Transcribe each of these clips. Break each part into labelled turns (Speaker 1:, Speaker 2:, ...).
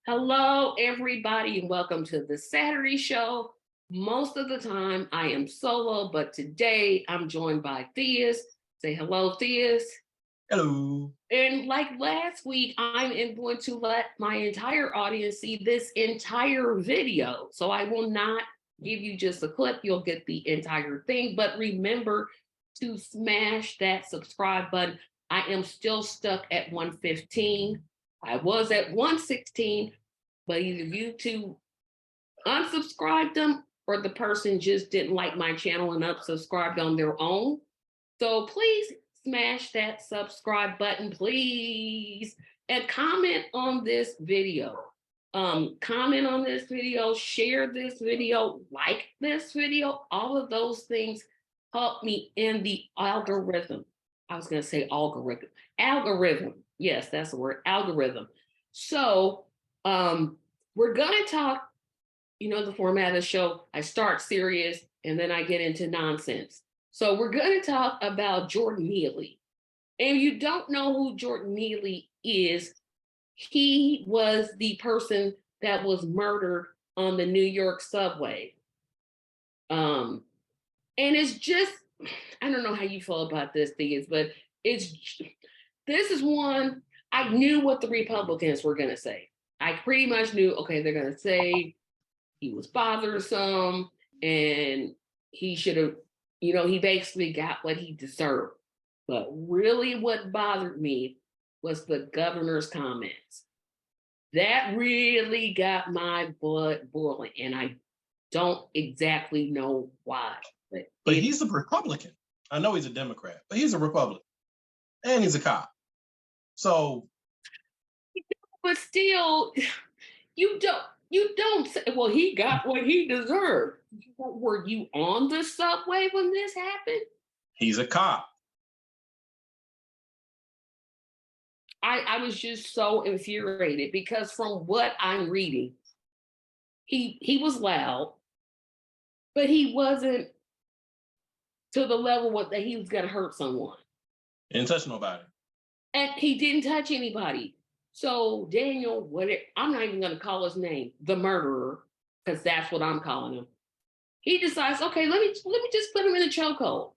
Speaker 1: Hello, everybody, and welcome to the Saturday show. Most of the time, I am solo, but today I'm joined by Theus. Say hello, Theus.
Speaker 2: Hello.
Speaker 1: And like last week, going to let my entire audience see this entire video. So I will not give you just a clip, you'll get the entire thing. But remember to smash that subscribe button. I am still stuck at 115. I was at 116, but either YouTube unsubscribed them or the person just didn't like my channel and unsubscribed on their own. So please smash that subscribe button, please, and comment on this video. Comment on this video, share this video, like this video. All of those things help me in the algorithm. I was going to say algorithm. Algorithm. Yes, that's the word, algorithm. So we're going to talk, the format of the show. I start serious and then I get into nonsense. So we're going to talk about Jordan Neely. And if you don't know who Jordan Neely is, he was the person that was murdered on the New York subway. And it's just, I don't know how you feel about this, thing, but this is one, I knew what the Republicans were going to say. I pretty much knew, okay, they're going to say he was bothersome and he should have, he basically got what he deserved. But really what bothered me was the governor's comments. That really got my blood boiling, and I don't exactly know why.
Speaker 2: But he's a Republican. I know he's a Democrat, but he's a Republican. And he's a cop. So.
Speaker 1: But still, you don't say, well, he got what he deserved. Were you on the subway when this happened?
Speaker 2: He's a cop.
Speaker 1: I was just so infuriated because from what I'm reading, he was loud, but he wasn't to the level that he was going to hurt someone.
Speaker 2: He didn't touch nobody.
Speaker 1: And he didn't touch anybody. So Daniel, I'm not even going to call his name, the murderer, because that's what I'm calling him. He decides, okay, let me just put him in a chokehold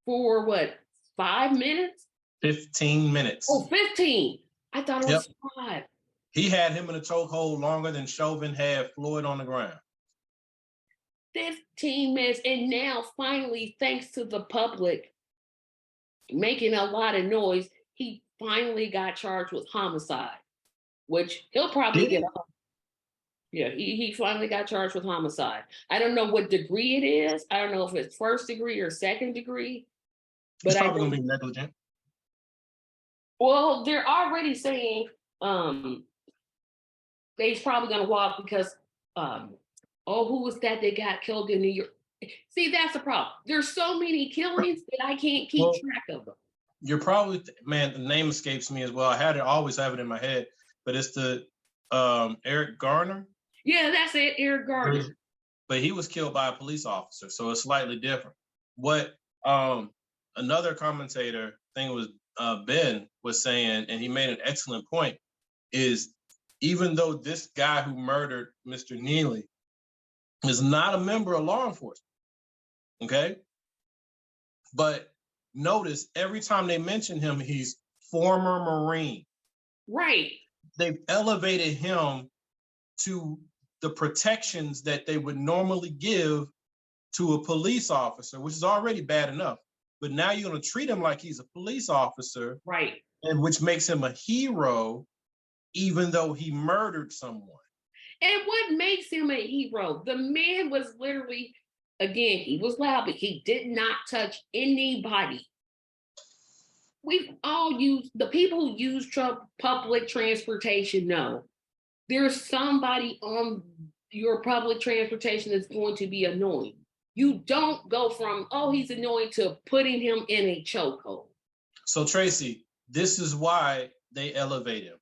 Speaker 1: for what, 5 minutes?
Speaker 2: 15 minutes.
Speaker 1: Oh, 15. I thought it was 5.
Speaker 2: He had him in a chokehold longer than Chauvin had Floyd on the ground.
Speaker 1: 15 minutes. And now, finally, thanks to the public making a lot of noise, he finally got charged with homicide, which he'll probably get off. Yeah, he finally got charged with homicide. I don't know what degree it is. I don't know if it's first degree or second degree.
Speaker 2: But it's probably going to be negligent.
Speaker 1: Well, they're already saying he's probably going to walk because, who was that got killed in New York? See, that's the problem. There's so many killings that I can't keep track of them.
Speaker 2: You're probably, the name escapes me as well. I always have it in my head, but it's the Eric Garner.
Speaker 1: Yeah, that's it, Eric Garner.
Speaker 2: But he was killed by a police officer, so it's slightly different. What another commentator, I think it was Ben, was saying, and he made an excellent point, is even though this guy who murdered Mr. Neely is not a member of law enforcement, okay? But notice every time they mention him, he's former Marine.
Speaker 1: Right.
Speaker 2: They've elevated him to the protections that they would normally give to a police officer, which is already bad enough. But now you're going to treat him like he's a police officer.
Speaker 1: Right.
Speaker 2: And which makes him a hero, even though he murdered someone.
Speaker 1: And what makes him a hero? The man was literally, again, he was loud, but he did not touch anybody. We've all used, the people who use public transportation know there's somebody on your public transportation that's going to be annoying. You don't go from, he's annoying, to putting him in a chokehold.
Speaker 2: So Tracy, this is why they elevate him.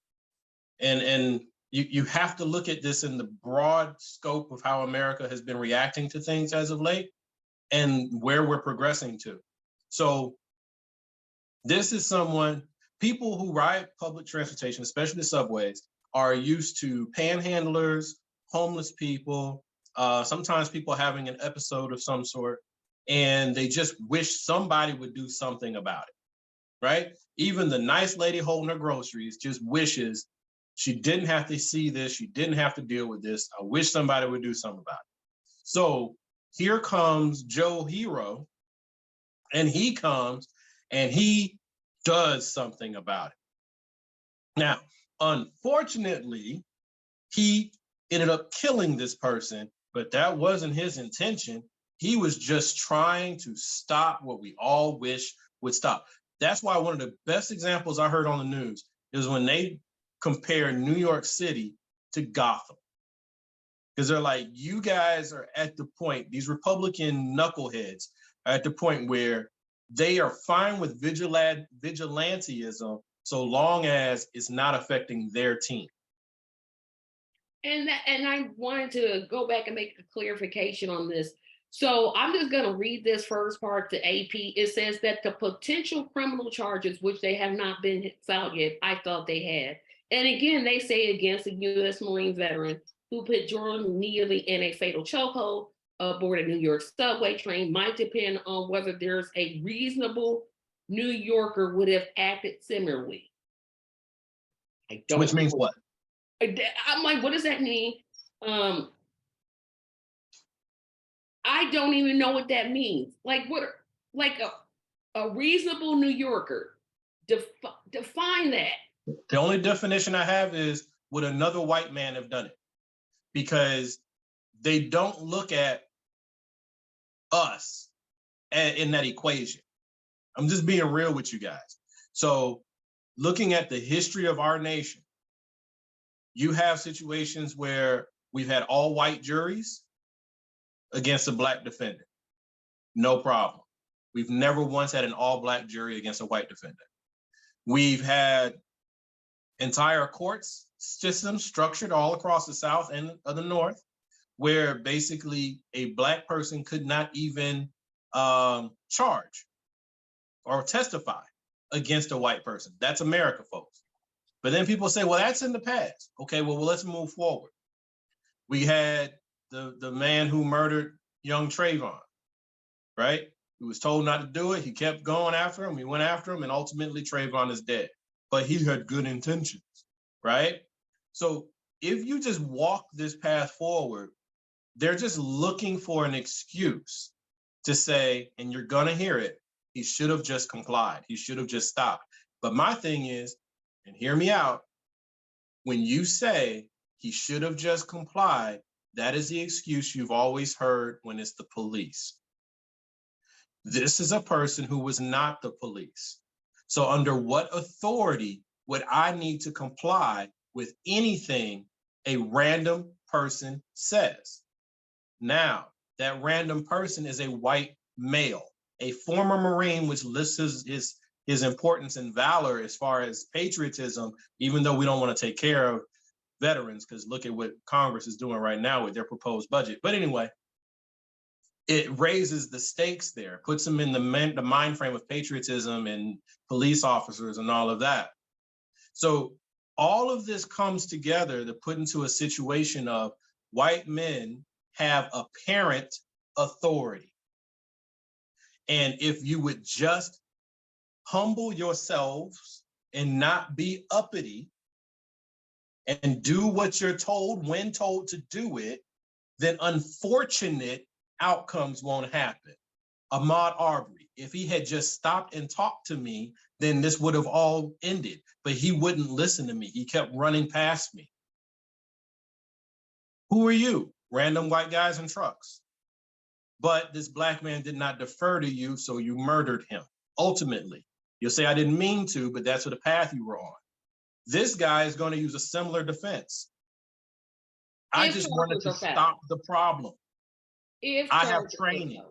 Speaker 2: And you have to look at this in the broad scope of how America has been reacting to things as of late and where we're progressing to. So this is people who ride public transportation, especially subways, are used to panhandlers, homeless people, sometimes people having an episode of some sort, and they just wish somebody would do something about it, right? Even the nice lady holding her groceries just wishes she didn't have to see this, she didn't have to deal with this. I wish somebody would do something about it. So here comes Joe Hero, and he comes and he does something about it. Now, unfortunately, he ended up killing this person, but that wasn't his intention. He was just trying to stop what we all wish would stop. That's why one of the best examples I heard on the news is when they compare New York City to Gotham. Because they're like, you guys are at the point, these Republican knuckleheads are at the point where they are fine with vigilantism so long as it's not affecting their team.
Speaker 1: And I wanted to go back and make a clarification on this. So I'm just going to read this first part to AP. It says that the potential criminal charges, which they have not been filed yet, I thought they had. And again, they say against a U.S. Marine veteran who put Jordan nearly in a fatal chokehold aboard a New York subway train might depend on whether there's a reasonable New Yorker would have acted similarly.
Speaker 2: Which means what?
Speaker 1: I'm like, what does that mean? I don't even know what that means. Like what? Like a reasonable New Yorker. Define that.
Speaker 2: The only definition I have is would another white man have done it? Because they don't look at us in that equation. I'm just being real with you guys. So looking at the history of our nation, you have situations where we've had all white juries against a black defendant. No problem. We've never once had an all black jury against a white defendant. We've had entire courts systems structured all across the South and the North, where basically a black person could not even charge or testify against a white person. That's America, folks. But then people say, well, that's in the past. Okay, well, let's move forward. We had the man who murdered young Trayvon, right? He was told not to do it. He kept going after him. He went after him, and ultimately Trayvon is dead. But he had good intentions, right? So if you just walk this path forward, they're just looking for an excuse to say, and you're gonna hear it, he should have just complied. He should have just stopped. But my thing is, and hear me out, when you say he should have just complied, that is the excuse you've always heard when it's the police. This is a person who was not the police. So under what authority would I need to comply with anything a random person says? Now, that random person is a white male, a former Marine, which lists his importance and valor as far as patriotism, even though we don't want to take care of veterans, because look at what Congress is doing right now with their proposed budget. But anyway, it raises the stakes there, puts them in the mind frame of patriotism and police officers and all of that. So all of this comes together to put into a situation of white men have apparent authority. And if you would just humble yourselves and not be uppity and do what you're told when told to do it, then unfortunate outcomes won't happen. Ahmaud Arbery, if he had just stopped and talked to me, then this would have all ended. But he wouldn't listen to me. He kept running past me. Who are you? Random white guys in trucks. But this black man did not defer to you, so you murdered him. Ultimately, you'll say, I didn't mean to, but that's the path you were on. This guy is going to use a similar defense. I just wanted to stop the problem. I have training.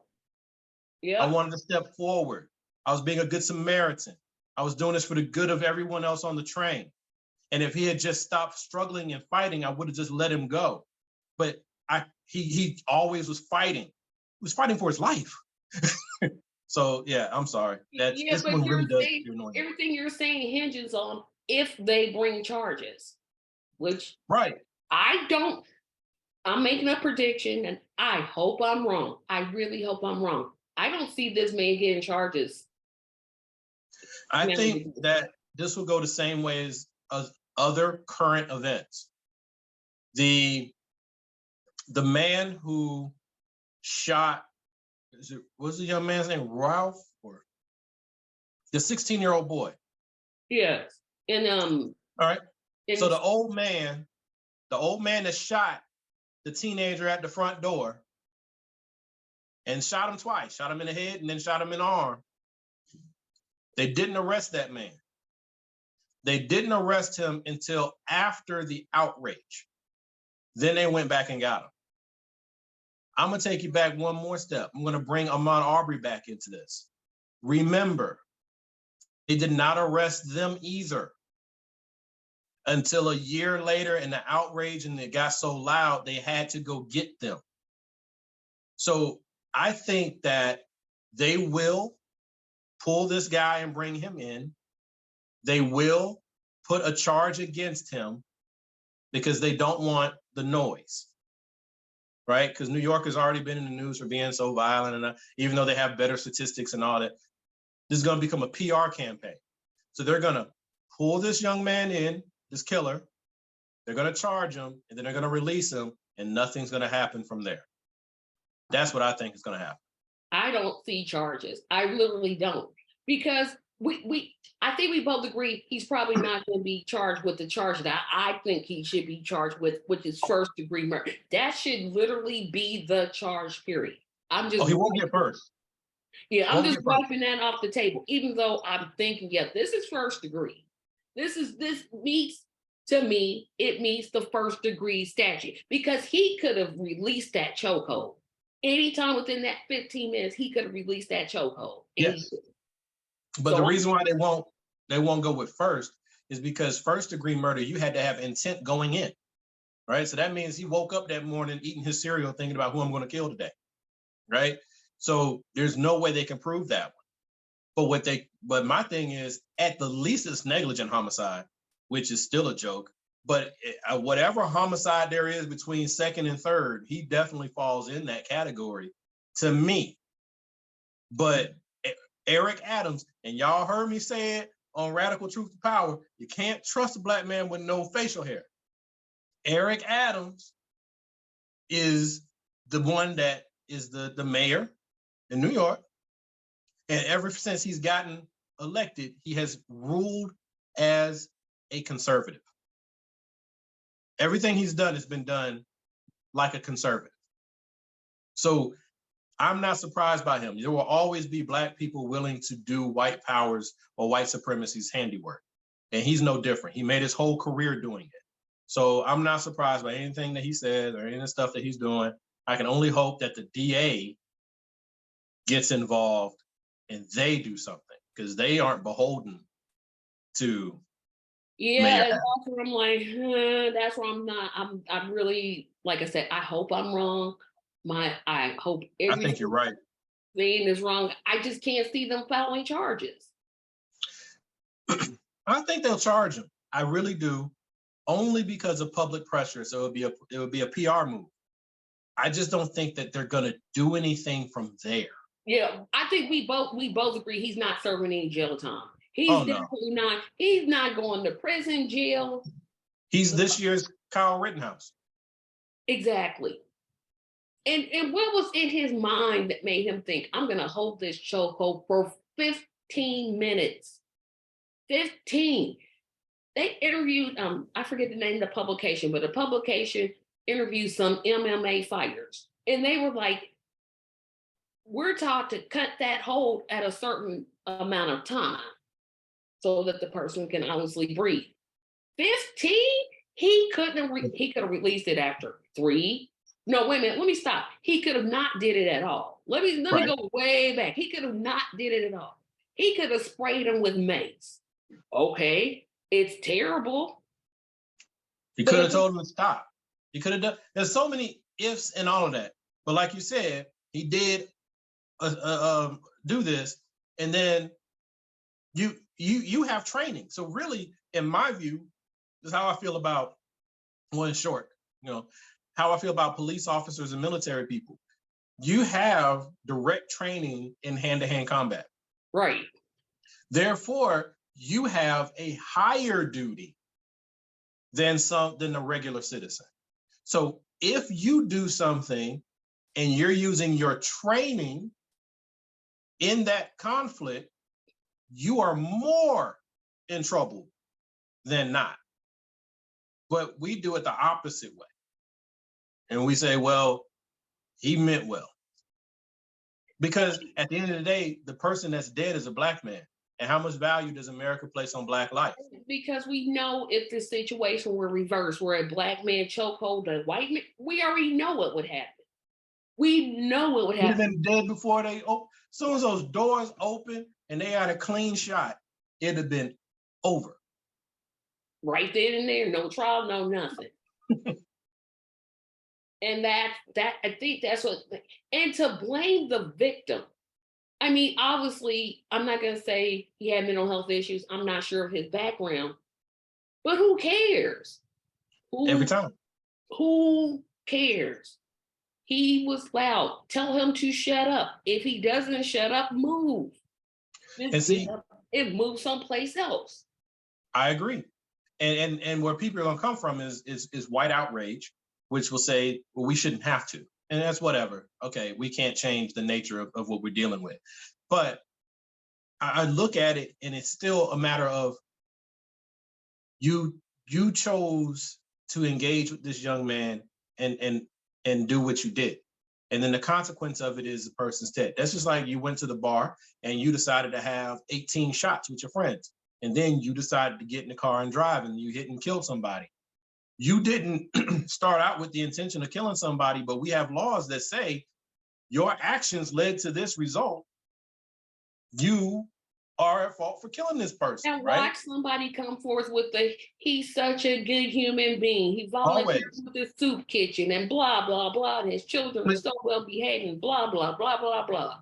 Speaker 1: Yeah.
Speaker 2: I wanted to step forward. I was being a good Samaritan. I was doing this for the good of everyone else on the train. And if he had just stopped struggling and fighting, I would have just let him go. But he always was fighting. He was fighting for his life. So yeah, I'm sorry. This one really does.
Speaker 1: Everything you're saying hinges on if they bring charges. which
Speaker 2: Right.
Speaker 1: I'm making a prediction and I hope I'm wrong. I really hope I'm wrong. I don't see this man getting charges.
Speaker 2: I think that this will go the same way as other current events. The man who shot, what's the young man's name? Ralph, or the 16-year-old boy.
Speaker 1: Yes. And
Speaker 2: all right. So the old man that shot the teenager at the front door and shot him twice, shot him in the head and then shot him in the arm. They didn't arrest that man. They didn't arrest him until after the outrage. Then they went back and got him. I'm going to take you back one more step. I'm going to bring Ahmaud Arbery back into this. Remember, they did not arrest them either until a year later, and the outrage and it got so loud, they had to go get them. So I think that they will pull this guy and bring him in. They will put a charge against him because they don't want the noise, right? Because New York has already been in the news for being so violent, and even though they have better statistics and all that, this is going to become a PR campaign. So they're going to pull this young man in, this killer, they're going to charge him, and then they're going to release him, and nothing's going to happen from there. That's what I think is going to happen.
Speaker 1: I don't see charges. I literally don't, because I think we both agree he's probably not going to be charged with the charge that I think he should be charged with, which is first-degree murder. That should literally be the charge, period. I'm just.
Speaker 2: Oh, he won't get first.
Speaker 1: Yeah, I'm just wiping that off the table, even though I'm thinking, yeah, this is first degree. This meets, to me, it meets the first degree statute, because he could have released that chokehold. Anytime within that 15 minutes, he could have released that chokehold.
Speaker 2: Yes. But so the reason why they won't go with first is because first degree murder, you had to have intent going in, right? So that means he woke up that morning eating his cereal thinking about who I'm going to kill today, right? So there's no way they can prove that one. But my thing is, at the least it's negligent homicide, which is still a joke. But whatever homicide there is between second and third, he definitely falls in that category to me. But Eric Adams, and y'all heard me say it on Radical Truth to Power, you can't trust a black man with no facial hair. Eric Adams is the one that is the mayor in New York. And ever since he's gotten elected, he has ruled as a conservative. Everything he's done has been done like a conservative. So I'm not surprised by him. There will always be black people willing to do white powers or white supremacy's handiwork. And he's no different. He made his whole career doing it. So I'm not surprised by anything that he says or any of the stuff that he's doing. I can only hope that the DA gets involved and they do something, because they aren't beholden to.
Speaker 1: Yeah, that's where I'm like, that's where I'm not. I'm really, like I said, I hope I'm wrong. I hope
Speaker 2: I think you're right.
Speaker 1: Thing is wrong. I just can't see them filing charges.
Speaker 2: I think they'll charge him. I really do, only because of public pressure. So it would be a PR move. I just don't think that they're going to do anything from there.
Speaker 1: Yeah, I think we both agree he's not serving any jail time. He's definitely not. He's not going to prison, jail.
Speaker 2: He's this year's Kyle Rittenhouse.
Speaker 1: Exactly. And what was in his mind that made him think, I'm going to hold this chokehold for 15 minutes? 15. They interviewed, I forget the name of the publication, but a publication interviewed some MMA fighters. And they were like, we're taught to cut that hold at a certain amount of time so that the person can honestly breathe. 15? He could have released it after 3. No, wait a minute. Let me stop. He could have not did it at all. Let me go way back. He could have not did it at all. He could have sprayed him with mace. Okay, it's terrible.
Speaker 2: He could have told him to stop. He could have done. There's so many ifs and all of that. But like you said, he did do this, and then you have training. So really, in my view, this is how I feel about well, in short, how I feel about police officers and military people. You have direct training in hand-to-hand combat.
Speaker 1: Right.
Speaker 2: Therefore, you have a higher duty than the regular citizen. So if you do something and you're using your training in that conflict, you are more in trouble than not. But we do it the opposite way. And we say, well, he meant well. Because at the end of the day, the person that's dead is a Black man. And how much value does America place on Black life?
Speaker 1: Because we know if the situation were reversed, where a Black man chokehold a white man, we already know what would happen. We know what would happen.
Speaker 2: He'd have been dead before they open. As soon as those doors open and they had a clean shot, it'd have been over.
Speaker 1: Right then and there, no trial, no nothing. And that I think that's what, and to blame the victim. I mean, obviously, I'm not gonna say he had mental health issues. I'm not sure of his background, but who cares?
Speaker 2: Every time.
Speaker 1: Who cares? He was loud. Tell him to shut up. If he doesn't shut up, move.
Speaker 2: And see,
Speaker 1: it moves someplace else.
Speaker 2: I agree. And where people are gonna come from is white outrage, which will say, well, we shouldn't have to. And that's whatever. Okay, we can't change the nature of what we're dealing with. But I look at it and it's still a matter of you chose to engage with this young man and do what you did. And then the consequence of it is the person's dead. That's just like you went to the bar and you decided to have 18 shots with your friends. And then you decided to get in the car and drive and you hit and kill somebody. You didn't start out with the intention of killing somebody, but we have laws that say your actions led to this result. You are at fault for killing this person.
Speaker 1: And
Speaker 2: right?
Speaker 1: Watch somebody come forth with he's such a good human being. He volunteered with the soup kitchen and blah, blah, blah. And his children are so well behaved and blah, blah, blah, blah, blah.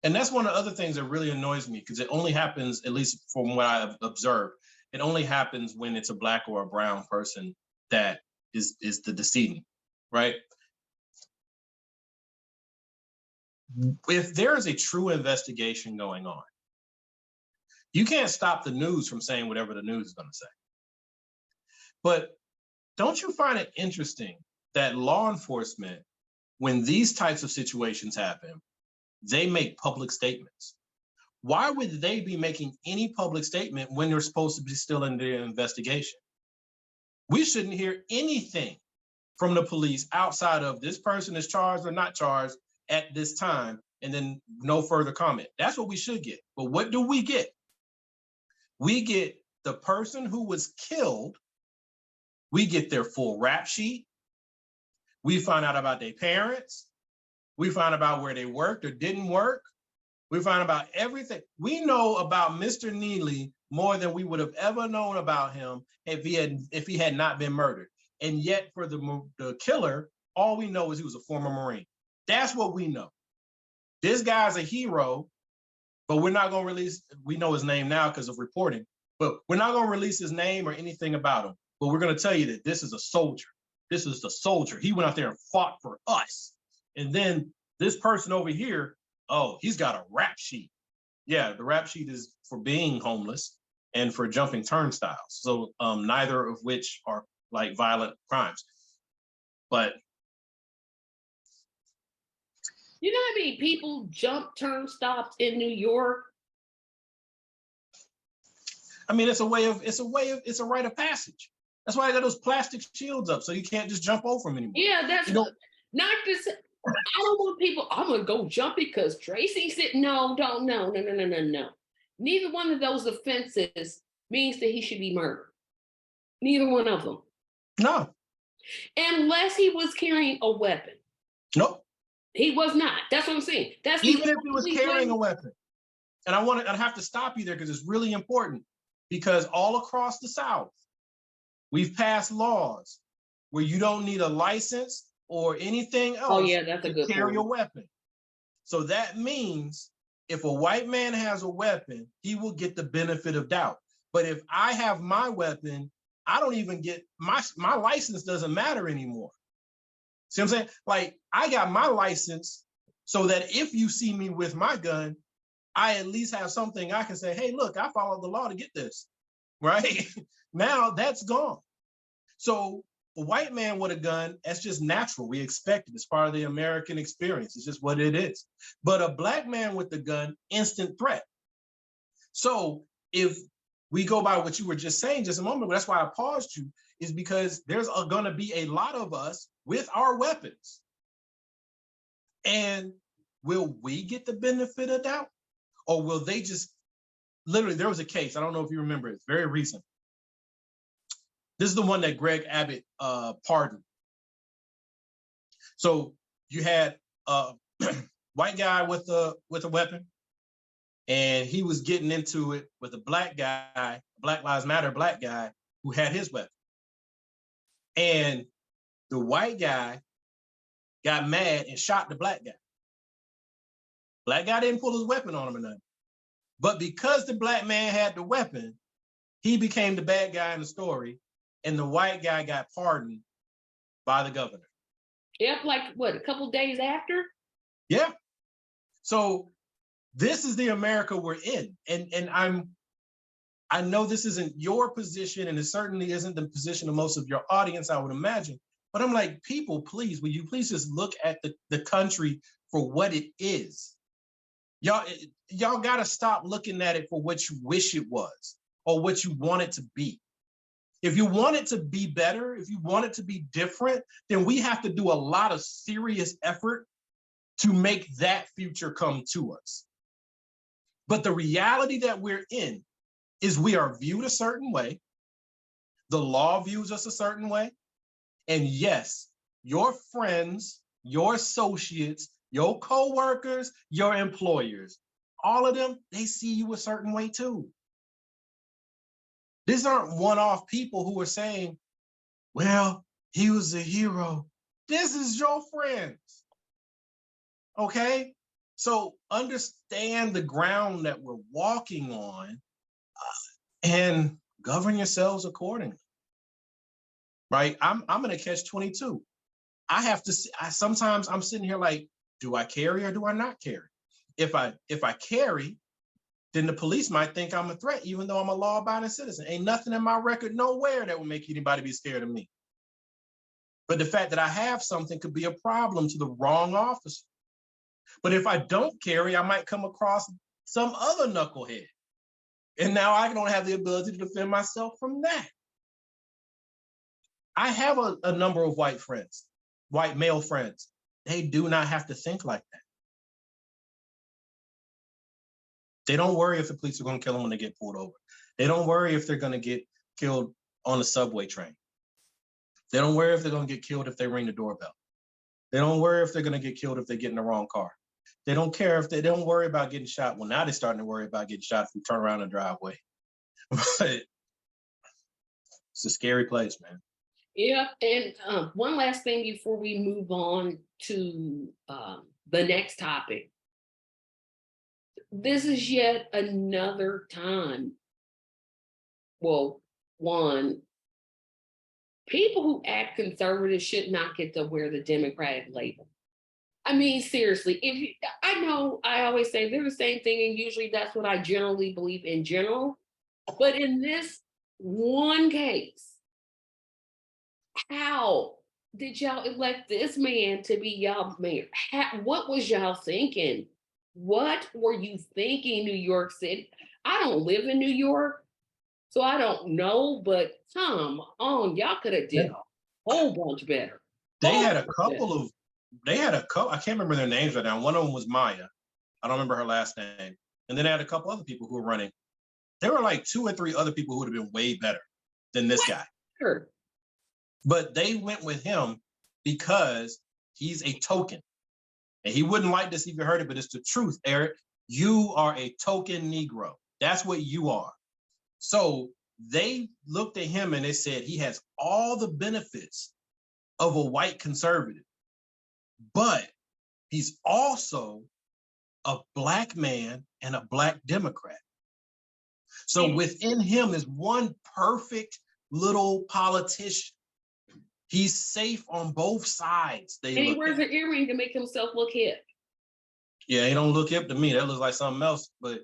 Speaker 2: And that's one of the other things that really annoys me, because it only happens, at least from what I've observed, it only happens when it's a Black or a brown person that is the decedent, right? If there is a true investigation going on, you can't stop the news from saying whatever the news is going to say. But don't you find it interesting that law enforcement, when these types of situations happen, they make public statements? Why would they be making any public statement when they're supposed to be still in their investigation? We shouldn't hear anything from the police outside of this person is charged or not charged at this time, and then no further comment. That's what we should get. But what do we get? We get the person who was killed. We get their full rap sheet. We find out about their parents. We find out about where they worked or didn't work. We find out about everything. We know about Mr. Neely more than we would have ever known about him if he had not been murdered. And yet for the killer, all we know is he was a former Marine. That's what we know. This guy's a hero, but we're not going to release, we know his name now because of reporting, but we're not going to release his name or anything about him. But we're going to tell you that this is a soldier. This is the soldier. He went out there and fought for us. And then this person over here, oh, he's got a rap sheet. Yeah, the rap sheet is for being homeless and for jumping turnstiles. So neither of which are like violent crimes. But
Speaker 1: you know how many people jump turnstiles in New York?
Speaker 2: I mean, it's a rite of passage. That's why I got those plastic shields up, so you can't just jump over them anymore.
Speaker 1: Yeah, that's not this. I don't want people, I'm gonna go jump because Tracy said no. Neither one of those offenses means that he should be murdered. Neither one of them.
Speaker 2: No.
Speaker 1: Unless he was carrying a weapon.
Speaker 2: Nope.
Speaker 1: He was not. That's what I'm saying. That's
Speaker 2: even if he was carrying a weapon. And I have to stop you there because it's really important. Because all across the South, we've passed laws where you don't need a license or anything else
Speaker 1: that's a good
Speaker 2: to carry
Speaker 1: point.
Speaker 2: a weapon. So that means if a white man has a weapon, he will get the benefit of doubt. But if I have my weapon I don't even get my license doesn't matter anymore. See what I'm saying? Like, I got my license so that if you see me with my gun, I at least have something I can say, hey, look, I followed the law to get this, right? Now that's gone. So a white man with a gun, that's just natural. We expect it. It's part of the American experience. It's just what it is. But a black man with the gun, instant threat. So if we go by what you were just saying just a moment ago, that's why I paused you, is because there's going to be a lot of us with our weapons. And will we get the benefit of doubt? Or will they just, literally, there was a case, I don't know if you remember, it's very recent. This is the one that Greg Abbott pardoned. So you had a white guy with a weapon, and he was getting into it with a black guy, Black Lives Matter black guy, who had his weapon. And the white guy got mad and shot the black guy. Black guy didn't pull his weapon on him or nothing. But because the black man had the weapon, he became the bad guy in the story, and the white guy got pardoned by the governor.
Speaker 1: Yep, like what, a couple days after?
Speaker 2: Yeah. So this is the America we're in. And I know this isn't your position, and it certainly isn't the position of most of your audience, I would imagine. But I'm like, people, please, will you please just look at the country for what it is? Y'all got to stop looking at it for what you wish it was or what you want it to be. If you want it to be better, if you want it to be different, then we have to do a lot of serious effort to make that future come to us. But the reality that we're in is we are viewed a certain way. The law views us a certain way. And yes, your friends, your associates, your coworkers, your employers, all of them, they see you a certain way too. These aren't one-off people who are saying, well, he was a hero. This is your friends. Okay? So understand the ground that we're walking on and govern yourselves accordingly. Right? I'm in a catch-22. I have to, sometimes I'm sitting here like, do I carry or do I not carry? If I carry, then the police might think I'm a threat, even though I'm a law-abiding citizen. Ain't nothing in my record nowhere that will make anybody be scared of me. But the fact that I have something could be a problem to the wrong officer. But if I don't carry, I might come across some other knucklehead. And now I don't have the ability to defend myself from that. I have a number of white friends, white male friends. They do not have to think like that. They don't worry if the police are going to kill them when they get pulled over. They don't worry if they're going to get killed on a subway train. They don't worry if they're going to get killed if they ring the doorbell. They don't worry if they're going to get killed if they get in the wrong car. They don't care if they don't worry about getting shot. Well, now they're starting to worry about getting shot if we turn around the driveway. But it's a scary place, man.
Speaker 1: Yeah, and one last thing before we move on to the next topic. This is yet another time. Well, one, people who act conservative should not get to wear the Democratic label. I mean, seriously, I know I always say they're the same thing, and usually that's what I generally believe in general. But in this one case, how did y'all elect this man to be y'all mayor? What was y'all thinking? What were you thinking, New York City? I don't live in New York, so I don't know, but come on, y'all could have did a whole bunch better.
Speaker 2: They had a couple, I can't remember their names right now. One of them was Maya. I don't remember her last name. And then they had a couple other people who were running. There were like 2 or 3 other people who would have been way better than this guy.
Speaker 1: Sure.
Speaker 2: But they went with him because he's a token. And he wouldn't like this if you heard it, but it's the truth, Eric. You are a token Negro. That's what you are. So they looked at him and they said he has all the benefits of a white conservative, but he's also a black man and a black Democrat. So within him is one perfect little politician. He's safe on both sides.
Speaker 1: And he wears an earring to make himself look hip.
Speaker 2: Yeah, he don't look hip to me. That looks like something else. But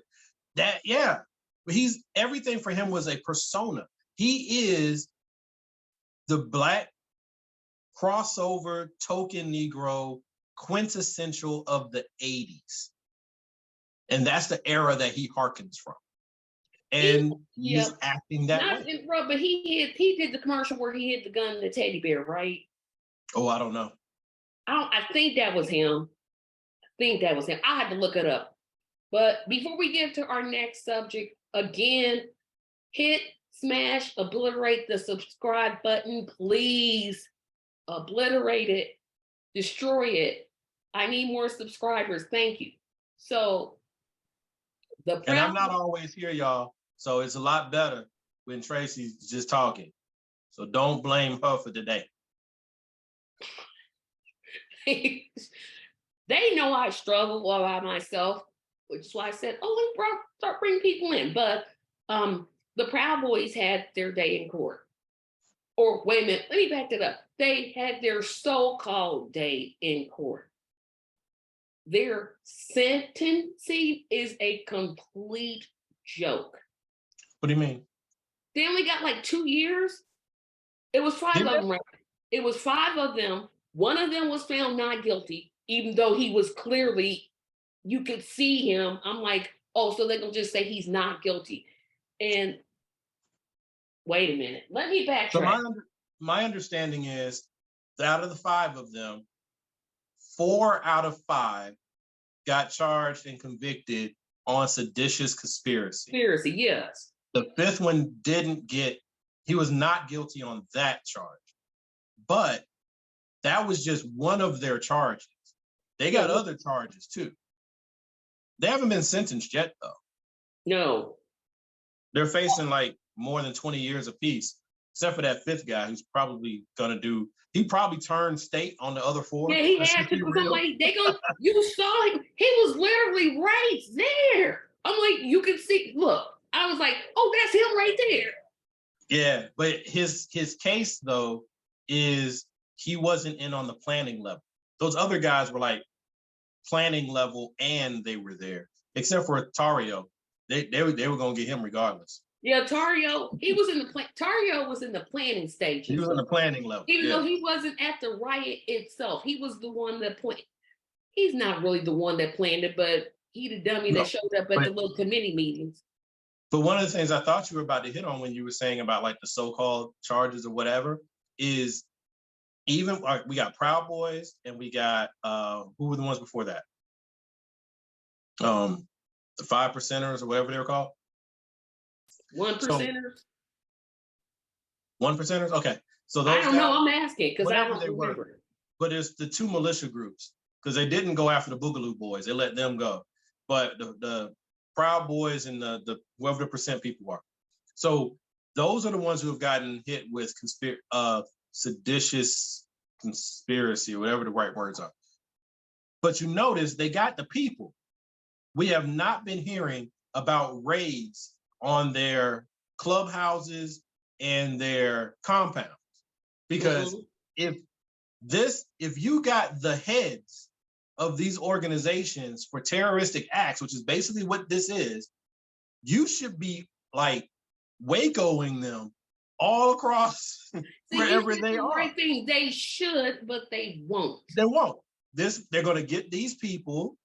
Speaker 2: he's everything for him was a persona. He is the Black crossover token Negro quintessential of the 80s. And that's the era that he harkens from. And he's acting that way.
Speaker 1: But he did the commercial where he hid the gun in the teddy bear, right?
Speaker 2: Oh, I don't know.
Speaker 1: I think that was him. I had to look it up. But before we get to our next subject, again, hit, smash, obliterate the subscribe button, please. Obliterate it, destroy it. I need more subscribers. Thank you. So
Speaker 2: and I'm not always here, y'all. So it's a lot better when Tracy's just talking. So don't blame her for today.
Speaker 1: They know I struggle all by myself, which is why I said, "Oh, let's start bringing people in." But the Proud Boys had their day in court. Or wait a minute, let me back that up. They had their so-called day in court. Their sentencing is a complete joke.
Speaker 2: What do you mean?
Speaker 1: They only got like 2 years. It was 5 of them, right? It was 5 of them. One of them was found not guilty, even though he was clearly, you could see him. I'm like, oh, so they're going to just say he's not guilty. And wait a minute. Let me backtrack.
Speaker 2: So my understanding is that out of the 5 of them, 4 out of 5 got charged and convicted on seditious conspiracy.
Speaker 1: Conspiracy, yes.
Speaker 2: The 5th one he was not guilty on that charge. But that was just one of their charges. They got other charges too. They haven't been sentenced yet, though.
Speaker 1: No.
Speaker 2: They're facing like more than 20 years apiece, except for that 5th guy who's probably he probably turned state on the other 4.
Speaker 1: Yeah, he had to, because I'm like, you saw him. He was literally right there. I'm like, you can see, look, I was like, oh, that's him right there.
Speaker 2: Yeah, but his case, though, is he wasn't in on the planning level. Those other guys were like planning level and they were there, except for Tario. They were going to get him regardless.
Speaker 1: Yeah, Tario was in the planning stage.
Speaker 2: He was in the planning level.
Speaker 1: Even though he wasn't at the riot itself. He was the one that planned. He's not really the one that planned it, but he the dummy that showed up at the little committee meetings.
Speaker 2: But one of the things I thought you were about to hit on when you were saying about like the so-called charges or whatever is even we got Proud Boys and we got who were the ones before that? The 5%ers or whatever they were called.
Speaker 1: 1%ers.
Speaker 2: 1%ers. Okay, so those
Speaker 1: I don't know. I'm asking because I don't remember.
Speaker 2: But it's the 2 militia groups because they didn't go after the Boogaloo Boys. They let them go. But the Proud Boys and the whoever the percent people are. So those are the ones who have gotten hit with seditious conspiracy or whatever the right words are. But you notice they got the people. We have not been hearing about raids on their clubhouses and their compounds. Because if you got the heads of these organizations for terroristic acts, which is basically what this is, you should be like Wacoing them all across wherever they are.
Speaker 1: Right thing. They should, but they won't.
Speaker 2: They won't. They're going to get these people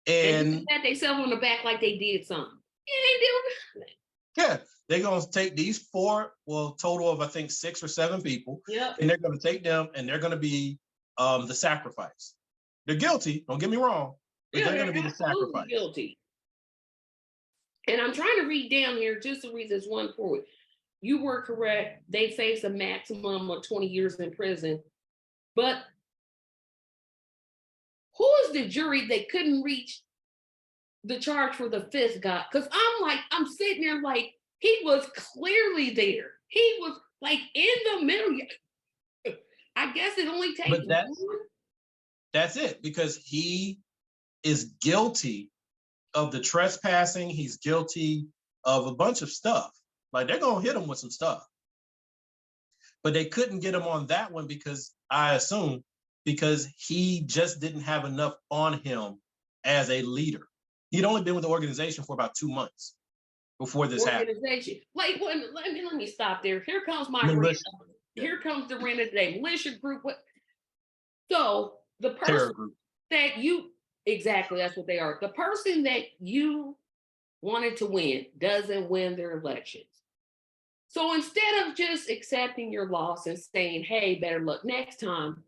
Speaker 2: and
Speaker 1: pat themselves on the back like they did something. They did nothing.
Speaker 2: Yeah, they're going to take these 4, total of I think 6 or 7 people.
Speaker 1: Yep.
Speaker 2: And they're going to take them and they're going to be the sacrifice. They're guilty. Don't get me wrong, but they're going to be the sacrifice.
Speaker 1: Guilty. And I'm trying to read down here just to read this one forward. You were correct. They face a maximum of 20 years in prison. But who is the jury they couldn't reach the charge for the 5th guy? Because I'm sitting there like, he was clearly there. He was like in the middle. I guess it only takes one.
Speaker 2: That's it, because he is guilty of the trespassing. He's guilty of a bunch of stuff. Like they're going to hit him with some stuff. But they couldn't get him on that one because I assume because he just didn't have enough on him as a leader. He'd only been with the organization for about 2 months before this happened.
Speaker 1: Organization. Like, let me stop there. Here comes my rant.
Speaker 2: Militia.
Speaker 1: Here comes the rant of the day. Militia group. So the
Speaker 2: Terror
Speaker 1: person
Speaker 2: group.
Speaker 1: that you exactly that's what they are. The person that you wanted to win doesn't win their elections. So instead of just accepting your loss and saying, hey, better luck next time,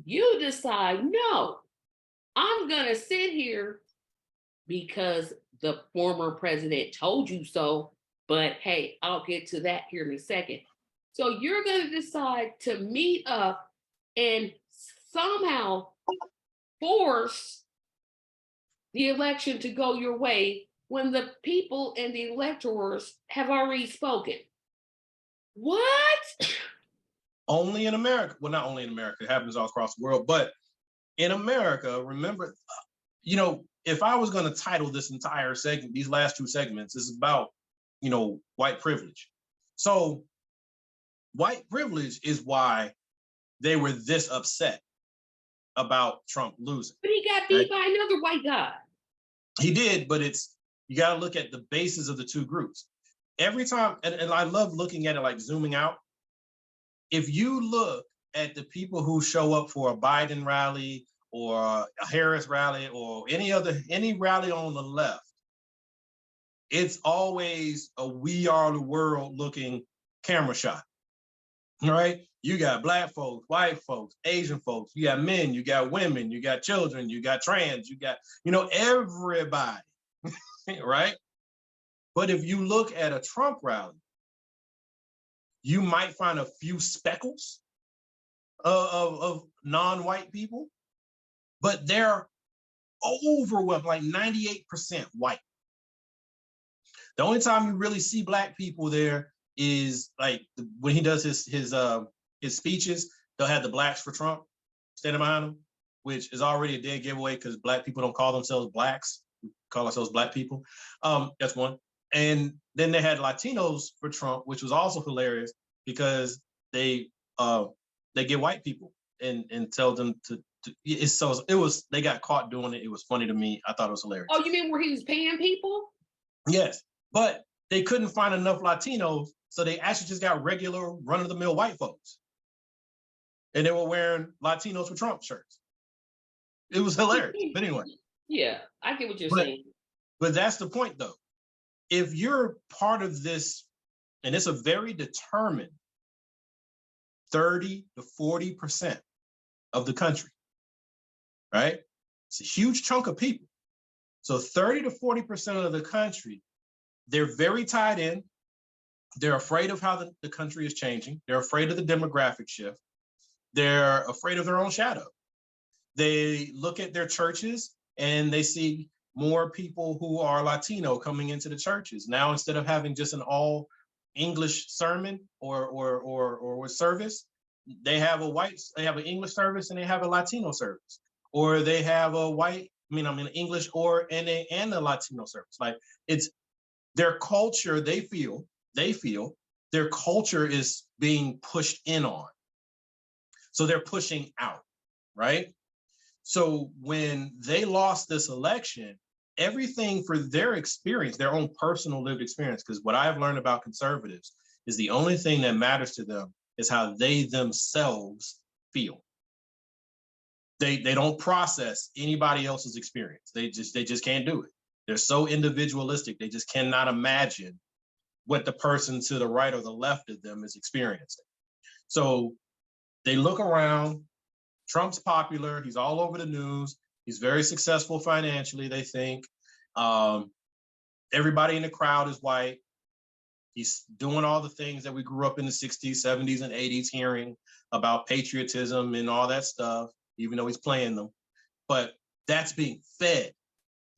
Speaker 1: you decide, no, I'm going to sit here because the former president told you so. But hey, I'll get to that here in a second. So you're going to decide to meet up and somehow force the election to go your way when the people and the electors have already spoken. What?
Speaker 2: Only in America. Well, not only in America, it happens all across the world, but in America, remember, if I was going to title this entire segment, these last 2 segments, is about, white privilege. So white privilege is why they were this upset about Trump losing.
Speaker 1: But he got beat by another white guy.
Speaker 2: He did, but you got to look at the bases of the 2 groups. Every time, and I love looking at it like zooming out. If you look at the people who show up for a Biden rally or a Harris rally or any rally on the left, it's always a We Are the World looking camera shot. All right? You got Black folks, white folks, Asian folks, you got men, you got women, you got children, you got trans, you got, everybody, right? But if you look at a Trump rally, you might find a few speckles of non-white people, but they're overwhelmed, like 98% white. The only time you really see Black people there is like when he does his speeches, they'll have the Blacks for Trump standing behind him, which is already a dead giveaway because Black people don't call themselves Blacks. We call ourselves Black people. That's one. And then they had Latinos for Trump, which was also hilarious because they get white people and tell them to they got caught doing it. It was funny to me. I thought it was hilarious.
Speaker 1: Oh, you mean where he was paying people?
Speaker 2: Yes, but they couldn't find enough Latinos, so they actually just got regular run-of-the-mill white folks. And they were wearing Latinos for Trump shirts. It was hilarious. But anyway.
Speaker 1: Yeah, I get what you're saying.
Speaker 2: But that's the point, though. If you're part of this, and it's a very determined 30 to 40% of the country, right? It's a huge chunk of people. So 30 to 40% of the country, they're very tied in. They're afraid of how the country is changing. They're afraid of the demographic shift. They're afraid of their own shadow. They look at their churches and they see more people who are Latino coming into the churches. Now, instead of having just an all English sermon or service, they have an English service and they have a Latino service, or they have English and a Latino service. Like, it's their culture. They feel their culture is being pushed in on. So they're pushing out, right? So when they lost this election, everything for their experience, their own personal lived experience, because what I've learned about conservatives is the only thing that matters to them is how they themselves feel. They don't process anybody else's experience. They just can't do it. They're so individualistic. They just cannot imagine what the person to the right or the left of them is experiencing. So they look around. Trump's popular. He's all over the news. He's very successful financially, they think. Everybody in the crowd is white. He's doing all the things that we grew up in the 60s, 70s, and 80s hearing about patriotism and all that stuff, even though he's playing them. But that's being fed.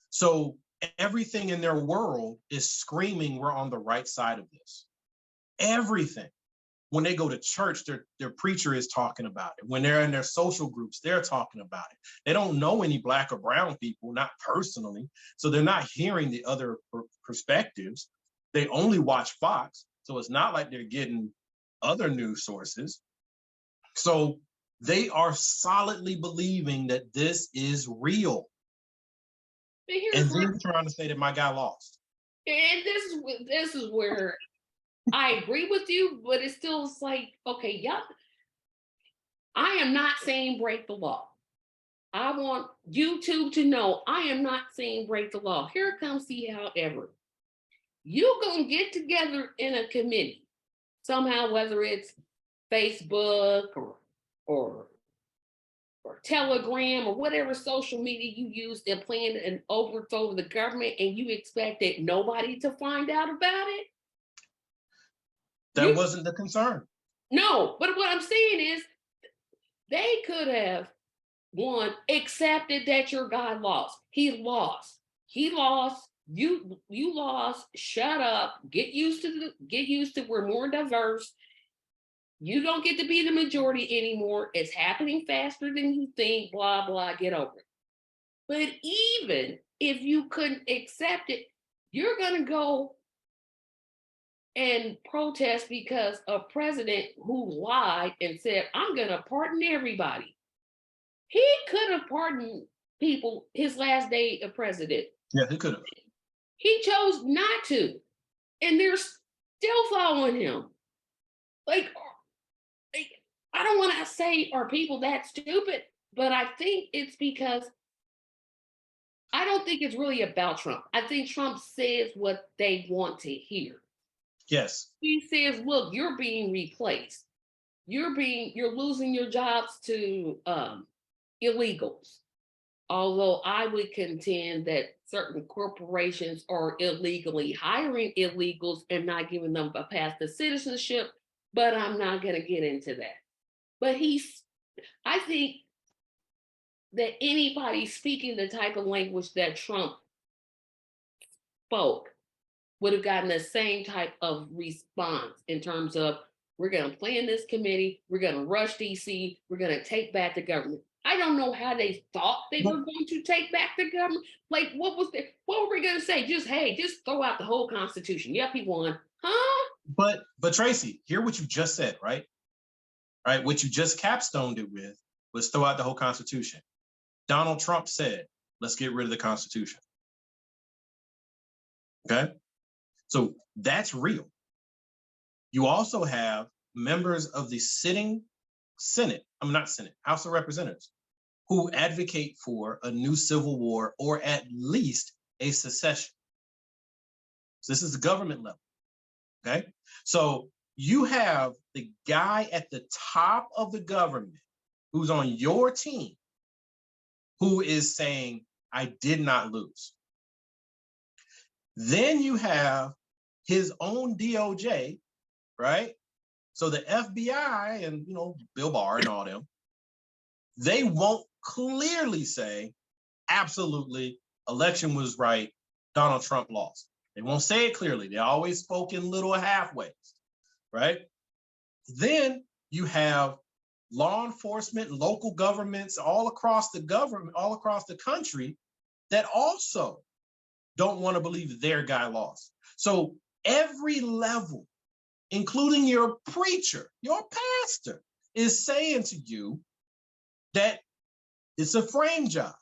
Speaker 2: So everything in their world is screaming, we're on the right side of this. Everything. When they go to church, their preacher is talking about it. When they're in their social groups, they're talking about it. They don't know any Black or brown people, not personally. So they're not hearing the other perspectives. They only watch Fox. So it's not like they're getting other news sources. So they are solidly believing that this is real. And then trying to say that my guy lost.
Speaker 1: And this is where I agree with you, but it's still like, okay, yeah, I am not saying break the law. I want YouTube to know I am not saying break the law. Here comes the however. You gonna get together in a committee somehow, whether it's Facebook or or Telegram or whatever social media you use to plan an overthrow of the government, and you expect that nobody to find out about it?
Speaker 2: That wasn't the concern.
Speaker 1: No, but what I'm saying is they could have accepted that your guy lost. He lost. He lost. You lost. Shut up. Get used to we're more diverse. You don't get to be the majority anymore. It's happening faster than you think, blah, blah, get over it. But even if you couldn't accept it, you're going to go and protest because a president who lied and said, I'm going to pardon everybody. He could have pardoned people his last day of president.
Speaker 2: Yeah, he could have.
Speaker 1: He chose not to. And they're still following him. Like, I don't want to say, are people that stupid? But I think it's because I don't think it's really about Trump. I think Trump says what they want to hear.
Speaker 2: Yes.
Speaker 1: He says, look, you're being replaced. You're losing your jobs to illegals. Although I would contend that certain corporations are illegally hiring illegals and not giving them a path to citizenship, but I'm not going to get into that. But I think that anybody speaking the type of language that Trump spoke would have gotten the same type of response in terms of, we're going to play in this committee, we're going to rush DC, we're going to take back the government. I don't know how they thought they were going to take back the government. Like, what were we going to say? Just throw out the whole Constitution. Yep, he won. Huh?
Speaker 2: But Tracy, hear what you just said, right? Right? What you just capstoned it with was throw out the whole Constitution. Donald Trump said, let's get rid of the Constitution. Okay? So that's real. You also have members of the sitting House of Representatives, who advocate for a new civil war or at least a secession. So this is the government level, okay? So you have the guy at the top of the government who's on your team who is saying, I did not lose. Then you have his own DOJ, right? So the FBI and, Bill Barr and all them, they won't clearly say, absolutely, election was right, Donald Trump lost. They won't say it clearly. They always spoke in little halfways, right? Then you have law enforcement, local governments all across the country that also don't want to believe their guy lost. So every level, including your preacher, your pastor, is saying to you that it's a frame job.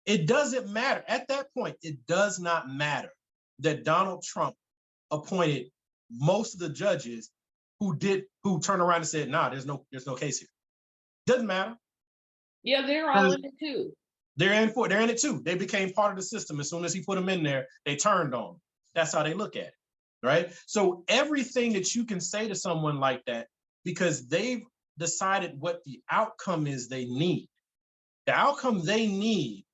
Speaker 2: It doesn't matter. At that point, it does not matter that Donald Trump appointed most of the judges who turned around and said, nah, there's no case here. Doesn't matter.
Speaker 1: Yeah, they're all in it too.
Speaker 2: They're in it too. They became part of the system. As soon as he put them in there, they turned on them. That's how they look at it, right? So everything that you can say to someone like that, because they've decided what the outcome is they need. The outcome they need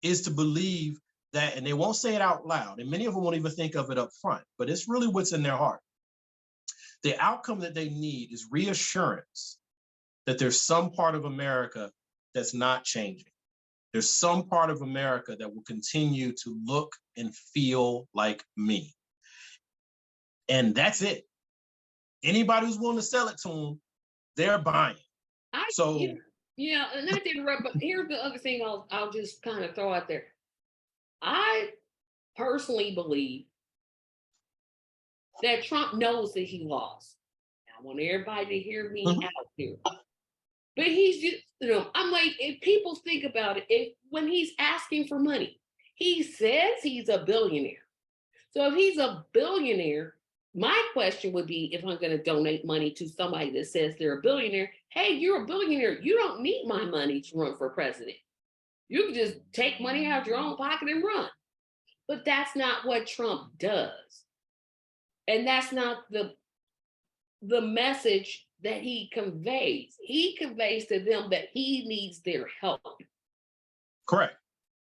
Speaker 2: is to believe that, and they won't say it out loud, and many of them won't even think of it up front, but it's really what's in their heart. The outcome that they need is reassurance that there's some part of America that's not changing. There's some part of America that will continue to look and feel like me. And that's it. Anybody who's willing to sell it to them, they're buying.
Speaker 1: Yeah, and not to interrupt, but here's the other thing I'll just kind of throw out there. I personally believe that Trump knows that he lost. I want everybody to hear me
Speaker 2: Mhm.
Speaker 1: out here. But he's just, I'm like, if people think about it, when he's asking for money, he says he's a billionaire. So if he's a billionaire, my question would be, if I'm going to donate money to somebody that says they're a billionaire, hey, you're a billionaire. You don't need my money to run for president. You can just take money out of your own pocket and run. But that's not what Trump does. And that's not the message that he conveys. He conveys to them that he needs their help.
Speaker 2: Correct.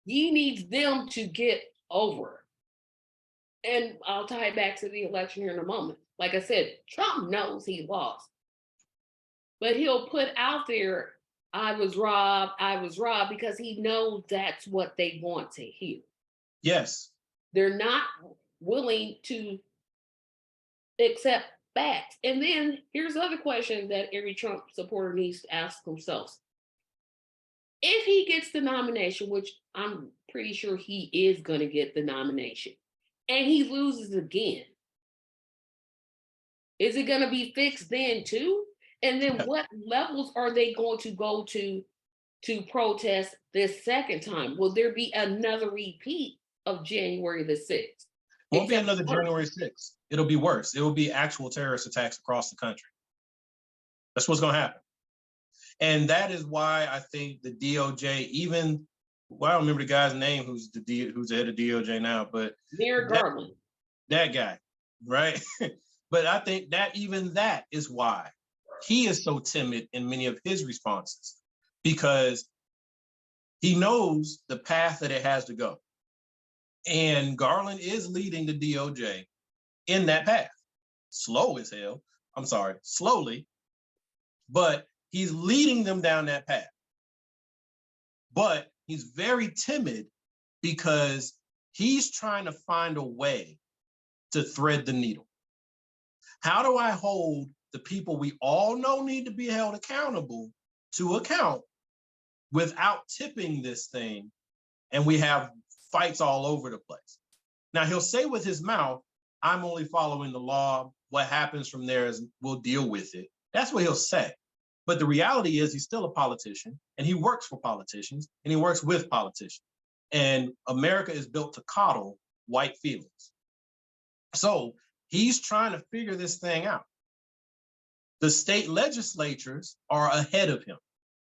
Speaker 1: He needs them to get over. And I'll tie it back to the election here in a moment. Like I said, Trump knows he lost, but he'll put out there, I was robbed, because he knows that's what they want to hear.
Speaker 2: Yes.
Speaker 1: They're not willing to accept facts. And then here's the other question that every Trump supporter needs to ask themselves. If he gets the nomination, which I'm pretty sure he is going to get the nomination, and he loses again, is it going to be fixed then too? And then what levels are they going to go to protest this second time? Will there be another repeat of January the 6th?
Speaker 2: Won't be another January 6th. It'll be worse. It will be actual terrorist attacks across the country. That's what's going to happen. And that is why I think the DOJ, even, well, I don't remember the guy's name who's the head of DOJ now, but
Speaker 1: Merrick Garland.
Speaker 2: That guy, right? But I think that even that is why he is so timid in many of his responses, because he knows the path that it has to go. And Garland is leading the DOJ in that path. Slow as hell. I'm sorry, slowly, but he's leading them down that path. But he's very timid because he's trying to find a way to thread the needle. How do I hold the people we all know need to be held accountable to account without tipping this thing? And we have fights all over the place. Now, he'll say with his mouth, I'm only following the law. What happens from there is we'll deal with it. That's what he'll say. But the reality is he's still a politician, and he works for politicians, and he works with politicians. And America is built to coddle white feelings. So he's trying to figure this thing out. The state legislatures are ahead of him,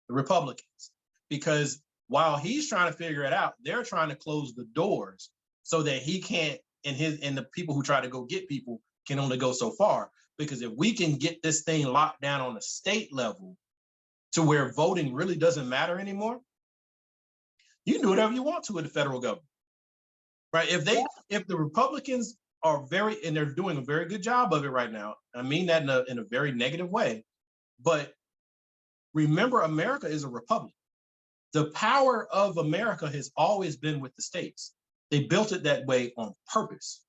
Speaker 2: the Republicans, because while he's trying to figure it out, they're trying to close the doors so that he can't, and the people who try to go get people can only go so far. Because if we can get this thing locked down on a state level to where voting really doesn't matter anymore, you can do whatever you want to in the federal government, right? If the Republicans are and they're doing a very good job of it right now. I mean that in a very negative way, but remember, America is a republic. The power of America has always been with the states. They built it that way on purpose.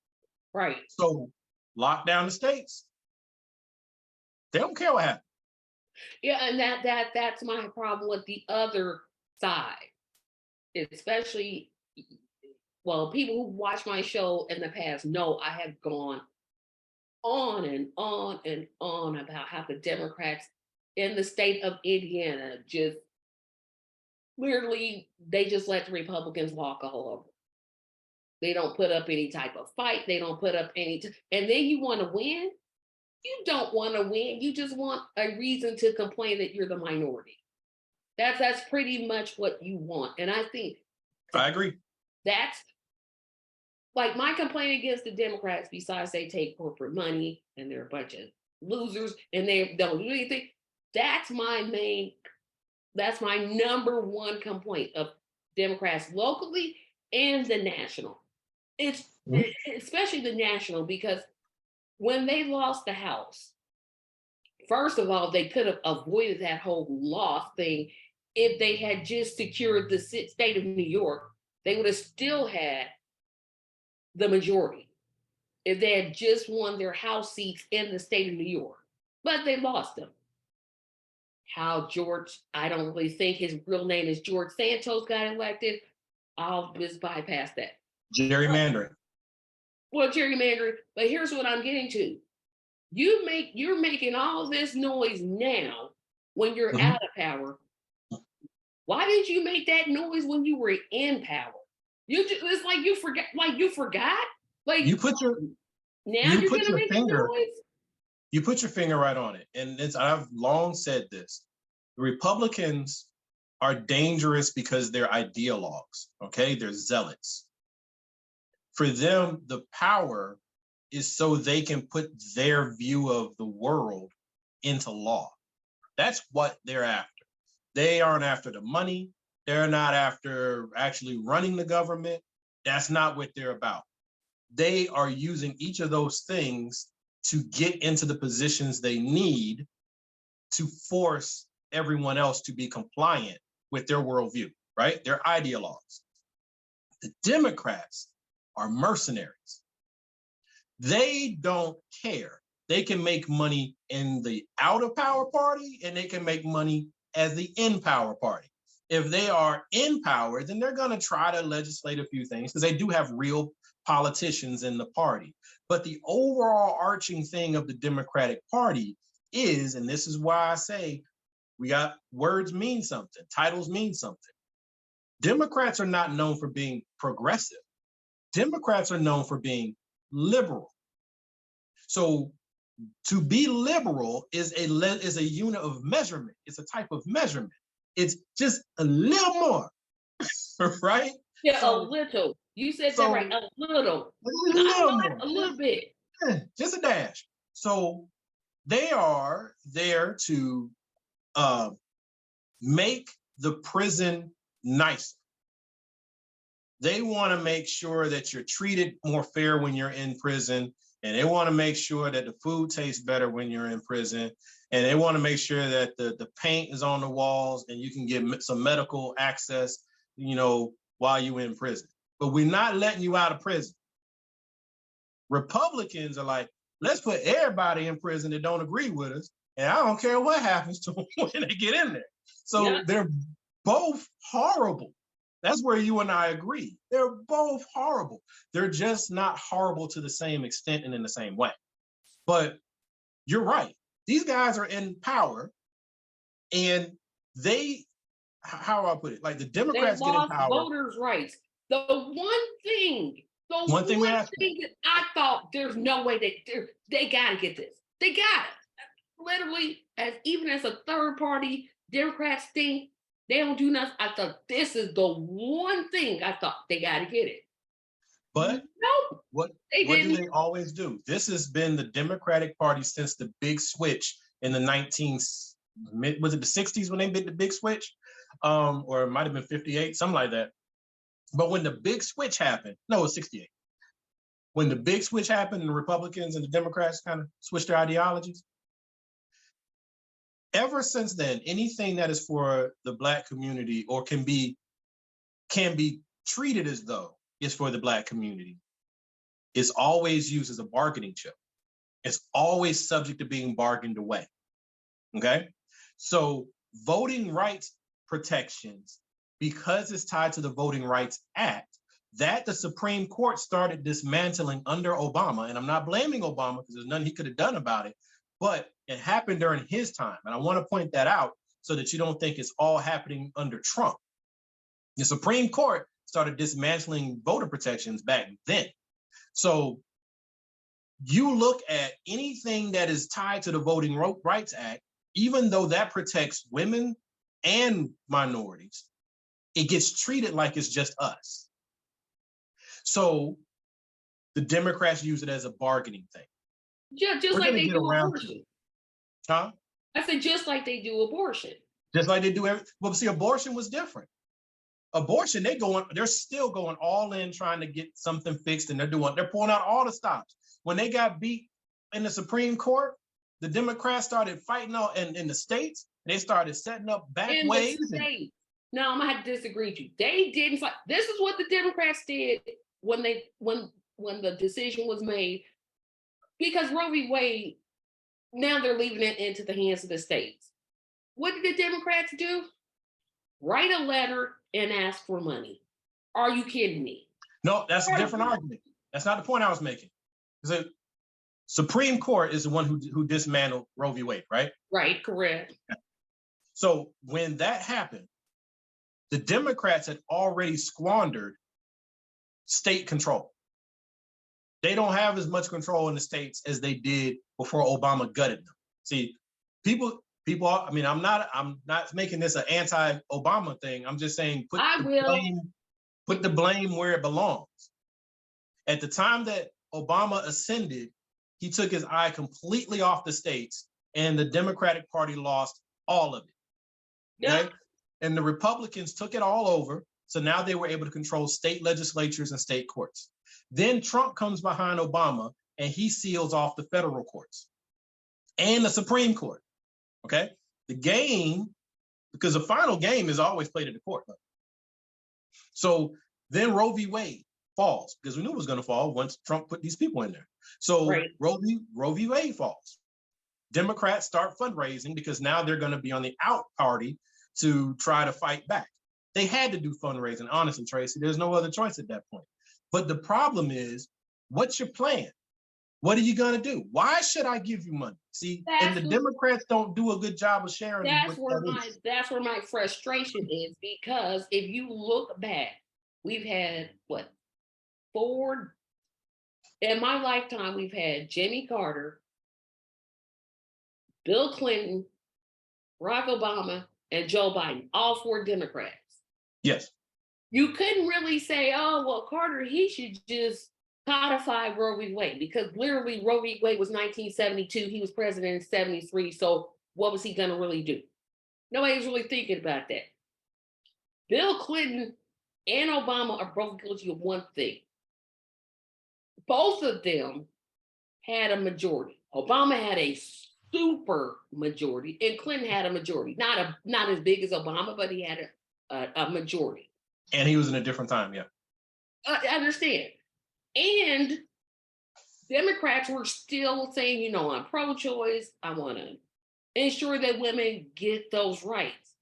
Speaker 1: Right.
Speaker 2: So lock down the states. They don't care what happens.
Speaker 1: Yeah, and that's my problem with the other side, especially, well, people who watch my show in the past know I have gone on and on and on about how the Democrats in the state of Indiana just literally, they just let the Republicans walk all over. They don't put up any type of fight. They don't put up and then you want to win? You don't want to win. You just want a reason to complain that you're the minority. That's pretty much what you want. And I think
Speaker 2: I agree.
Speaker 1: That's like my complaint against the Democrats, besides they take corporate money and they're a bunch of losers and they don't do anything. That's my number one complaint of Democrats locally and the national. It's especially the national, because when they lost the House, first of all, they could have avoided that whole loss thing if they had just secured the state of New York. They would have still had the majority if they had just won their House seats in the state of New York. But they lost them. How I don't really think his real name is George Santos, got elected. I'll just bypass that.
Speaker 2: Gerrymandering.
Speaker 1: Well, gerrymandering, but here's what I'm getting to. You're making all this noise now when you're
Speaker 2: Mhm.
Speaker 1: out of power. Why didn't you make that noise when you were in power? It's like you forgot, like
Speaker 2: You put your
Speaker 1: now
Speaker 2: you
Speaker 1: you're
Speaker 2: put
Speaker 1: gonna
Speaker 2: your
Speaker 1: make the
Speaker 2: finger
Speaker 1: noise.
Speaker 2: you put your finger right on it. And I've long said this. The Republicans are dangerous because they're ideologues, okay? They're zealots. For them, the power is so they can put their view of the world into law. That's what they're after. They aren't after the money. They're not after actually running the government. That's not what they're about. They are using each of those things to get into the positions they need to force everyone else to be compliant with their worldview, right? They're ideologues. The Democrats are mercenaries. They don't care. They can make money in the out of power party and they can make money as the in power party. If they are in power, then they're going to try to legislate a few things because they do have real politicians in the party. But the overall arching thing of the Democratic Party is, and this is why I say we got words mean something, titles mean something. Democrats are not known for being progressive. Democrats are known for being liberal. So to be liberal is a unit of measurement. It's a type of measurement. It's just a little more, right?
Speaker 1: Yeah, a
Speaker 2: So
Speaker 1: little. You said that right.
Speaker 2: so
Speaker 1: A little,
Speaker 2: a
Speaker 1: not a
Speaker 2: little
Speaker 1: lot.
Speaker 2: more,
Speaker 1: A little bit.
Speaker 2: just a dash. So they are there to uh, make the prison nicer. They want to make sure that you're treated more fair when you're in prison. And they want to make sure that the food tastes better when you're in prison. And they want to make sure that the paint is on the walls and you can get some medical access, while you're in prison. But we're not letting you out of prison. Republicans are like, let's put everybody in prison that don't agree with us. And I don't care what happens to them when they get in there. So they're both horrible. That's where you and I agree. They're both horrible. They're just not horrible to the same extent and in the same way. But you're right. These guys are in power and how do I put it? Like the
Speaker 1: They
Speaker 2: Democrats get in
Speaker 1: lost
Speaker 2: power.
Speaker 1: voters' rights. The
Speaker 2: One thing we
Speaker 1: one
Speaker 2: asked for.
Speaker 1: thing that I thought there's no way they gotta get this. They got it. Literally, even as a third party, Democrats think they don't do nothing. I thought this is the one thing I thought they gotta get it.
Speaker 2: But
Speaker 1: nope,
Speaker 2: what
Speaker 1: they
Speaker 2: what do
Speaker 1: didn't.
Speaker 2: they always do? This has been the Democratic Party since the big switch in the was it the 60s when they did the big switch? Or it might have been 58, something like that. But when the big switch happened, no, it was 68. When the big switch happened and the Republicans and the Democrats kind of switched their ideologies, ever since then, anything that is for the Black community or can be treated as though it's for the Black community is always used as a bargaining chip. It's always subject to being bargained away. Okay? So voting rights protections, because it's tied to the Voting Rights Act, that the Supreme Court started dismantling under Obama. And I'm not blaming Obama because there's nothing he could have done about it, but it happened during his time. And I want to point that out so that you don't think it's all happening under Trump. The Supreme Court started dismantling voter protections back then. So you look at anything that is tied to the Voting Rights Act, even though that protects women and minorities, it gets treated like it's just us. So the Democrats use it as a bargaining thing.
Speaker 1: Just like they do abortion.
Speaker 2: Huh?
Speaker 1: I said just like they do abortion.
Speaker 2: Just like they do everything. Well, see, abortion was different. Abortion, they're still going all in trying to get something fixed, and they're pulling out all the stops. When they got beat in the Supreme Court, the Democrats started fighting out in the states. They started setting up back ways.
Speaker 1: No, I'm gonna have to disagree with you. They didn't fight. This is what the Democrats did when the decision was made, because Roe v. Wade. Now they're leaving it into the hands of the states. What did the Democrats do? Write a letter and ask for money. Are you kidding me?
Speaker 2: No, that's a different argument. That's not the point I was making. Supreme Court is the one who dismantled Roe v. Wade, right?
Speaker 1: Right, correct.
Speaker 2: So when that happened, the Democrats had already squandered state control. They don't have as much control in the states as they did before Obama gutted them. See, people. I mean, I'm not making this an anti-Obama thing. I'm just saying put the blame where it belongs. At the time that Obama ascended, he took his eye completely off the states, and the Democratic Party lost all of it. Okay? Yep. And the Republicans took it all over. So now they were able to control state legislatures and state courts. Then Trump comes behind Obama and he seals off the federal courts and the Supreme Court. Okay. The game, because the final game is always played at the court. So then Roe v. Wade falls because we knew it was going to fall once Trump put these people in there. So right. Roe v. Wade falls. Democrats start fundraising because now they're going to be on the out party to try to fight back. They had to do fundraising, honestly, Tracy. There's no other choice at that point. But the problem is, what's your plan? What are you going to do? Why should I give you money? See, and the Democrats don't do a good job of sharing.
Speaker 1: That's where my frustration is, because if you look back, we've had in my lifetime, we've had Jimmy Carter, Bill Clinton, Barack Obama, and Joe Biden, all 4 Democrats.
Speaker 2: Yes.
Speaker 1: You couldn't really say, oh, well, Carter, he should just codify Roe v. Wade, because literally Roe v. Wade was 1972. He was president in 73. So what was he going to really do? Nobody's really thinking about that. Bill Clinton and Obama are both guilty of one thing. Both of them had a majority. Obama had a super majority, and Clinton had a majority. Not as big as Obama, but he had a majority.
Speaker 2: And he was in a different time, yeah.
Speaker 1: I understand. And Democrats were still saying, I'm pro-choice. I want to ensure that women get those rights.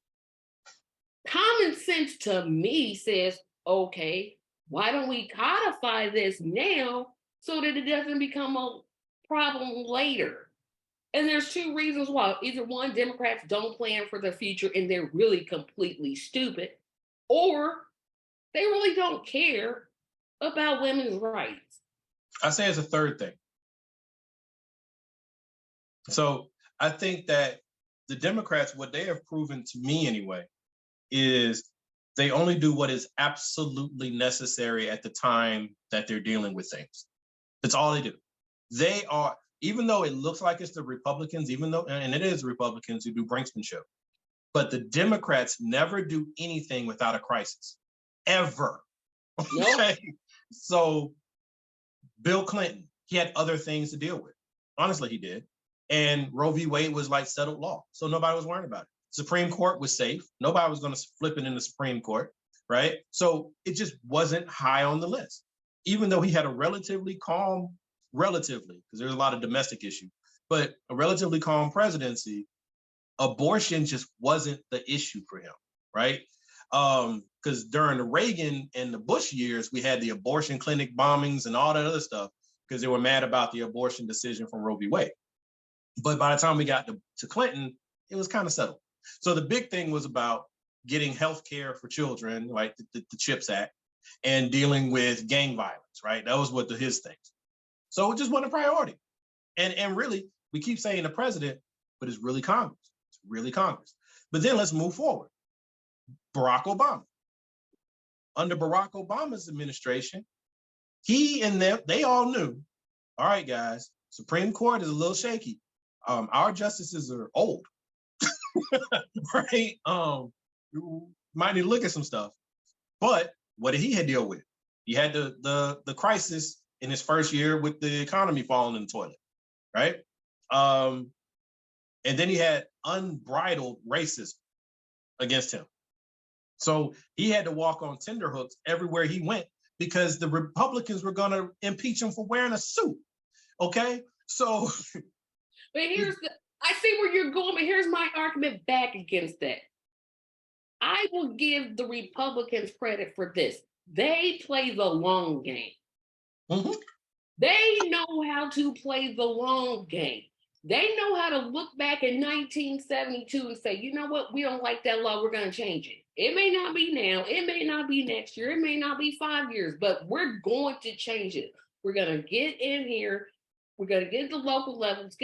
Speaker 1: Common sense to me says, okay, why don't we codify this now so that it doesn't become a problem later? And there's 2 reasons why. Either one, Democrats don't plan for the future and they're really completely stupid, or they really don't care about women's rights.
Speaker 2: I say it's a third thing. So I think that the Democrats, what they have proven to me anyway, is they only do what is absolutely necessary at the time that they're dealing with things. That's all they do. They are, even though it looks like it's the Republicans, and it is Republicans who do brinksmanship, but the Democrats never do anything without a crisis, ever. Okay. Nope. So Bill Clinton, he had other things to deal with. Honestly, he did. And Roe v. Wade was like settled law. So nobody was worried about it. Supreme Court was safe. Nobody was going to flip it in the Supreme Court, right? So it just wasn't high on the list. Even though he had a relatively, because there's a lot of domestic issues, but a relatively calm presidency, abortion just wasn't the issue for him, right? Because during the Reagan and the Bush years, we had the abortion clinic bombings and all that other stuff because they were mad about the abortion decision from Roe v. Wade. But by the time we got to Clinton, it was kind of settled. So the big thing was about getting health care for children, like the CHIPS Act, and dealing with gang violence, right? That was his things. So it just wasn't a priority. And really, we keep saying the president, but it's really Congress. It's really Congress. But then let's move forward. Barack Obama. Under Barack Obama's administration, he and them, they all knew, all right, guys, Supreme Court is a little shaky. Our justices are old, right? You might need to look at some stuff. But what did he deal with? He had the crisis in his first year with the economy falling in the toilet, right? And then he had unbridled racism against him. So he had to walk on tenterhooks everywhere he went because the Republicans were going to impeach him for wearing a suit. Okay, so.
Speaker 1: But I see where you're going, but here's my argument back against that. I will give the Republicans credit for this. They play the long game. Mm-hmm. They know how to play the long game. They know how to look back in 1972 and say, you know what, we don't like that law, we're going to change it. It may not be now, it may not be next year, it may not be 5 years, but we're going to change it. We're going to get in here, we're going to get the local levels,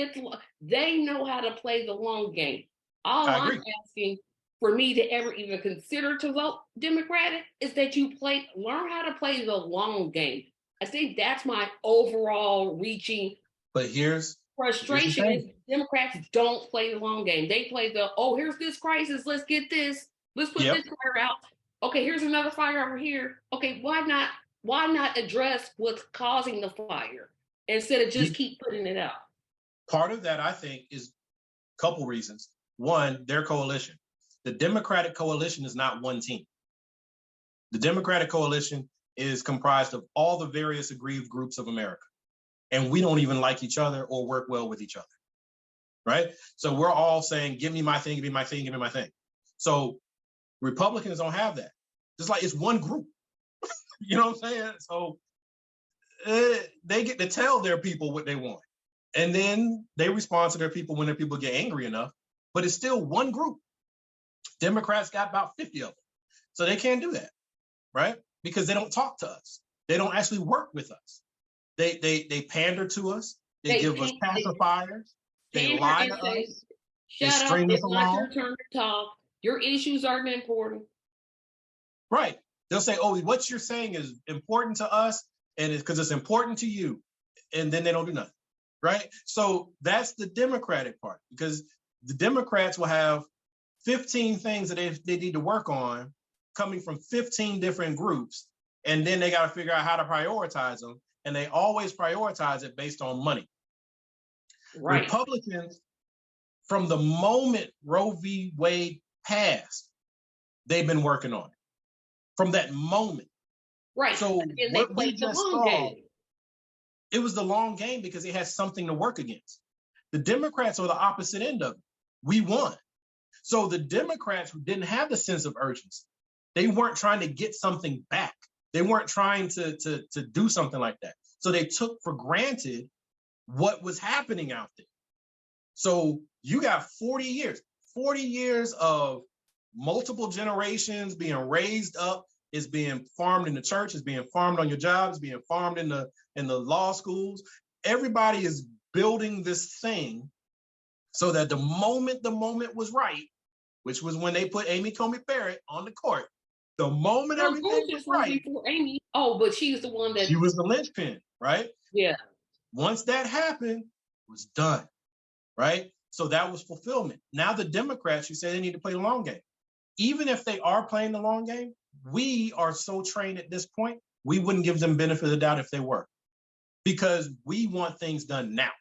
Speaker 1: they know how to play the long game. All
Speaker 2: I
Speaker 1: I'm
Speaker 2: agree.
Speaker 1: asking for me to ever even consider to vote Democratic is that you learn how to play the long game. I think that's my overall reaching
Speaker 2: But here's the
Speaker 1: frustration is
Speaker 2: thing.
Speaker 1: Democrats don't play the long game. They play the, oh, here's this crisis. Let's get this. Let's put
Speaker 2: Yep.
Speaker 1: this fire out. Okay, here's another fire over here. Okay, why not address what's causing the fire instead of just keep putting it out?
Speaker 2: Part of that, I think, is a couple reasons. One, their coalition. The Democratic coalition is not one team. The Democratic coalition is comprised of all the various aggrieved groups of America. And we don't even like each other or work well with each other, right? So we're all saying, give me my thing, give me my thing, give me my thing. So Republicans don't have that. Just like it's one group, you know what I'm saying? So they get to tell their people what they want. And then they respond to their people when their people get angry enough, but it's still one group. Democrats got about 50 of them. So they can't do that, right? Because they don't talk to us. They don't actually work with us. They pander to us. They give us pacifiers. They lie to us.
Speaker 1: Shut up, it's not your turn to talk. Your issues aren't important.
Speaker 2: Right. They'll say, oh, what you're saying is important to us, and it's because it's important to you. And then they don't do nothing. Right. So that's the Democratic part, because the Democrats will have 15 things that they need to work on coming from 15 different groups. And then they got to figure out how to prioritize them. And they always prioritize it based on money. Right. Republicans, from the moment Roe v. Wade passed, they've been working on it. From that moment.
Speaker 1: Right.
Speaker 2: So
Speaker 1: and
Speaker 2: what we just saw,
Speaker 1: game.
Speaker 2: It was the long game because it has something to work against. The Democrats are the opposite end of it. We won. So the Democrats who didn't have the sense of urgency, they weren't trying to get something back. They weren't trying to do something like that. So they took for granted what was happening out there. So you got 40 years of multiple generations being raised up. It's being farmed in the church. It's being farmed on your jobs. Being farmed in the law schools. Everybody is building this thing so that the moment was right, which was when they put Amy Coney Barrett on the court. The moment everything was right.
Speaker 1: Amy. Oh, but she's the one that
Speaker 2: she was the linchpin, right?
Speaker 1: Yeah.
Speaker 2: Once that happened, it was done, right? So that was fulfillment. Now the Democrats, you say they need to play the long game. Even if they are playing the long game, we are so trained at this point, we wouldn't give them benefit of the doubt if they were, because we want things done now.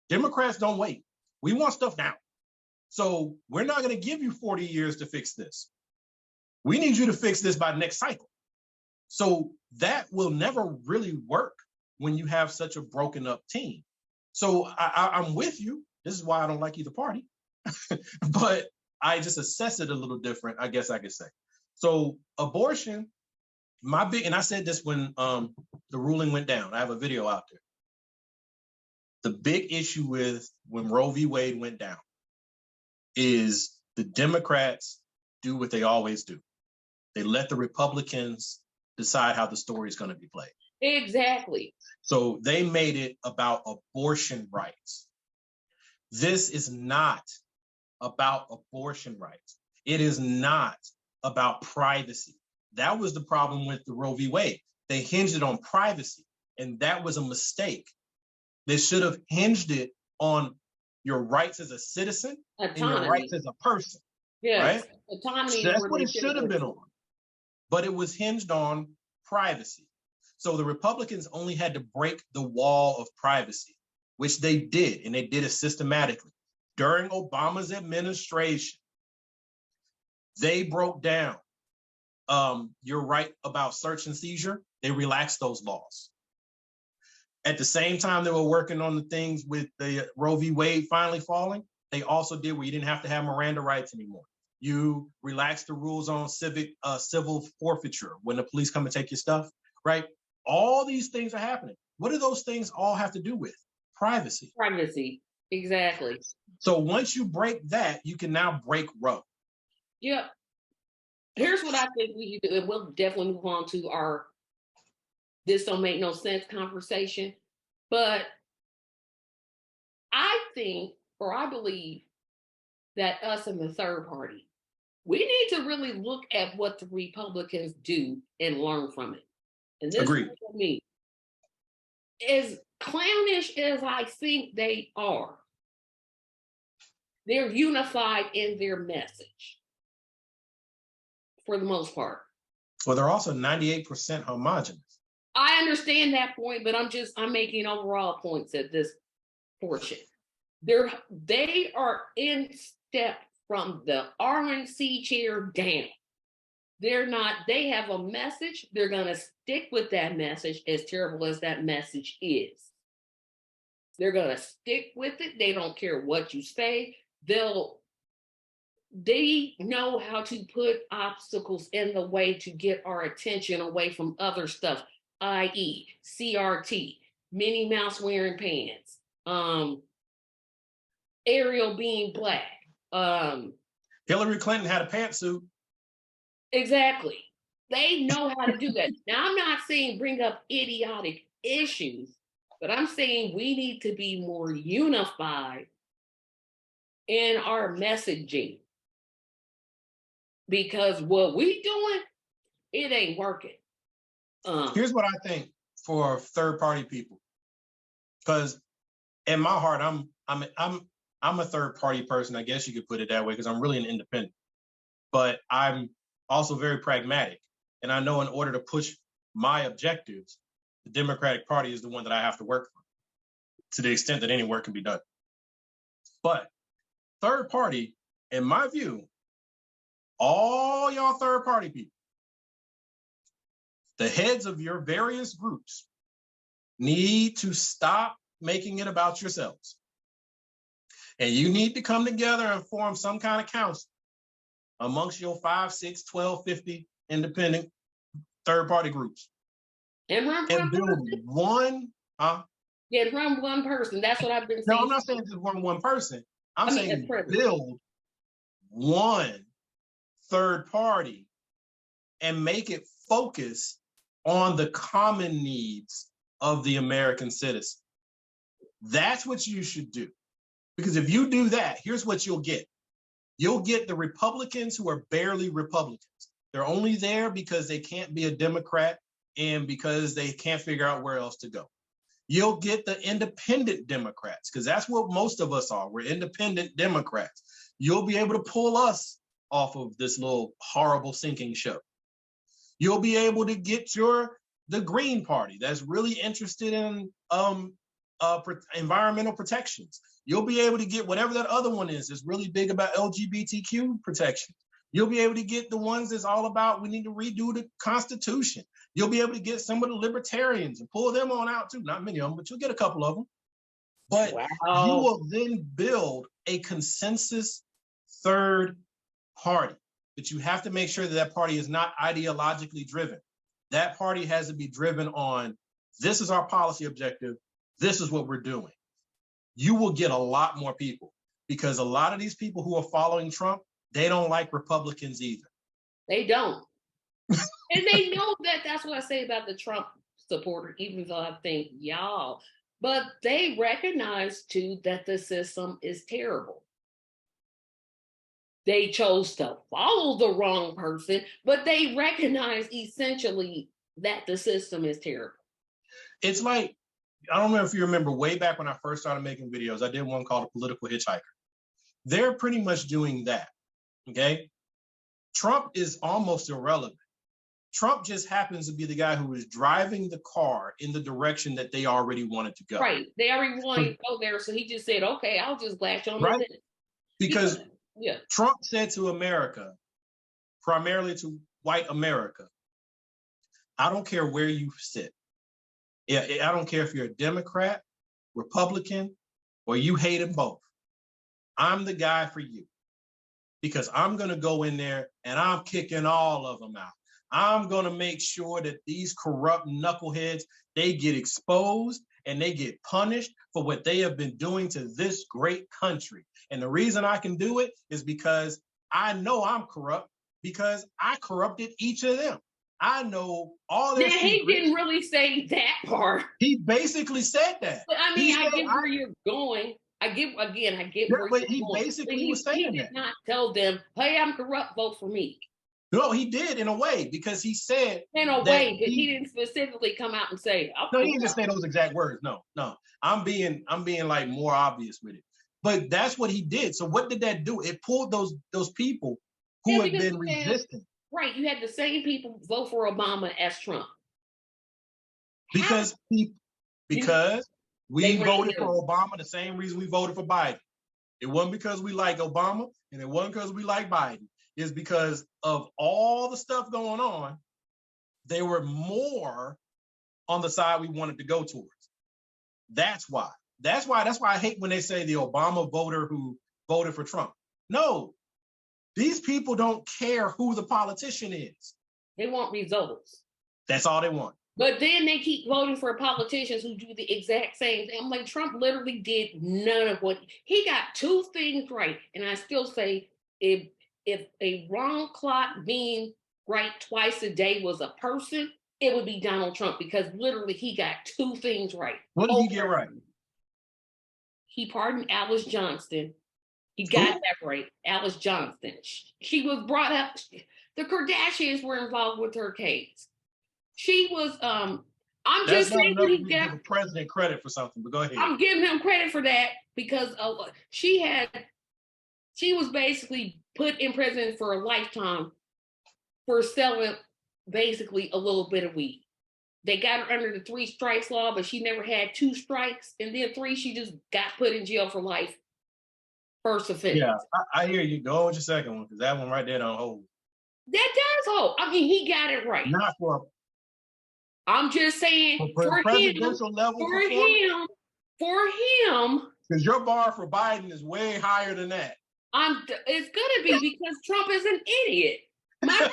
Speaker 2: Democrats don't wait. We want stuff now. So we're not going to give you 40 years to fix this. We need you to fix this by next cycle. So that will never really work when you have such a broken up team. So I'm with you. This is why I don't like either party. But I just assess it a little different, I guess I could say. So abortion, and I said this when the ruling went down. I have a video out there. The big issue with when Roe v. Wade went down is the Democrats do what they always do. They let the Republicans decide how the story is going to be played.
Speaker 1: Exactly.
Speaker 2: So they made it about abortion rights. This is not about abortion rights. It is not about privacy. That was the problem with the Roe v. Wade. They hinged it on privacy, and that was a mistake. They should have hinged it on your rights as a citizen and your rights as a person.
Speaker 1: Yes.
Speaker 2: Right?
Speaker 1: Autonomy.
Speaker 2: That's what it should have been on. But it was hinged on privacy. So the Republicans only had to break the wall of privacy, which they did, and they did it systematically. During Obama's administration, they broke down your right about search and seizure. They relaxed those laws. At the same time they were working on the things with the Roe v. Wade finally falling, they also did where you didn't have to have Miranda rights anymore. You relaxed the rules on civil forfeiture when the police come and take your stuff, right? All these things are happening. What do those things all have to do with? Privacy.
Speaker 1: Privacy. Exactly.
Speaker 2: So once you break that, you can now break Roe.
Speaker 1: Yep. Here's what I think we should do, and we'll definitely move on to our "this don't make no sense" conversation. But I think, or I believe, that us and the third party, we need to really look at what the Republicans do and learn from it. And this
Speaker 2: Agreed.
Speaker 1: is what I mean. As clownish as I think they are, they're unified in their message for the most part.
Speaker 2: Well, they're also 98% homogenous.
Speaker 1: I understand that point, but I'm making overall points at this portion. They are in step from the RNC chair down. They have a message. They're going to stick with that message, as terrible as that message is. They're going to stick with it. They don't care what you say. They know how to put obstacles in the way to get our attention away from other stuff, i.e. CRT, Minnie Mouse wearing pants, Ariel being black.
Speaker 2: Hillary Clinton had a pantsuit.
Speaker 1: Exactly. They know how to do that. Now, I'm not saying bring up idiotic issues, but I'm saying we need to be more unified in our messaging. Because what we doing, it ain't working.
Speaker 2: Here's what I think for third-party people. Because in my heart, I'm a third-party person. I guess you could put it that way, because I'm really an independent. But I'm also very pragmatic. And I know in order to push my objectives, the Democratic Party is the one that I have to work for, to the extent that any work can be done. But third party, in my view, all y'all third party people, the heads of your various groups need to stop making it about yourselves. And you need to come together and form some kind of council amongst your 5, 6, 12, 50 independent third-party groups.
Speaker 1: And
Speaker 2: build one,
Speaker 1: Yeah, run one person. That's what I've been saying.
Speaker 2: No, I'm not saying just one person. I'm saying build one third party and make it focus on the common needs of the American citizen. That's what you should do. Because if you do that, here's what you'll get. You'll get the Republicans who are barely Republicans. They're only there because they can't be a Democrat and because they can't figure out where else to go. You'll get the independent Democrats, because that's what most of us are. We're independent Democrats. You'll be able to pull us off of this little horrible sinking ship. You'll be able to get the Green Party that's really interested in environmental protections. You'll be able to get whatever that other one is that's really big about LGBTQ protection. You'll be able to get the ones that's all about we need to redo the Constitution. You'll be able to get some of the libertarians and pull them on out too. Not many of them, but you'll get a couple of them. But you will then build a consensus third party. But you have to make sure that that party is not ideologically driven. That party has to be driven on, this is our policy objective. This is what we're doing. You will get a lot more people, because a lot of these people who are following Trump, they don't like Republicans either.
Speaker 1: They don't. And they know that. That's what I say about the Trump supporter, even though I think y'all, but they recognize too that the system is terrible. They chose to follow the wrong person, but they recognize essentially that the system is terrible.
Speaker 2: It's like, I don't know if you remember way back when I first started making videos, I did one called A Political Hitchhiker. They're pretty much doing that, okay? Trump is almost irrelevant. Trump just happens to be the guy who is driving the car in the direction that they already wanted to go.
Speaker 1: Right. They already wanted to go there, so he just said, okay, I'll just latch on
Speaker 2: right?
Speaker 1: to this.
Speaker 2: Because Trump said to America, primarily to white America, I don't care where you sit. I don't care if you're a Democrat, Republican, or you hate them both. I'm the guy for you, because I'm going to go in there and I'm kicking all of them out. I'm going to make sure that these corrupt knuckleheads, they get exposed and they get punished for what they have been doing to this great country. And the reason I can do it is because I know I'm corrupt, because I corrupted each of them. I know all their secrets.
Speaker 1: He didn't really say that part.
Speaker 2: He basically said that.
Speaker 1: But I mean, I get where you're going. I get where you're
Speaker 2: but he
Speaker 1: going.
Speaker 2: basically was saying
Speaker 1: he did
Speaker 2: that.
Speaker 1: not tell them, hey, I'm corrupt, vote for me.
Speaker 2: No, he did in a way, because he said
Speaker 1: in a way, but he didn't specifically come out and say.
Speaker 2: No, he didn't just say those exact words. No. I'm being like more obvious with it. But that's what he did. So what did that do? It pulled those people who have been resistant.
Speaker 1: Right, you had the same people vote for Obama as Trump.
Speaker 2: Because we voted for Obama the same reason we voted for Biden. It wasn't because we like Obama, and it wasn't because we like Biden. It's because of all the stuff going on. They were more on the side we wanted to go towards. That's why I hate when they say the Obama voter who voted for Trump. No, these people don't care who the politician is.
Speaker 1: They want results.
Speaker 2: That's all they want.
Speaker 1: But then they keep voting for politicians who do the exact same thing. I'm like, Trump literally did none of what he got. Two things right. And I still say if a wrong clock being right twice a day was a person, it would be Donald Trump, because literally he got two things right.
Speaker 2: What did he get right?
Speaker 1: He pardoned Alice Johnston. He got that right. Alice Johnston. She was brought up. The Kardashians were involved with her case. She was. I'm
Speaker 2: That's
Speaker 1: just saying
Speaker 2: he got the president credit for something. But go ahead.
Speaker 1: I'm giving him credit for that, because she was basically put in prison for a lifetime for selling basically a little bit of weed. They got her under the 3 strikes law, but she never had 2 strikes. And then 3, she just got put in jail for life. First offense.
Speaker 2: Yeah, I hear you. Go with your second one, because that one right there don't hold.
Speaker 1: That does hold. I mean, he got it right.
Speaker 2: Not for.
Speaker 1: I'm just saying for
Speaker 2: presidential level.
Speaker 1: For him.
Speaker 2: Because your bar for Biden is way higher than that.
Speaker 1: It's gonna be, because Trump is an idiot. My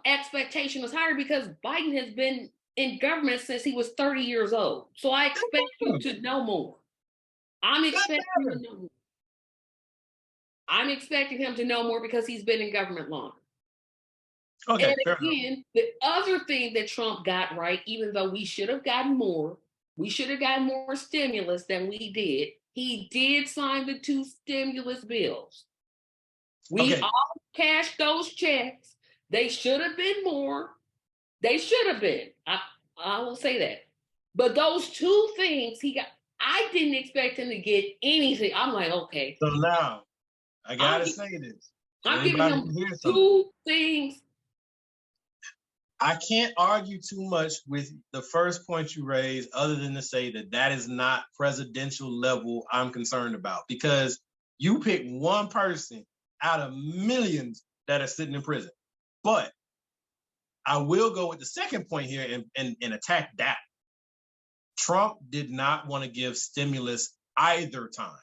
Speaker 1: expectation was higher because Biden has been in government since he was 30 years old. So I expect him to know more. I'm expecting him to know more because he's been in government longer.
Speaker 2: Okay,
Speaker 1: and again, the other thing that Trump got right, even though we should have gotten more stimulus than we did, he did sign the 2 stimulus bills. We all cashed those checks. They should have been more. They should have been. I will say that. But those 2 things he got, I didn't expect him to get anything. I'm like, okay.
Speaker 2: So now, I gotta say this.
Speaker 1: I'm giving him 2 things.
Speaker 2: I can't argue too much with the first point you raised, other than to say that is not presidential level I'm concerned about, because you pick one person out of millions that are sitting in prison. But I will go with the second point here and attack that. Trump did not want to give stimulus either time.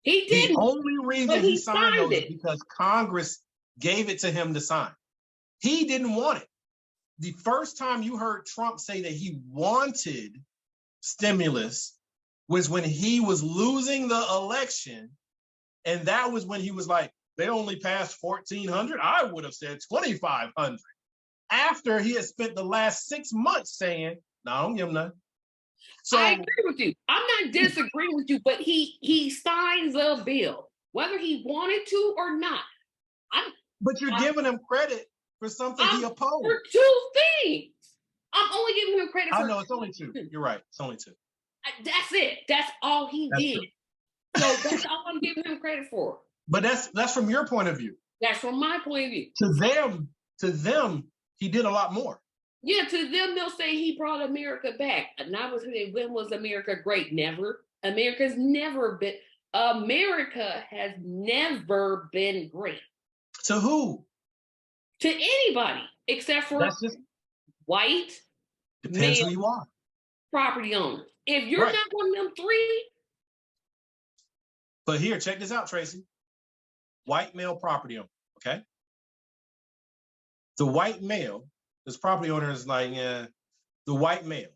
Speaker 1: He didn't.
Speaker 2: The only reason he signed those is because Congress gave it to him to sign. He didn't want it. The first time you heard Trump say that he wanted stimulus was when he was losing the election. And that was when he was like, they only passed 1,400. I would have said 2,500. After he had spent the last 6 months saying, no, I don't give him none. So
Speaker 1: I agree with you. I'm not disagreeing with you, but he signs a bill, whether he wanted to or not.
Speaker 2: But you're giving him credit for something he opposed.
Speaker 1: For 2 things. I'm only giving him credit for.
Speaker 2: I know, it's only 2. You're right. It's only 2.
Speaker 1: That's it. That's all he did. True. So that's all I'm giving him credit for.
Speaker 2: But that's from your point of view.
Speaker 1: That's from my point of view.
Speaker 2: To them, he did a lot more.
Speaker 1: Yeah, to them, they'll say he brought America back. And I was saying, when was America great? Never. America has never been great.
Speaker 2: To who?
Speaker 1: To anybody, except for white,
Speaker 2: depends who you are,
Speaker 1: property owners. If you're not one of them 3.
Speaker 2: But here, check this out, Tracy. white male property owner, okay? The white male, this property owner is like, yeah, the white male,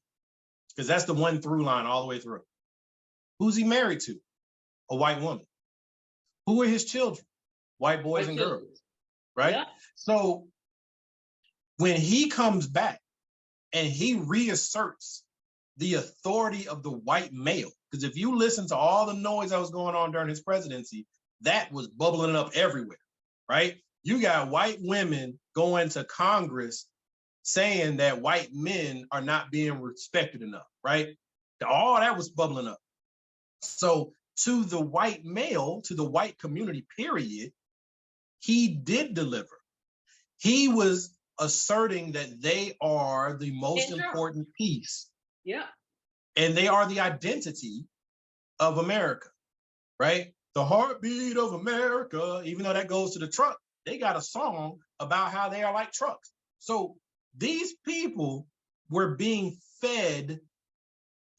Speaker 2: because that's the one through line all the way through. Who's he married to? A white woman. Who are his children? White boys and girls, right? Yeah. So when he comes back and he reasserts the authority of the white male, because if you listen to all the noise that was going on during his presidency, that was bubbling up everywhere, right? You got white women going to Congress saying that white men are not being respected enough, right? All that was bubbling up. So to the white male, to the white community, period, he did deliver. He was asserting that they are the most important piece.
Speaker 1: Yeah.
Speaker 2: And they are the identity of America, right? The heartbeat of America, even though that goes to the truck, they got a song about how they are like trucks. So these people were being fed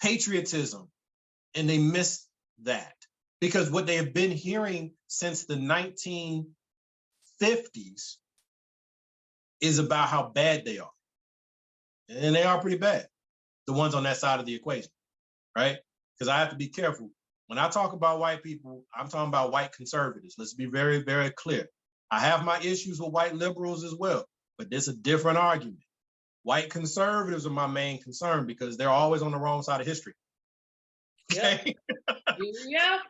Speaker 2: patriotism, and they missed that because what they have been hearing since the 1950s is about how bad they are. And they are pretty bad, the ones on that side of the equation, right? Because I have to be careful. When I talk about white people, I'm talking about white conservatives. Let's be very, very clear. I have my issues with white liberals as well, but this is a different argument. White conservatives are my main concern because they're always on the wrong side of history. Okay?
Speaker 1: Yep.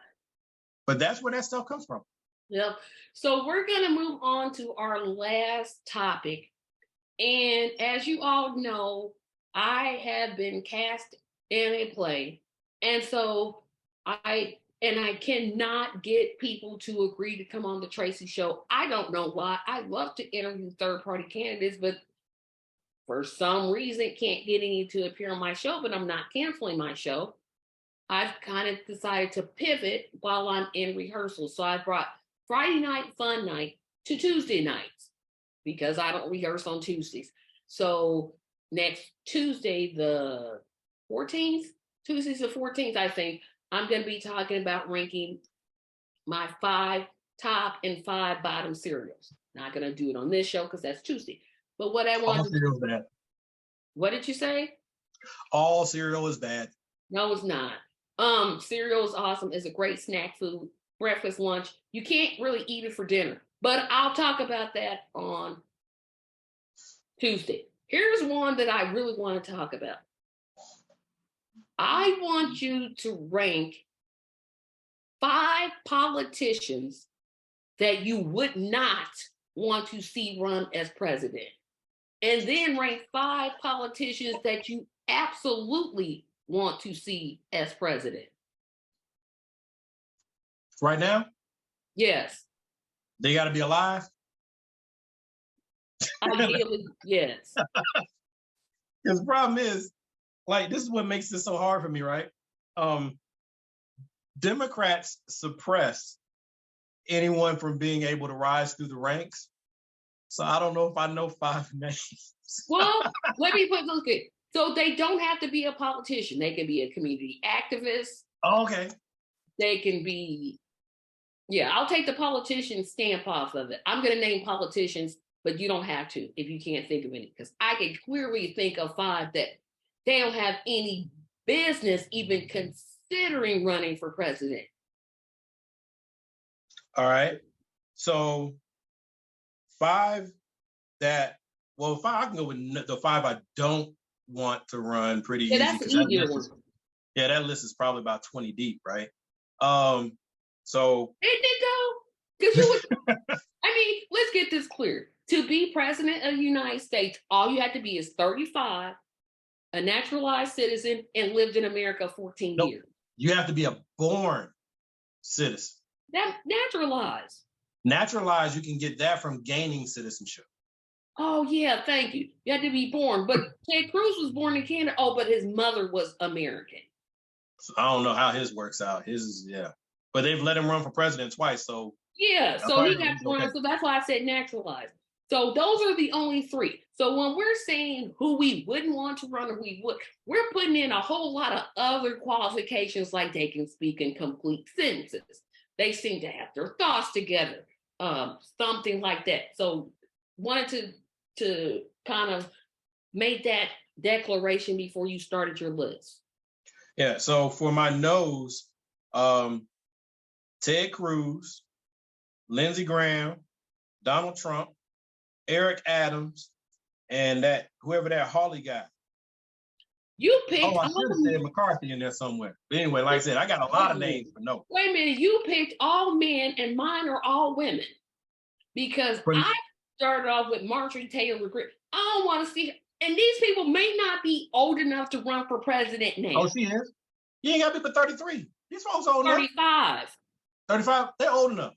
Speaker 2: But that's where that stuff comes from.
Speaker 1: Yep. So we're going to move on to our last topic. And as you all know, I have been cast in a play. And so I cannot get people to agree to come on the Tracy show. I don't know why. I love to interview third-party candidates, but for some reason can't get any to appear on my show, but I'm not canceling my show. I've kind of decided to pivot while I'm in rehearsal. So I brought Friday night fun night to Tuesday nights because I don't rehearse on Tuesdays. So next Tuesday, the 14th, Tuesday's the 14th, I think, I'm going to be talking about ranking my 5 top and 5 bottom cereals. Not going to do it on this show because that's Tuesday. But what I want to do.
Speaker 2: Bad.
Speaker 1: What did you say?
Speaker 2: All cereal is bad.
Speaker 1: No, it's not. Cereal is awesome. It's a great snack food, breakfast, lunch. You can't really eat it for dinner, but I'll talk about that on Tuesday. Here's one that I really want to talk about. I want you to rank 5 politicians that you would not want to see run as president. And then rank 5 politicians that you absolutely want to see as president.
Speaker 2: Right now?
Speaker 1: Yes.
Speaker 2: They got to be alive?
Speaker 1: Ideally, yes.
Speaker 2: Because the problem is, like, this is what makes this so hard for me, right? Democrats suppress anyone from being able to rise through the ranks. So I don't know if I know 5 names.
Speaker 1: Well, let me put this good. So they don't have to be a politician. They can be a community activist.
Speaker 2: Oh, okay.
Speaker 1: They can be, yeah, I'll take the politician stamp off of it. I'm going to name politicians, but you don't have to if you can't think of any, because I can clearly think of 5 that they don't have any business even considering running for president.
Speaker 2: All right. So 5 that, well, 5, I can go with the 5 I don't want to run pretty easy.
Speaker 1: That's an easier one.
Speaker 2: Yeah, that list is probably about 20 deep, right? So
Speaker 1: it did though, because you would. I mean, let's get this clear. To be president of the United States, all you have to be is 35, a naturalized citizen, and lived in America 14 years.
Speaker 2: You have to be a born citizen.
Speaker 1: That naturalized.
Speaker 2: Naturalized, you can get that from gaining citizenship.
Speaker 1: Oh, yeah, thank you. You had to be born. But Ted Cruz was born in Canada. Oh, but his mother was American.
Speaker 2: So I don't know how his works out. His is, yeah. But they've let him run for president twice, so.
Speaker 1: Yeah, so he got born, okay. So that's why I said naturalized. So those are the only 3. So when we're saying who we wouldn't want to run or we would, we're putting in a whole lot of other qualifications like they can speak in complete sentences. They seem to have their thoughts together. something like that. So wanted to kind of make that declaration before you started your list.
Speaker 2: Yeah. So for my no's, Ted Cruz, Lindsey Graham, Donald Trump, Eric Adams, and that whoever that Hawley guy.
Speaker 1: You picked.
Speaker 2: Oh, I should have said McCarthy in there somewhere. But anyway, like I said, I got a lot of names for no.
Speaker 1: Wait a minute, you picked all men and mine are all women. Because I started off with Marjorie Taylor Greene. I don't want to see her. And these people may not be old enough to run for president now.
Speaker 2: Oh, she is? You ain't got to be but 33. These folks old enough.
Speaker 1: 35.
Speaker 2: 35? They're old enough.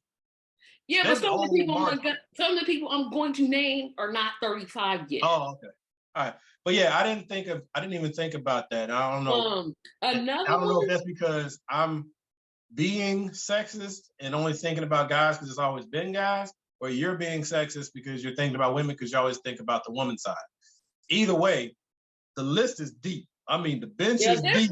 Speaker 1: Yeah, but some of the people I'm going to name are not 35 yet.
Speaker 2: Oh, okay. All right. But yeah, I didn't even think about that. I don't know. I don't know if that's because I'm being sexist and only thinking about guys because it's always been guys, or you're being sexist because you're thinking about women because you always think about the woman side. Either way, the list is deep. I mean, the bench is deep.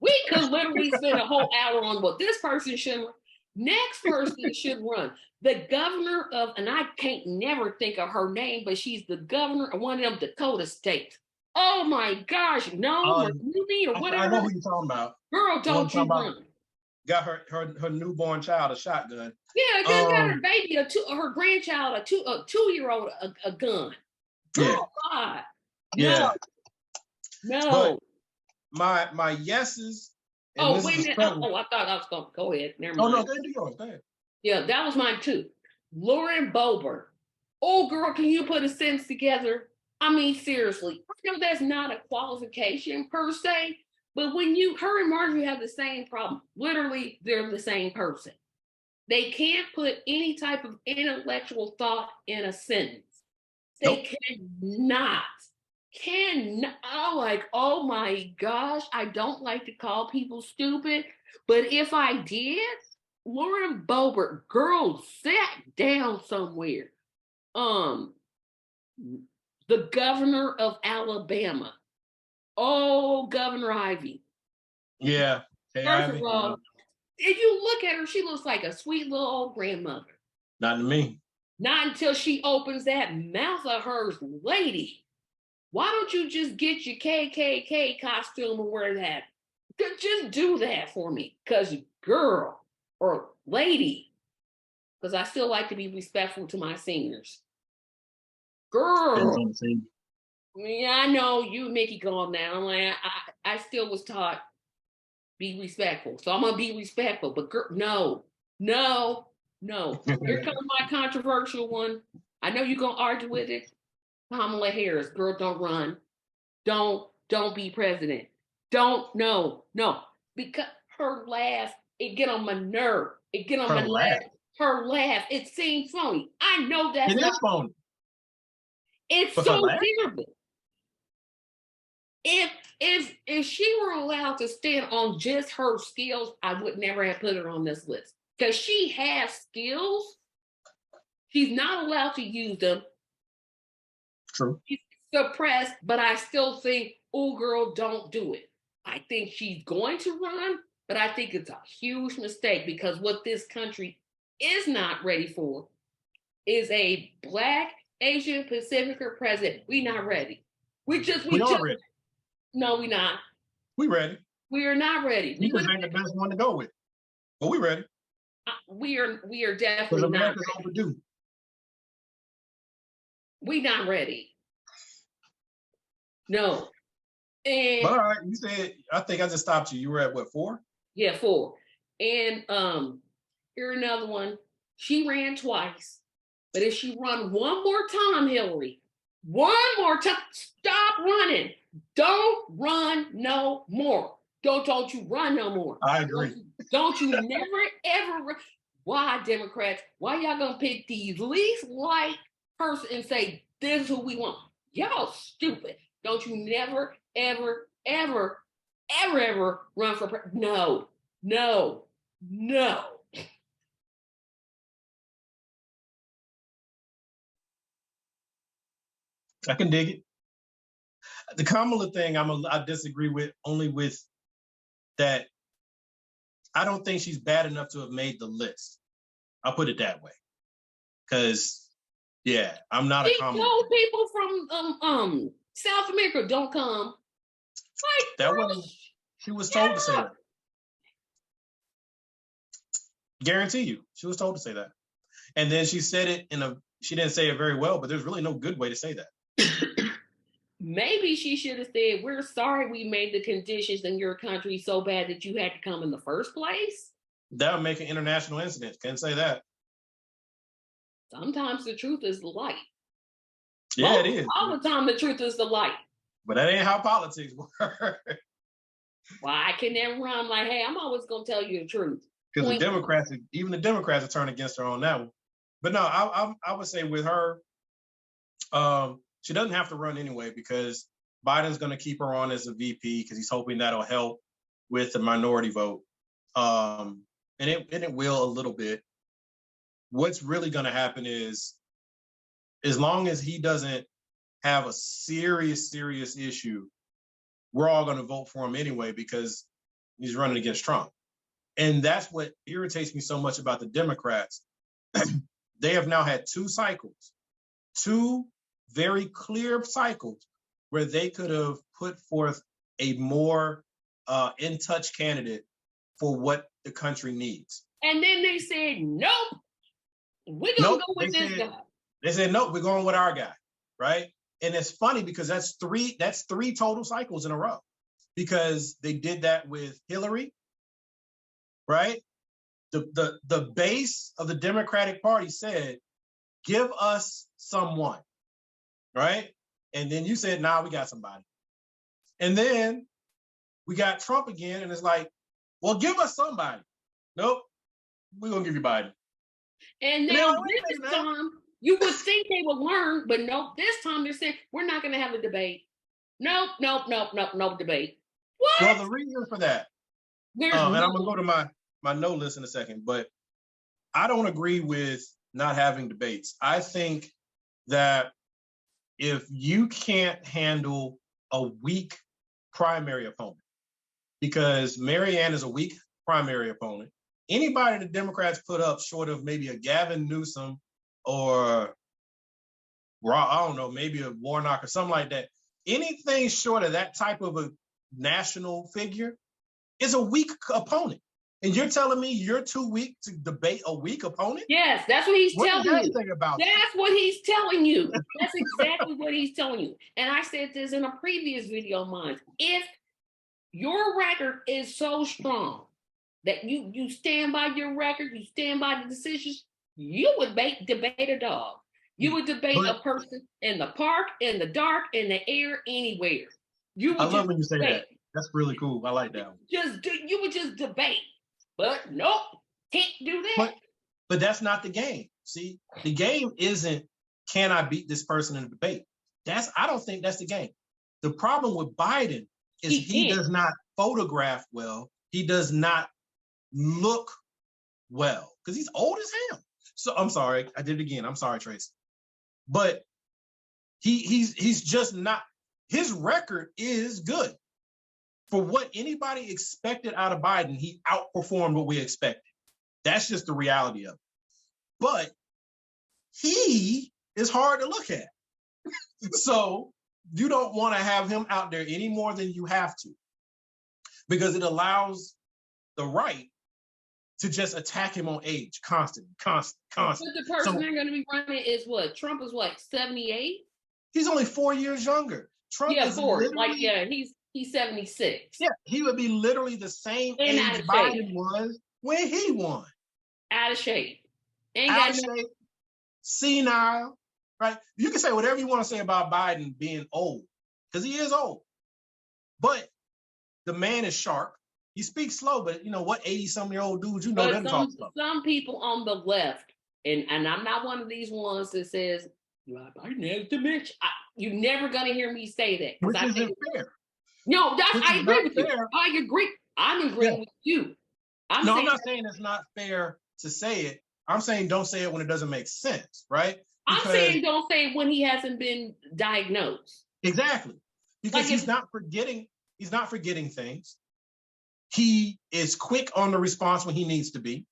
Speaker 1: We could literally spend a whole hour on what this person should run. Next person should run. The governor of, and I can't never think of her name, but she's the governor of one of them Dakota states. Oh my gosh, no, Ruby or whatever.
Speaker 2: I know who you're talking about.
Speaker 1: Girl, don't you run.
Speaker 2: Got her newborn child a shotgun.
Speaker 1: Yeah, just got her baby, her grandchild, a 2-year-old a gun. Girl, God.
Speaker 2: Yeah.
Speaker 1: No.
Speaker 2: But my yeses.
Speaker 1: Oh, wait a minute. Oh, I thought I was going to go ahead. Never mind.
Speaker 2: Oh, no, go ahead, do yours. Go ahead.
Speaker 1: Yeah, that was mine too. Lauren Boebert. Oh, girl, can you put a sentence together? I mean, seriously. I know that's not a qualification per se, but when her and Marjorie have the same problem, literally, they're the same person. They can't put any type of intellectual thought in a sentence. They cannot. I'm like, oh my gosh, I don't like to call people stupid, but if I did, Lauren Boebert, girl, sat down somewhere. The governor of Alabama. Oh, Governor Ivy.
Speaker 2: Yeah.
Speaker 1: First of all, if you look at her, she looks like a sweet little old grandmother.
Speaker 2: Not to me.
Speaker 1: Not until she opens that mouth of hers, lady. Why don't you just get your KKK costume and wear that? Just do that for me. Because girl or lady, because I still like to be respectful to my seniors. Girl. Yeah, I know you, Mickey, going down. I'm like, I still was taught be respectful. So I'm going to be respectful. But girl, no. Here comes my controversial one. I know you're going to argue with it. Kamala Harris, girl, don't run. Don't be president. No. Because her laugh, it get on my nerve. It get on my nerve. Her laugh, it seems phony. I know that's not
Speaker 2: phony.
Speaker 1: It's so terrible. If she were allowed to stand on just her skills, I would never have put her on this list. Because she has skills. She's not allowed to use them.
Speaker 2: True.
Speaker 1: She's suppressed, but I still think, oh, girl, don't do it. I think she's going to run, but I think it's a huge mistake because what this country is not ready for is a Black, Asian, Pacificer president. We not ready. We are ready. No, we not.
Speaker 2: We ready.
Speaker 1: We are not ready.
Speaker 2: We just ain't the best one to go with, but we ready.
Speaker 1: We are definitely not ready.
Speaker 2: Overdue.
Speaker 1: We not ready. No. And
Speaker 2: but all right, you said, I think I just stopped you. You were at what, 4?
Speaker 1: Yeah, 4. And here another one. She ran twice. But if she run one more time, Hillary, one more time, stop running. Don't run no more. Don't you run no more.
Speaker 2: I agree.
Speaker 1: Don't you never, ever run. Why, Democrats? Why y'all gonna pick the least liked person and say, this is who we want? Y'all stupid. Don't you never, ever, ever, ever, ever run for president. No.
Speaker 2: I can dig it. The Kamala thing, I disagree with, only with that. I don't think she's bad enough to have made the list. I'll put it that way. Because, yeah, I'm not a
Speaker 1: He
Speaker 2: common.
Speaker 1: told people from South America don't come. Like,
Speaker 2: That wasn't, she was told to say that. Guarantee you, she was told to say that. And then she said it she didn't say it very well, but there's really no good way to say that.
Speaker 1: Maybe she should have said, we're sorry we made the conditions in your country so bad that you had to come in the first place.
Speaker 2: That would make an international incident. Can't say that.
Speaker 1: Sometimes the truth is the light.
Speaker 2: Yeah, it is.
Speaker 1: All the time the truth is the light.
Speaker 2: But that ain't how politics work.
Speaker 1: Well, I can never run like, hey, I'm always going to tell you the truth.
Speaker 2: Because even the Democrats have turned against her on that one. But no, I would say with her, she doesn't have to run anyway because Biden's going to keep her on as a VP because he's hoping that'll help with the minority vote. And it will a little bit. What's really going to happen is, as long as he doesn't have a serious issue, we're all going to vote for him anyway because he's running against Trump. And that's what irritates me so much about the Democrats. They have now had 2 cycles, 2 very clear cycles where they could have put forth a more in-touch candidate for what the country needs.
Speaker 1: And then they said, nope, we're going to go with this guy.
Speaker 2: They said, nope, we're going with our guy, right? And it's funny because that's three total cycles in a row because they did that with Hillary, right? The base of the Democratic Party said, give us someone, right? And then you said, nah, we got somebody. And then we got Trump again, and it's like, well, give us somebody. Nope, we're going to give you Biden.
Speaker 1: And now this time, you would think they would learn, but nope, this time they're saying, we're not going to have a debate. Nope, no debate. What?
Speaker 2: Well, the reason for that, and I'm going to go to my no list in a second, but I don't agree with not having debates. I think that if you can't handle a weak primary opponent, because Marianne is a weak primary opponent, anybody the Democrats put up short of maybe a Gavin Newsom or, I don't know, maybe a Warnock or something like that, anything short of that type of a national figure is a weak opponent. And you're telling me you're too weak to debate a weak opponent?
Speaker 1: Yes, that's what he's telling you.
Speaker 2: That's
Speaker 1: what he's telling you. That's exactly what he's telling you. And I said this in a previous video of mine. If your record is so strong that you stand by your record, you stand by the decisions, you would debate a dog. You would debate a person in the park, in the dark, in the air, anywhere.
Speaker 2: I love when you say that. That's really cool. I like that one.
Speaker 1: You would just debate. But nope, can't do that.
Speaker 2: But that's not the game. See, the game isn't, can I beat this person in a debate? I don't think that's the game. The problem with Biden is he does not photograph well. He does not look well because he's old as hell. So I'm sorry, I did it again. I'm sorry, Tracy. But he's just not, his record is good. For what anybody expected out of Biden, he outperformed what we expected. That's just the reality of it. But he is hard to look at. So you don't want to have him out there any more than you have to, because it allows the right to just attack him on age constantly. But
Speaker 1: the person they're going to be running is what? Trump is what, 78?
Speaker 2: He's only 4 years younger. Trump is
Speaker 1: 4. He's 76.
Speaker 2: Yeah, he would be literally the same age Biden was when he won.
Speaker 1: Out of shape.
Speaker 2: Out of shape, senile, right? You can say whatever you want to say about Biden being old, because he is old. But the man is sharp. He speaks slow, but you know what 80-some-year-old dudes, doesn't talk slow.
Speaker 1: Some people on the left, and I'm not one of these ones that says, Biden has dementia. You're never going to hear me say that.
Speaker 2: Which isn't fair.
Speaker 1: No, I agree with you. I agree. I'm agreeing with you.
Speaker 2: I'm not saying it's not fair to say it. I'm saying don't say it when it doesn't make sense, right?
Speaker 1: I'm saying don't say it when he hasn't been diagnosed.
Speaker 2: Exactly. Because he's not forgetting things. He is quick on the response when he needs to be.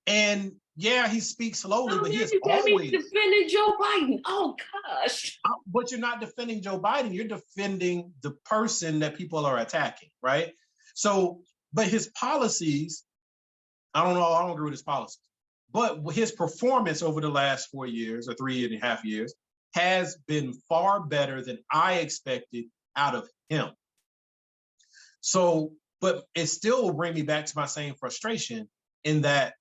Speaker 2: And Yeah, he speaks slowly,
Speaker 1: Oh
Speaker 2: but he
Speaker 1: man,
Speaker 2: is
Speaker 1: you got me
Speaker 2: always.
Speaker 1: defending Joe Biden. Oh gosh.
Speaker 2: But you're not defending Joe Biden. You're defending the person that people are attacking, right? So, but his policies, I don't know. I don't agree with his policies, but his performance over the last 4 years or 3.5 years has been far better than I expected out of him. So, but it still will bring me back to my same frustration in that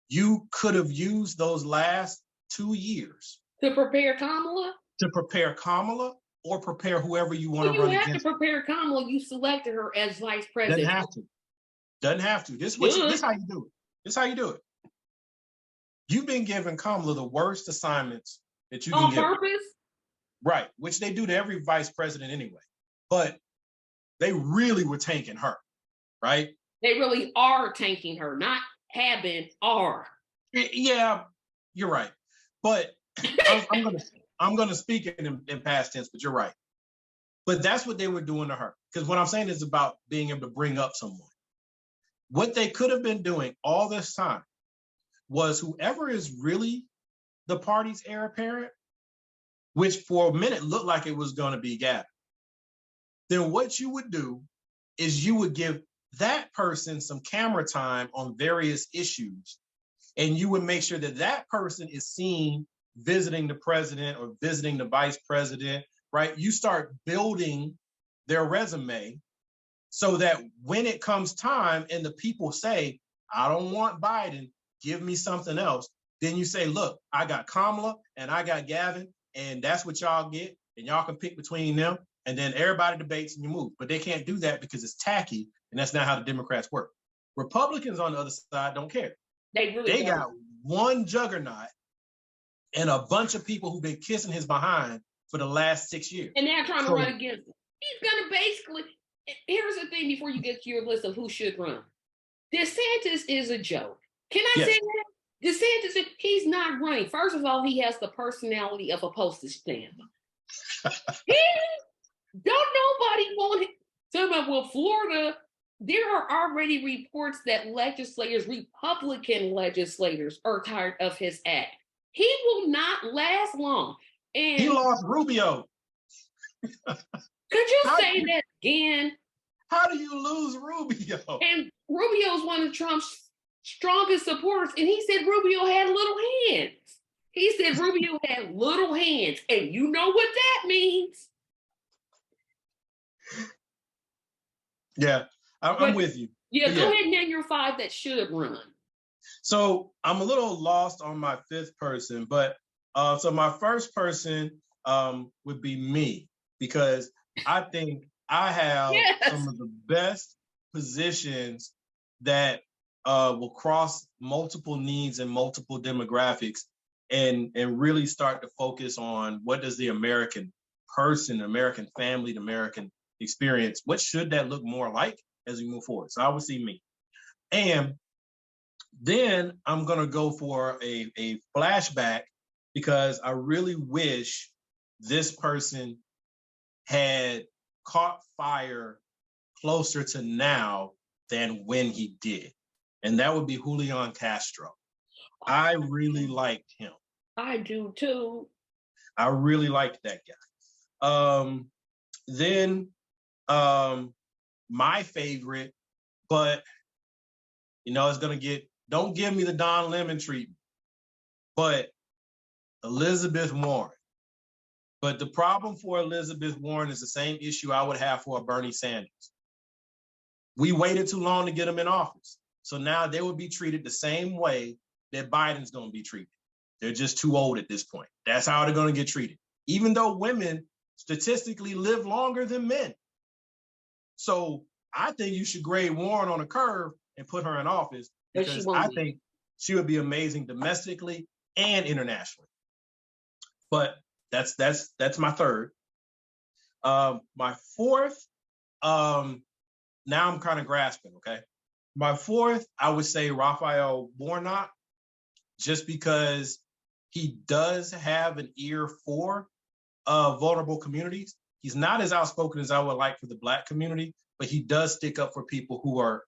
Speaker 2: you could have used those last 2 years
Speaker 1: To prepare Kamala?
Speaker 2: to prepare Kamala or prepare whoever you want
Speaker 1: Well,
Speaker 2: to
Speaker 1: you
Speaker 2: run
Speaker 1: have to
Speaker 2: against.
Speaker 1: prepare Kamala. You selected her as vice
Speaker 2: Doesn't
Speaker 1: president.
Speaker 2: have to. Doesn't have to. This how you do it. This how you do it. You've been giving Kamala the worst assignments that you can
Speaker 1: On
Speaker 2: give her.
Speaker 1: purpose?
Speaker 2: Right, which they do to every vice president anyway. But they really were tanking her, right?
Speaker 1: They really are tanking her, not have been, are.
Speaker 2: Yeah, you're right. But I'm gonna speak in past tense, but you're right. But that's what they were doing to her. Because what I'm saying is about being able to bring up someone. What they could have been doing all this time was whoever is really the party's heir apparent, which for a minute looked like it was going to be Gavin, then what you would do is you would give that person some camera time on various issues, and you would make sure that that person is seen visiting the president or visiting the vice president, right? You start building their resume so that when it comes time and the people say, I don't want Biden, give me something else, then you say, look, I got Kamala and I got Gavin, and that's what y'all get, and y'all can pick between them, and then everybody debates and you move. But they can't do that because it's tacky, and that's not how the Democrats work. Republicans on the other side don't care.
Speaker 1: They
Speaker 2: got one juggernaut and a bunch of people who've been kissing his behind for the last 6 years.
Speaker 1: And they're trying to run against him. He's going to basically, here's the thing before you get to your list of who should run. DeSantis is a joke. Can I say that? DeSantis, he's not running. First of all, he has the personality of a postage stamp. Don't nobody want him. Tell me, well, Florida, there are already reports that legislators, Republican legislators, are tired of his act. He will not last long. And
Speaker 2: he lost Rubio.
Speaker 1: Could you say that again?
Speaker 2: How do you lose Rubio?
Speaker 1: And Rubio's one of Trump's strongest supporters, and he said Rubio had little hands. He said Rubio had little hands, and you know what that means.
Speaker 2: Yeah, I'm with you.
Speaker 1: Yeah, go ahead and name your 5 that should run.
Speaker 2: So I'm a little lost on my 5th person, but so my first person would be me, because I think I have some of the best positions that will cross multiple needs and multiple demographics, and really start to focus on what does the American person, American family, the American experience, what should that look more like as we move forward? So I would see me. And then I'm going to go for a flashback, because I really wish this person had caught fire closer to now than when he did. And that would be Julian Castro. I really liked him.
Speaker 1: I do too.
Speaker 2: I really liked that guy. Then my favorite, but it's going to get, don't give me the Don Lemon treatment, but Elizabeth Warren. But the problem for Elizabeth Warren is the same issue I would have for a Bernie Sanders. We waited too long to get him in office. So now they would be treated the same way that Biden's going to be treated. They're just too old at this point. That's how they're going to get treated, even though women statistically live longer than men. So I think you should grade Warren on a curve and put her in office, because I think she would be amazing domestically and internationally. But that's my 3rd. My 4th, now I'm kind of grasping, okay? My 4th, I would say Raphael Warnock, just because he does have an ear for vulnerable communities. He's not as outspoken as I would like for the Black community, but he does stick up for people who are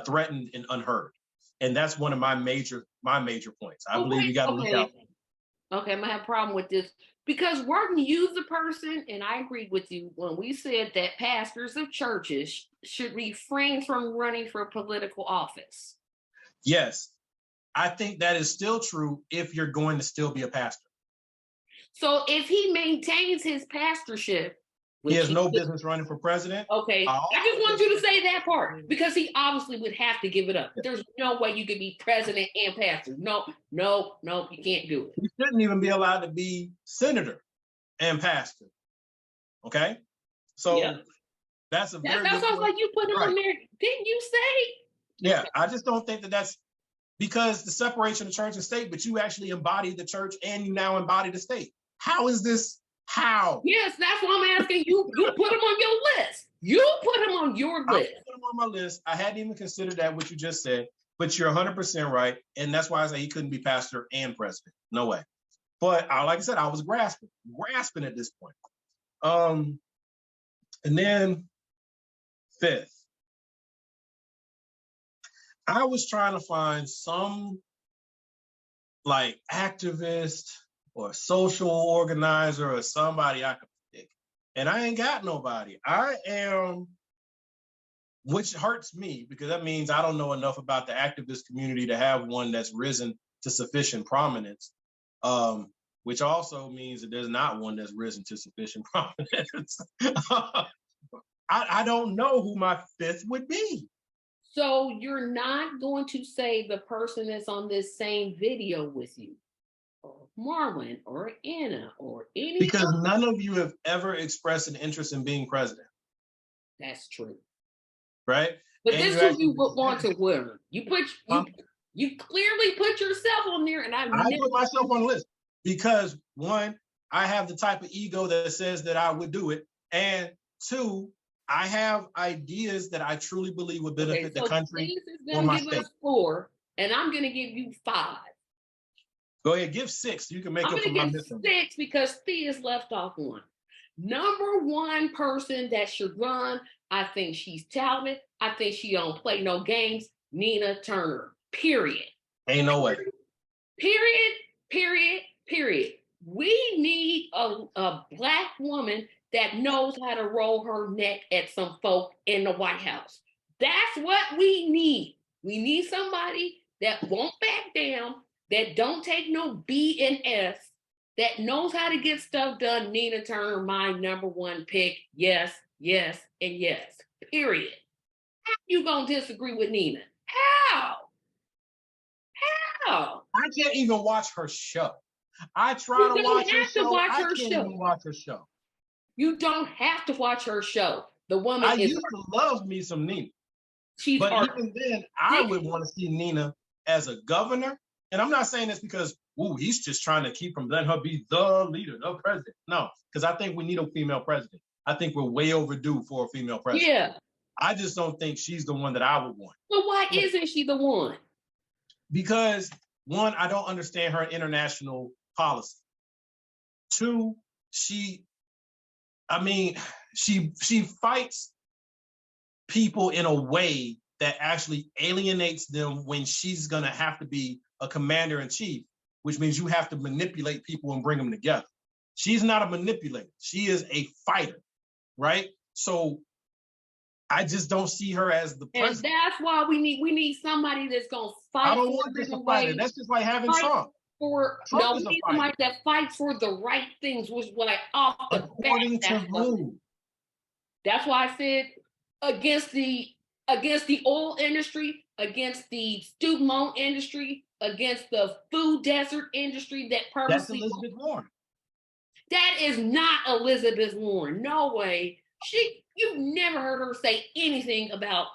Speaker 2: threatened and unheard. And that's one of my major points. I believe you got to look out.
Speaker 1: Okay, I'm gonna have a problem with this because Wharton used the person, and I agree with you when we said that pastors of churches should refrain from running for political office.
Speaker 2: Yes, I think that is still true if you're going to still be a pastor.
Speaker 1: So if he maintains his pastorship,
Speaker 2: he has no business running for president.
Speaker 1: Okay, I just want you to say that part because he obviously would have to give it up. There's no way you could be president and pastor. No, you can't do it.
Speaker 2: He shouldn't even be allowed to be senator and pastor. Okay, so that's a very.
Speaker 1: That sounds like you put him on there. Didn't you say?
Speaker 2: Yeah, I just don't think that that's because the separation of church and state, but you actually embody the church and you now embody the state. How is this? How?
Speaker 1: Yes, that's what I'm asking you. You put him on your list. You put him on your list.
Speaker 2: I put him on my list. I hadn't even considered that, what you just said, but you're 100% right. And that's why I say he couldn't be pastor and president. No way. But like I said, I was grasping at this point. And then fifth, I was trying to find some like activist or social organizer or somebody I could pick. And I ain't got nobody. Which hurts me because that means I don't know enough about the activist community to have one that's risen to sufficient prominence, which also means that there's not one that's risen to sufficient prominence. I don't know who my fifth would be.
Speaker 1: So you're not going to say the person that's on this same video with you? Marlon or Anna or any
Speaker 2: because none of you have ever expressed an interest in being president.
Speaker 1: That's true,
Speaker 2: right?
Speaker 1: But and this is who you would want to win. You clearly put yourself on there, and I
Speaker 2: put myself on the list because one, I have the type of ego that says that I would do it, and two, I have ideas that I truly believe would benefit the country or my state.
Speaker 1: 4, and I'm going to give you 5.
Speaker 2: Go ahead, give 6. You can make up for my missing.
Speaker 1: 6 because Thea's left off one. Number 1 person that should run, I think she's talented. I think she don't play no games. Nina Turner. Period.
Speaker 2: Ain't no way.
Speaker 1: Period. We need a Black woman that knows how to roll her neck at some folk in the White House. That's what we need. We need somebody that won't back down, that don't take no B and S, that knows how to get stuff done. Nina Turner, my number 1 pick. Yes, and yes. Period. How you gonna disagree with Nina? How?
Speaker 2: I can't even watch her show. I try to watch her show. I can't even watch her show.
Speaker 1: You don't have to watch her show. The woman
Speaker 2: I used to love me some Nina. But even then, I would want to see Nina as a governor. And I'm not saying this because, he's just trying to keep from letting her be the leader, the president. No, because I think we need a female president. I think we're way overdue for a female president.
Speaker 1: Yeah.
Speaker 2: I just don't think she's the one that I would want.
Speaker 1: Well, why isn't she the one?
Speaker 2: Because 1, I don't understand her international policy. 2, she fights people in a way that actually alienates them when she's gonna have to be a commander-in-chief, which means you have to manipulate people and bring them together. She's not a manipulator. She is a fighter, right? So I just don't see her as the president.
Speaker 1: And that's why we need somebody that's gonna fight.
Speaker 2: I don't want just a fighter. That's just like having Trump.
Speaker 1: We need somebody that fights for the right things, which is like off the
Speaker 2: according to who?
Speaker 1: That's why I said against the oil industry, against the student loan industry, against the food desert industry that purposely.
Speaker 2: That's Elizabeth Warren.
Speaker 1: That is not Elizabeth Warren. No way. You've never heard her say anything about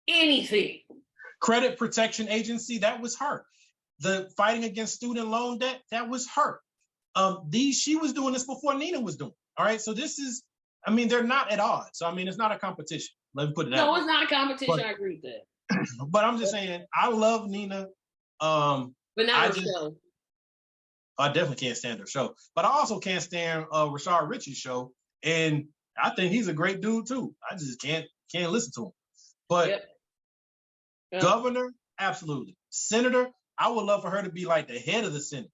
Speaker 1: anything.
Speaker 2: Credit Protection Agency, that was her. The fighting against student loan debt, that was her. She was doing this before Nina was doing. All right, so this is, they're not at odds. So it's not a competition. Let me put it that way.
Speaker 1: No, it's not a competition. I agree with that.
Speaker 2: But I'm just saying, I love Nina.
Speaker 1: But not her show.
Speaker 2: I definitely can't stand her show. But I also can't stand Rashard Richie's show. And I think he's a great dude too. I just can't listen to him. But governor, Absolutely. Senator, I would love for her to be like the head of the Senate.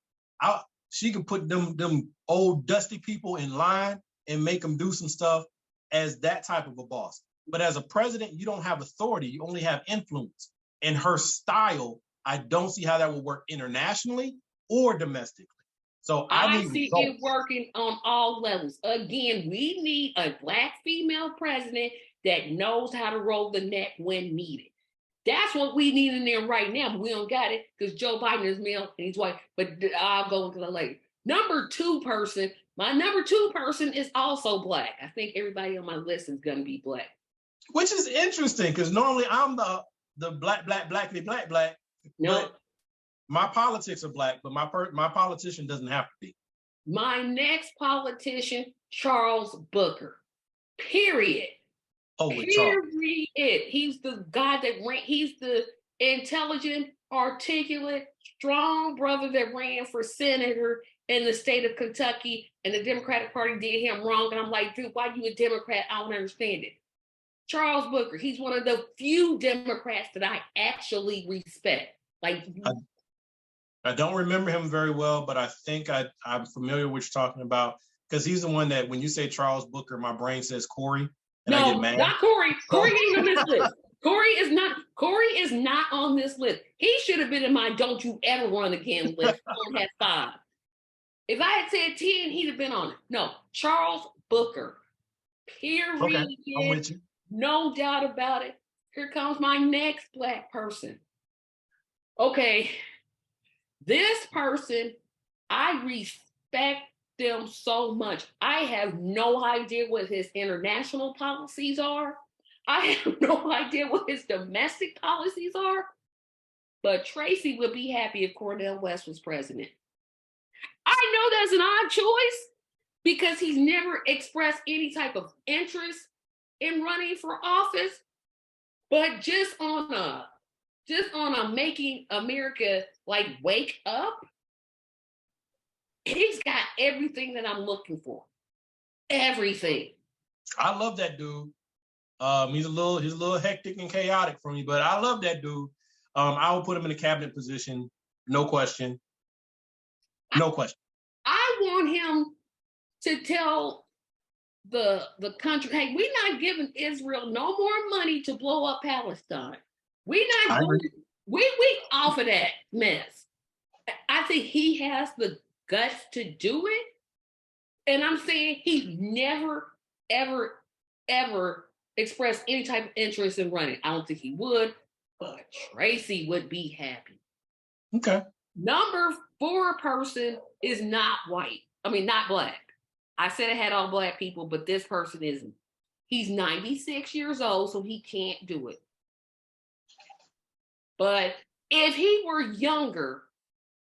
Speaker 2: She could put them old dusty people in line and make them do some stuff as that type of a boss. But as a president, you don't have authority. You only have influence. And her style, I don't see how that will work internationally or domestically. So
Speaker 1: I
Speaker 2: need
Speaker 1: see
Speaker 2: results.
Speaker 1: it working on all levels. Again, we need a Black female president that knows how to roll the neck when needed. That's what we need in there right now, but we don't got it because Joe Biden is male and he's white. But I'll go into that later. My number two person is also Black. I think everybody on my list is going to be Black.
Speaker 2: Which is interesting because normally I'm the black.
Speaker 1: No.
Speaker 2: But my politics are Black, but my politician doesn't have to be.
Speaker 1: My next politician, Charles Booker. Period.
Speaker 2: Holy
Speaker 1: Period. He's the guy he's the intelligent, articulate, strong brother that ran for senator in the state of Kentucky, and the Democratic Party did him wrong. And I'm like, dude, why you a Democrat? I don't understand it. Charles Booker, he's one of the few Democrats that I actually respect. Like,
Speaker 2: I don't remember him very well, but I think I'm familiar with what you're talking about because he's the one that when you say Charles Booker, my brain says Corey. And I get mad.
Speaker 1: Not Corey. Corey ain't on this list. Corey is not on this list. He should have been in my "Don't you ever run again" list. I only had 5. If I had said 10, he'd have been on it. No, Charles Booker. Period.
Speaker 2: Okay, I'm with you.
Speaker 1: No doubt about it. Here comes my next Black person. Okay, this person, I respect them so much. I have no idea what his international policies are. I have no idea what his domestic policies are. But Tracy would be happy if Cornel West was president. I know that's an odd choice because he's never expressed any type of interest in running for office. But just on a making America like wake up, he's got everything that I'm looking for. Everything.
Speaker 2: I love that dude. He's a little hectic and chaotic for me, but I love that dude. I will put him in a cabinet position, no question. No question.
Speaker 1: I want him to tell the country, hey, we're not giving Israel no more money to blow up Palestine. We off of that mess. I think he has the guts to do it. And I'm saying he's never, ever, ever expressed any type of interest in running. I don't think he would, but Tracy would be happy.
Speaker 2: Okay.
Speaker 1: Number 4 person is not white. I mean, not Black. I said I had all Black people, but this person isn't. He's 96 years old, so he can't do it. But if he were younger,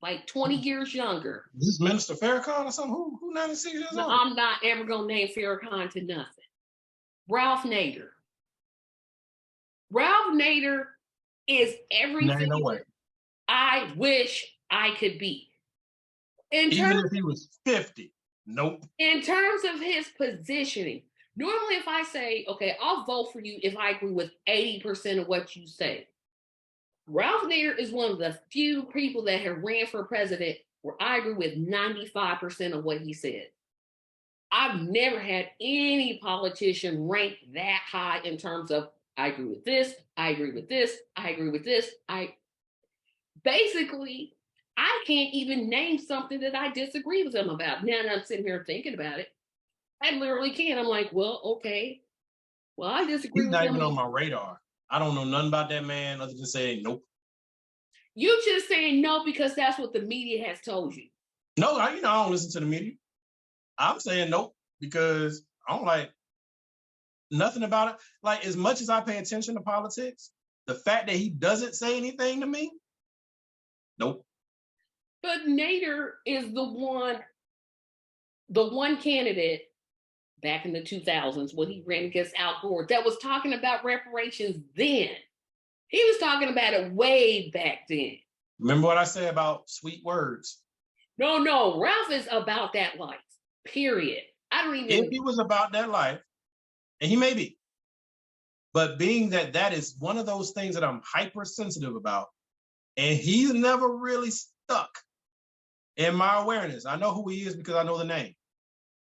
Speaker 1: like 20 years younger.
Speaker 2: This is Minister Farrakhan or something? Who 96 years old?
Speaker 1: I'm not ever going to name Farrakhan to nothing. Ralph Nader. Ralph Nader is everything
Speaker 2: No way.
Speaker 1: I wish I could be.
Speaker 2: Even if he was 50. Nope.
Speaker 1: In terms of his positioning, normally if I say, okay, I'll vote for you if I agree with 80% of what you say. Ralph Nader is one of the few people that have ran for president where I agree with 95% of what he said. I've never had any politician rank that high in terms of I agree with this, I agree with this, I agree with this. Basically, I can't even name something that I disagree with him about. Now that I'm sitting here thinking about it, I literally can't. I'm like, well, okay. Well, I disagree with him.
Speaker 2: He's not even on my radar. I don't know nothing about that man other than saying nope.
Speaker 1: You just saying no because that's what the media has told you.
Speaker 2: No, I don't listen to the media. I'm saying nope because I don't like nothing about it. Like, as much as I pay attention to politics, the fact that he doesn't say anything to me, nope.
Speaker 1: But Nader is the one candidate back in the 2000s when he ran against Al Gore that was talking about reparations then. He was talking about it way back then.
Speaker 2: Remember what I said about sweet words?
Speaker 1: No, Ralph is about that life, period.
Speaker 2: If he was about that life, and he may be, But being that that is one of those things that I'm hypersensitive about, and he's never really stuck in my awareness. I know who he is because I know the name,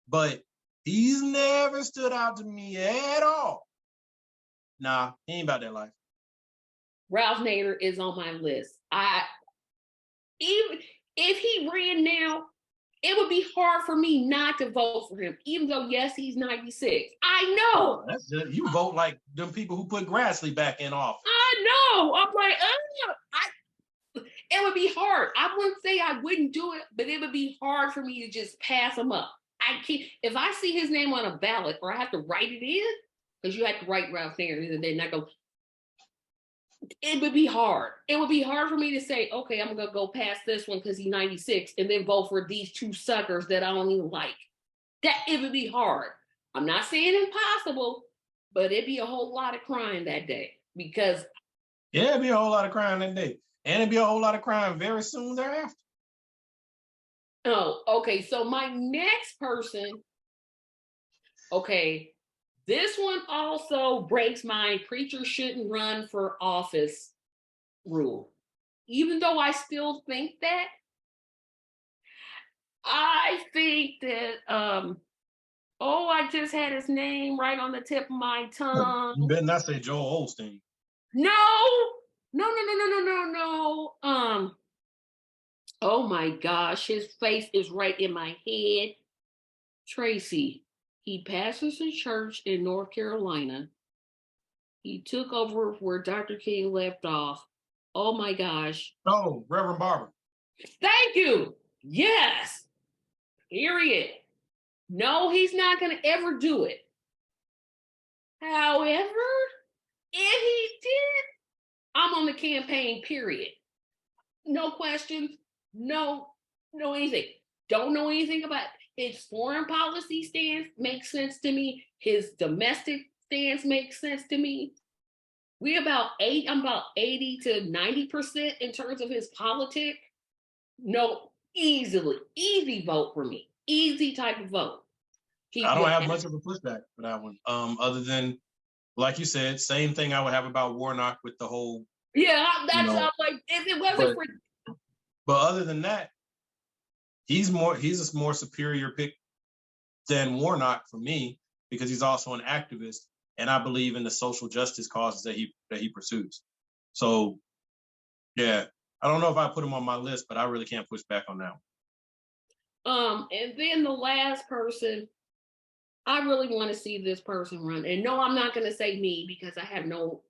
Speaker 2: but he's never stood out to me at all. Nah, he ain't about that life.
Speaker 1: Ralph Nader is on my list. Even if he ran now, it would be hard for me not to vote for him, even though, yes, he's 96. I know.
Speaker 2: That's just, you vote like them people who put Grassley back in office.
Speaker 1: I know. I'm like, it would be hard. I wouldn't say I wouldn't do it, but it would be hard for me to just pass him up. I can't. If I see his name on a ballot or I have to write it in, because you have to write Ralph Nader, and then I go, it would be hard. It would be hard for me to say, okay, I'm gonna go past this one because he's 96 and then vote for these two suckers that I don't even like. That it would be hard. I'm not saying impossible, but it'd be a whole lot of crying that day because
Speaker 2: yeah, it'd be a whole lot of crying that day. And it'd be a whole lot of crying very soon thereafter.
Speaker 1: Oh, okay. So my next person, okay, this one also breaks my preachers shouldn't run for office rule. Even though I still think that, I think that I just had his name right on the tip of my tongue.
Speaker 2: You better not say Joel Osteen.
Speaker 1: No. Oh my gosh, his face is right in my head. Tracy. He pastors a church in North Carolina. He took over where Dr. King left off. Oh my gosh.
Speaker 2: Oh, Reverend Barber.
Speaker 1: Thank you. Yes. Period. No, he's not going to ever do it. However, if he did, I'm on the campaign, period. No questions, no anything. Don't know anything about it. His foreign policy stance makes sense to me. His domestic stance makes sense to me. I'm about 80 to 90% in terms of his politics. No, easy vote for me. Easy type of vote.
Speaker 2: I don't have much of a pushback for that one. Other than, like you said, same thing I would have about Warnock with the whole.
Speaker 1: Yeah, that's like if it wasn't for.
Speaker 2: But other than that, he's a more superior pick than Warnock for me because he's also an activist, and I believe in the social justice causes that he pursues. So, yeah, I don't know if I put him on my list, but I really can't push back on that
Speaker 1: one. And then the last person, I really want to see this person run. And no, I'm not going to say me because I have no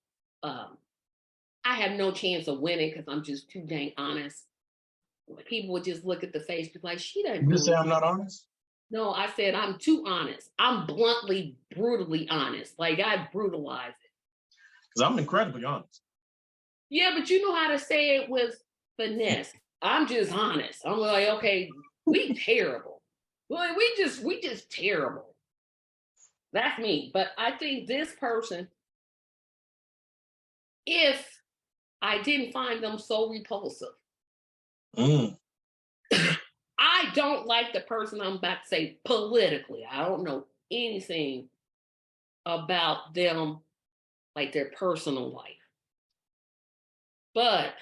Speaker 1: chance of winning because I'm just too dang honest. People would just look at the face, be like, she doesn't.
Speaker 2: You say I'm not honest?
Speaker 1: No, I said I'm too honest. I'm bluntly, brutally honest. Like I brutalize it.
Speaker 2: Because I'm incredibly honest.
Speaker 1: Yeah, but you know how to say it with finesse. I'm just honest. I'm like, okay, we terrible. Well, we just terrible. That's me. But I think this person, if I didn't find them so repulsive, I don't like the person I'm about to say politically. I don't know anything about them, like their personal life. But,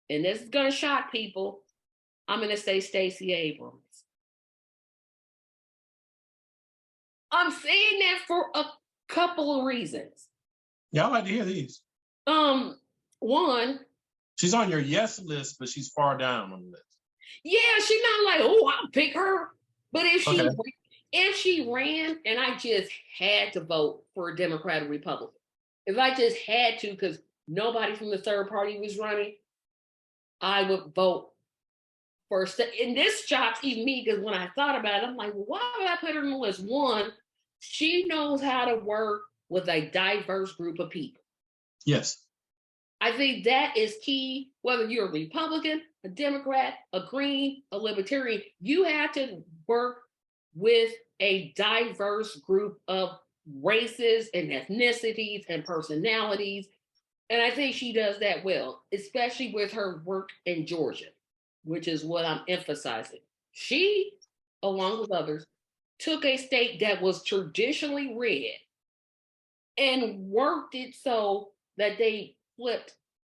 Speaker 1: and this is going to shock people, I'm going to say Stacey Abrams. I'm saying that for a couple of reasons.
Speaker 2: Yeah, I like to hear these.
Speaker 1: One,
Speaker 2: she's on your yes list, but she's far down on the list.
Speaker 1: Yeah, she's not like, oh, I'll pick her. But if she ran and I just had to vote for a Democrat or Republican, if I just had to because nobody from the third party was running, I would vote for. And this shocks even me because when I thought about it, I'm like, well, why would I put her on the list? One, she knows how to work with a diverse group of people.
Speaker 2: Yes.
Speaker 1: I think that is key, whether you're a Republican, a Democrat, a Green, a Libertarian, you have to work with a diverse group of races and ethnicities and personalities. And I think she does that well, especially with her work in Georgia, which is what I'm emphasizing. She, along with others, took a state that was traditionally red and worked it so that they flipped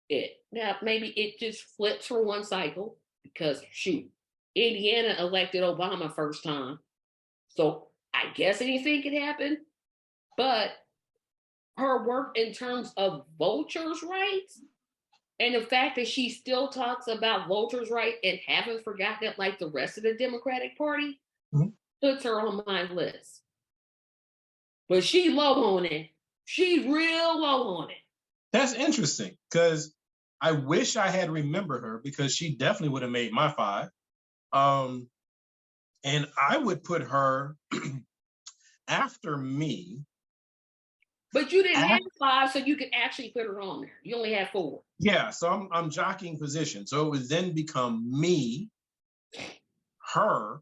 Speaker 1: it. Now, maybe it just flips for one cycle because, shoot, Indiana elected Obama first time. So I guess anything could happen. But her work in terms of vultures' rights and the fact that she still talks about vultures' rights and haven't forgotten it like the rest of the Democratic Party
Speaker 2: Mhm.
Speaker 1: puts her on my list. But she low on it. She's real low on it.
Speaker 2: That's interesting because I wish I had remembered her because she definitely would have made my five. Um, and I would put her after me.
Speaker 1: But you didn't have
Speaker 2: After,
Speaker 1: 5, so you could actually put her on there. You only had 4.
Speaker 2: yeah, so I'm jockeying position. So it would then become me, her,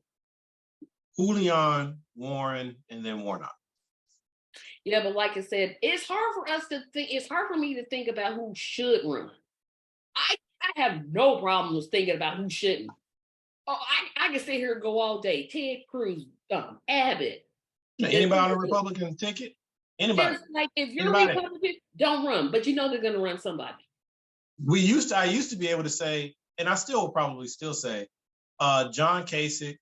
Speaker 2: Julian, Warren, and then Warnock.
Speaker 1: Yeah, but like I said, it's hard for us to think. It's hard for me to think about who should run. I have no problems thinking about who shouldn't. Oh, I can sit here and go all day. Ted Cruz, Abbott.
Speaker 2: Anybody on a Republican ticket? Anybody?
Speaker 1: Just like if you're
Speaker 2: Anybody?
Speaker 1: Republican, don't run, but you know they're going to run somebody.
Speaker 2: I used to be able to say, and I still probably still say, John Kasich.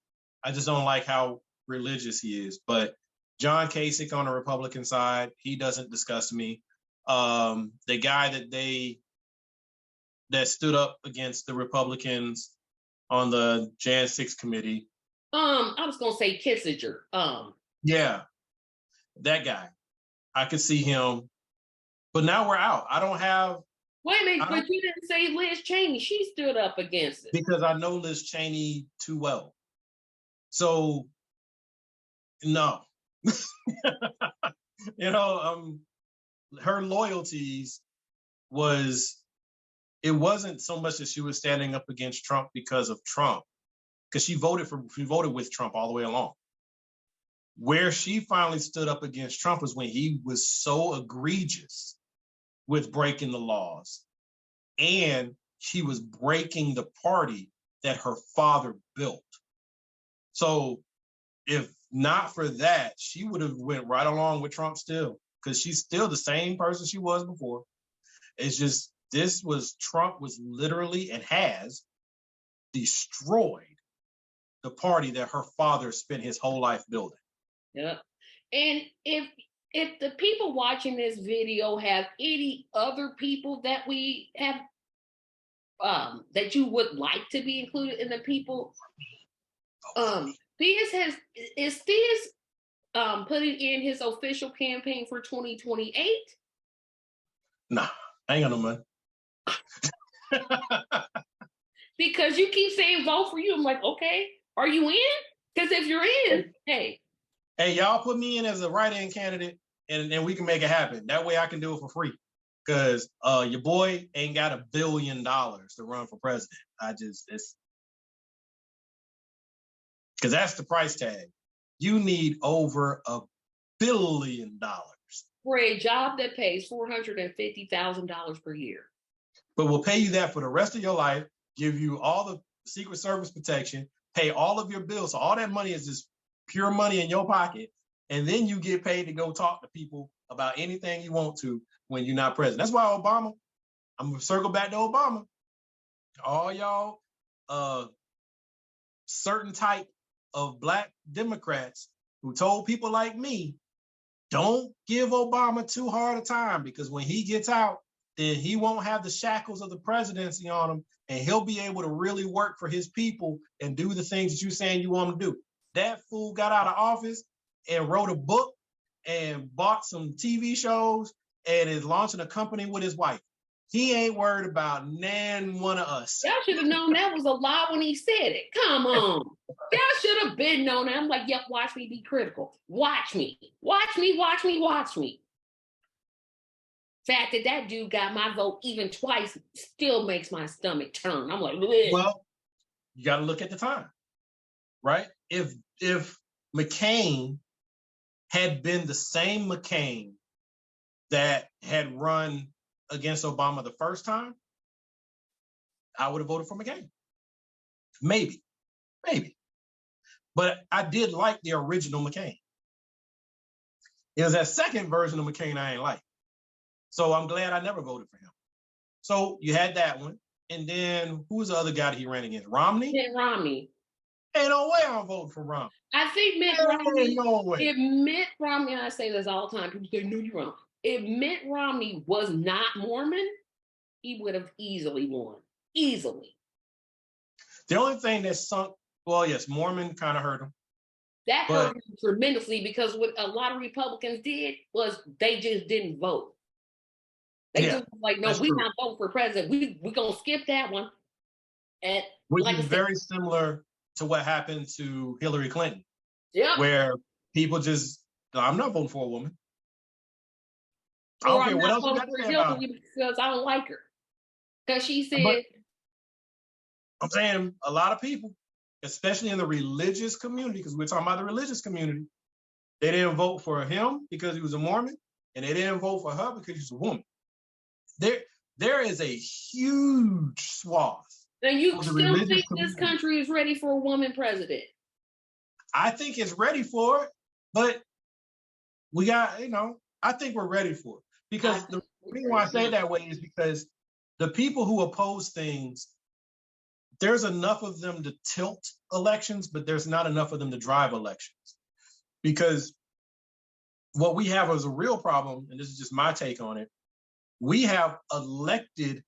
Speaker 2: I just don't like how religious he is, but John Kasich on the Republican side, he doesn't disgust me. The guy that stood up against the Republicans on the Jan 6 committee.
Speaker 1: I was gonna say Kissinger.
Speaker 2: Yeah, that guy. I could see him, but now we're out. I don't have.
Speaker 1: Wait a minute, but you didn't say Liz Cheney. She stood up against it.
Speaker 2: Because I know Liz Cheney too well. So no. Her loyalties it wasn't so much that she was standing up against Trump because of Trump, because she voted with Trump all the way along. Where she finally stood up against Trump was when he was so egregious with breaking the laws, and she was breaking the party that her father built. So if not for that, she would have went right along with Trump still, because she's still the same person she was before. It's just Trump was literally and has destroyed the party that her father spent his whole life building.
Speaker 1: Yeah. And if the people watching this video have any other people that we have that you would like to be included in the people, Theus putting in his official campaign for 2028?
Speaker 2: Nah, I ain't got no money.
Speaker 1: Because you keep saying vote for you. I'm like, okay, are you in? Because if you're in, hey,
Speaker 2: y'all put me in as a write-in candidate, and we can make it happen. That way I can do it for free. Because your boy ain't got $1 billion to run for president. Because that's the price tag. You need over $1 billion
Speaker 1: for a job that pays $450,000 per year.
Speaker 2: But we'll pay you that for the rest of your life, give you all the Secret Service protection, pay all of your bills. So all that money is just pure money in your pocket. And then you get paid to go talk to people about anything you want to when you're not president. That's why Obama, I'm going to circle back to Obama. All y'all certain type of Black Democrats who told people like me, don't give Obama too hard a time, because when he gets out, then he won't have the shackles of the presidency on him, and he'll be able to really work for his people and do the things that you're saying you want him to do. That fool got out of office and wrote a book and bought some TV shows and is launching a company with his wife. He ain't worried about one of us.
Speaker 1: Y'all should have known that was a lie when he said it. Come on. Y'all should have been known that. I'm like, yep, watch me be critical. Watch me. Watch me, watch me, watch me. Fact that dude got my vote even twice still makes my stomach turn. I'm like, bleh.
Speaker 2: Well, you got to look at the time, right? If McCain had been the same McCain that had run against Obama the first time, I would have voted for McCain. Maybe. But I did like the original McCain. It was that second version of McCain I ain't like. So I'm glad I never voted for him. So you had that one. And then who was the other guy that he ran against? Romney?
Speaker 1: Mitt Romney.
Speaker 2: Ain't no way I'm voting for Romney.
Speaker 1: I think Mitt Romney,
Speaker 2: no way.
Speaker 1: if Mitt Romney, and I say this all the time, people say, no, you're wrong. If Mitt Romney was not Mormon, he would have easily won. Easily.
Speaker 2: The only thing that sunk, well, yes, Mormon kind of hurt him.
Speaker 1: That hurt him tremendously because what a lot of Republicans did was they just didn't vote. They just like, no, we're not voting for president. We're going to skip that one. And
Speaker 2: which is very similar to what happened to Hillary Clinton.
Speaker 1: Yeah.
Speaker 2: Where people just, I'm not voting for a woman.
Speaker 1: I don't care what else you got to say about it. Because I don't like her. Because she said.
Speaker 2: I'm saying a lot of people, especially in the religious community, because we're talking about the religious community, they didn't vote for him because he was a Mormon, and they didn't vote for her because she's a woman. There is a huge swath.
Speaker 1: And you still think this country is ready for a woman president?
Speaker 2: I think it's ready for it, but we got, I think we're ready for it. Because the reason why I say that way is because the people who oppose things, there's enough of them to tilt elections, but there's not enough of them to drive elections. Because what we have is a real problem, and this is just my take on it. We have elected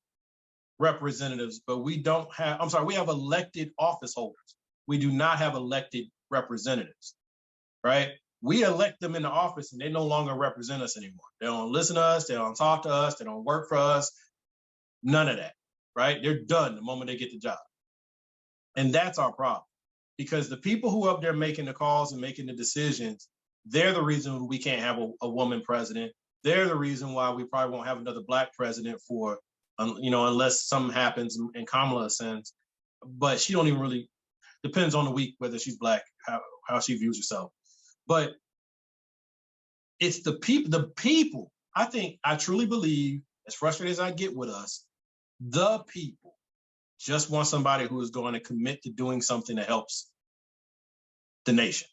Speaker 2: representatives, but we have elected office holders. We do not have elected representatives, right? We elect them in the office and they no longer represent us anymore. They don't listen to us, they don't talk to us, they don't work for us, none of that, right? They're done the moment they get the job. And that's our problem, because the people who are up there making the calls and making the decisions, they're the reason we can't have a woman president. They're the reason why we probably won't have another Black president for, unless something happens and Kamala ascends. But she don't even really, depends on the week whether she's Black, how she views herself. But it's the people, I truly believe, as frustrated as I get with us, the people just want somebody who is going to commit to doing something that helps the nation.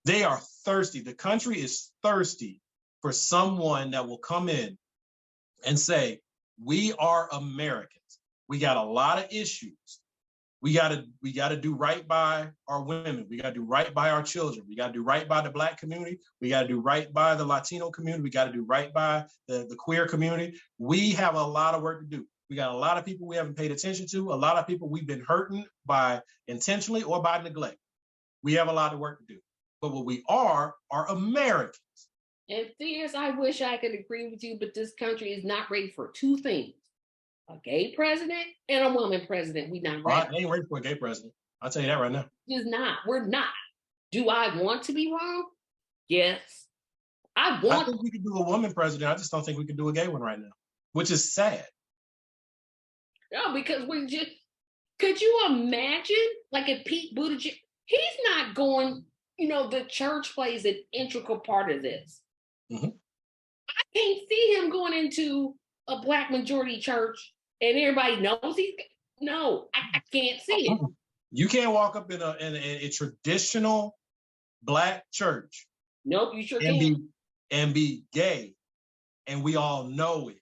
Speaker 2: They are thirsty. The country is thirsty for someone that will come in and say, we are Americans. We got a lot of issues. We got to do right by our women. We got to do right by our children. We got to do right by the Black community. We got to do right by the Latino community. We got to do right by the queer community. We have a lot of work to do. We got a lot of people we haven't paid attention to, a lot of people we've been hurting by intentionally or by neglect. We have a lot of work to do. But what we are Americans.
Speaker 1: And Fierce, I wish I could agree with you, but this country is not ready for two things: a gay president and a woman president. We're not ready.
Speaker 2: I ain't ready for a gay president. I'll tell you that right now.
Speaker 1: Just not. We're not. Do I want to be wrong? Yes. I
Speaker 2: think we could do a woman president. I just don't think we could do a gay one right now, which is sad.
Speaker 1: No, because could you imagine, like, if Pete Buttigieg, he's not going, the church plays an integral part of this.
Speaker 2: Mm-hmm.
Speaker 1: I can't see him going into a Black majority church and everybody knows I can't see it.
Speaker 2: You can't walk up in a traditional Black church.
Speaker 1: Nope, you sure can't.
Speaker 2: And be gay, and we all know it,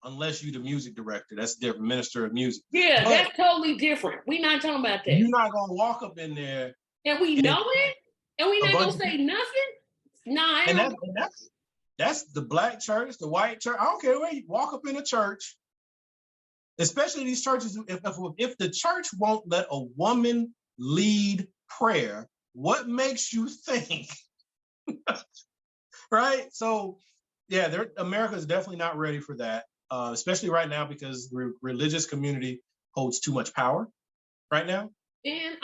Speaker 2: unless you're the music director. That's different, minister of music.
Speaker 1: Yeah, but that's totally different. We're not talking about that.
Speaker 2: You're not gonna walk up in there
Speaker 1: and we know it, and we're not gonna say nothing. Nah,
Speaker 2: that's the Black church, the white church. I don't care where you walk up in a church, especially these churches. If the church won't let a woman lead prayer, what makes you think? Right? So, yeah, America is definitely not ready for that, especially right now because the religious community holds too much power right now.
Speaker 1: And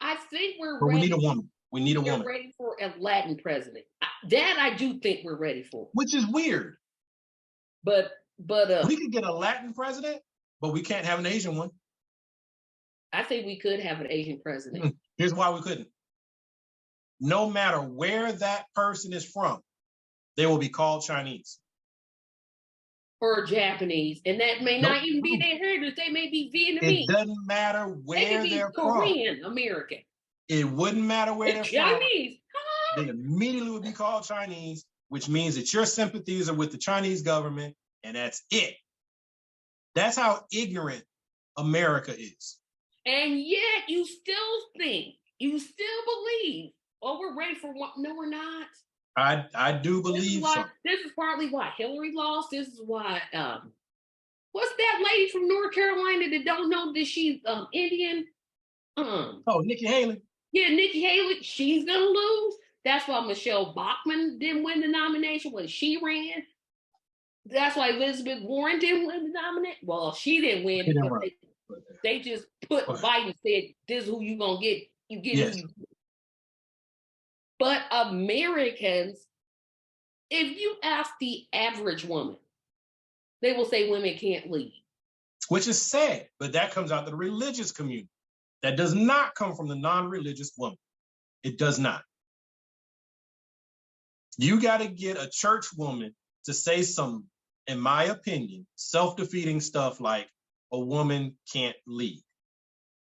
Speaker 1: I think we're
Speaker 2: ready.
Speaker 1: We
Speaker 2: need a woman. We need a woman.
Speaker 1: We're ready for a Latin president. That I do think we're ready for.
Speaker 2: Which is weird.
Speaker 1: But
Speaker 2: we could get a Latin president, but we can't have an Asian one.
Speaker 1: I think we could have an Asian president.
Speaker 2: Here's why we couldn't. No matter where that person is from, they will be called Chinese.
Speaker 1: Or Japanese. And that may not even be their heritage. They may be Vietnamese.
Speaker 2: It doesn't matter where they're
Speaker 1: Korean,
Speaker 2: from.
Speaker 1: American.
Speaker 2: It wouldn't matter where they're
Speaker 1: Chinese.
Speaker 2: from. they immediately would be called Chinese, which means that your sympathies are with the Chinese government, and that's it. That's how ignorant America is.
Speaker 1: And yet you still think, you still believe, oh, we're ready for what? No, we're not.
Speaker 2: I do believe so.
Speaker 1: This is partly why Hillary lost. This is why what's that lady from North Carolina that don't know that she's Indian?
Speaker 2: Oh, Nikki Haley.
Speaker 1: Yeah, Nikki Haley, she's gonna lose. That's why Michelle Bachmann didn't win the nomination when she ran. That's why Elizabeth Warren didn't win the nomination. Well, she didn't win because they just put Biden, said, this is who you gonna get. You get who you. But Americans, if you ask the average woman, they will say women can't lead.
Speaker 2: Which is sad, but that comes out of the religious community. That does not come from the non-religious woman. It does not. You got to get a church woman to say some, in my opinion, self-defeating stuff like a woman can't lead.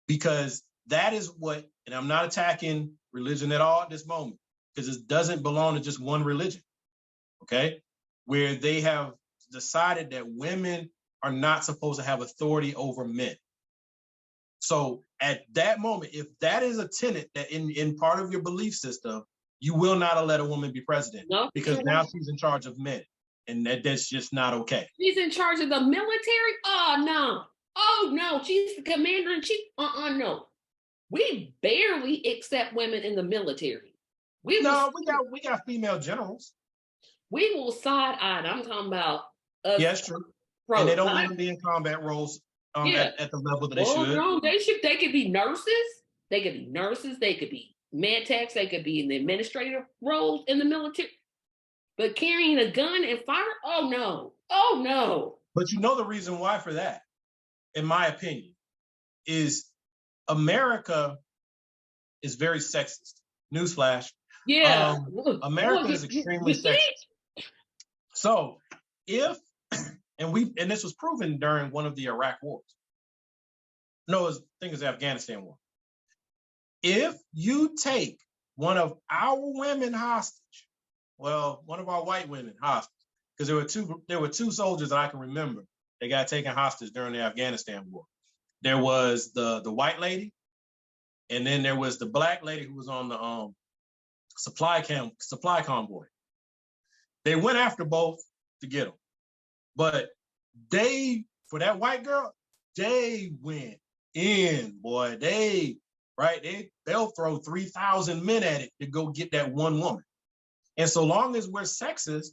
Speaker 2: Because that is what, and I'm not attacking religion at all at this moment, because it doesn't belong to just one religion, okay? Where they have decided that women are not supposed to have authority over men. So at that moment, if that is a tenet that in part of your belief system, you will not let a woman be president because now she's in charge of men, and that's just not okay.
Speaker 1: She's in charge of the military? Oh no, she's the commander in chief. No. We barely accept women in the military.
Speaker 2: We got female generals.
Speaker 1: We will side eye. I'm talking about us.
Speaker 2: Yes, true. And they don't let them be in combat roles at the level that they should.
Speaker 1: No, they should. They could be nurses. They could be nurses. They could be med techs. They could be in the administrative roles in the military. But carrying a gun and fire? Oh no.
Speaker 2: But you know the reason why for that, in my opinion, is America is very sexist. Newsflash.
Speaker 1: Yeah.
Speaker 2: America is extremely sexist. So if and this was proven during one of the Iraq wars. No, I think it's the Afghanistan war. If you take one of our women hostage, well, one of our white women hostage, because there were two soldiers that I can remember that got taken hostage during the Afghanistan war. There was the white lady, and then there was the black lady who was on the supply convoy. They went after both to get them. But for that white girl, they went in, boy. They'll throw 3,000 men at it to go get that one woman. And so long as we're sexist,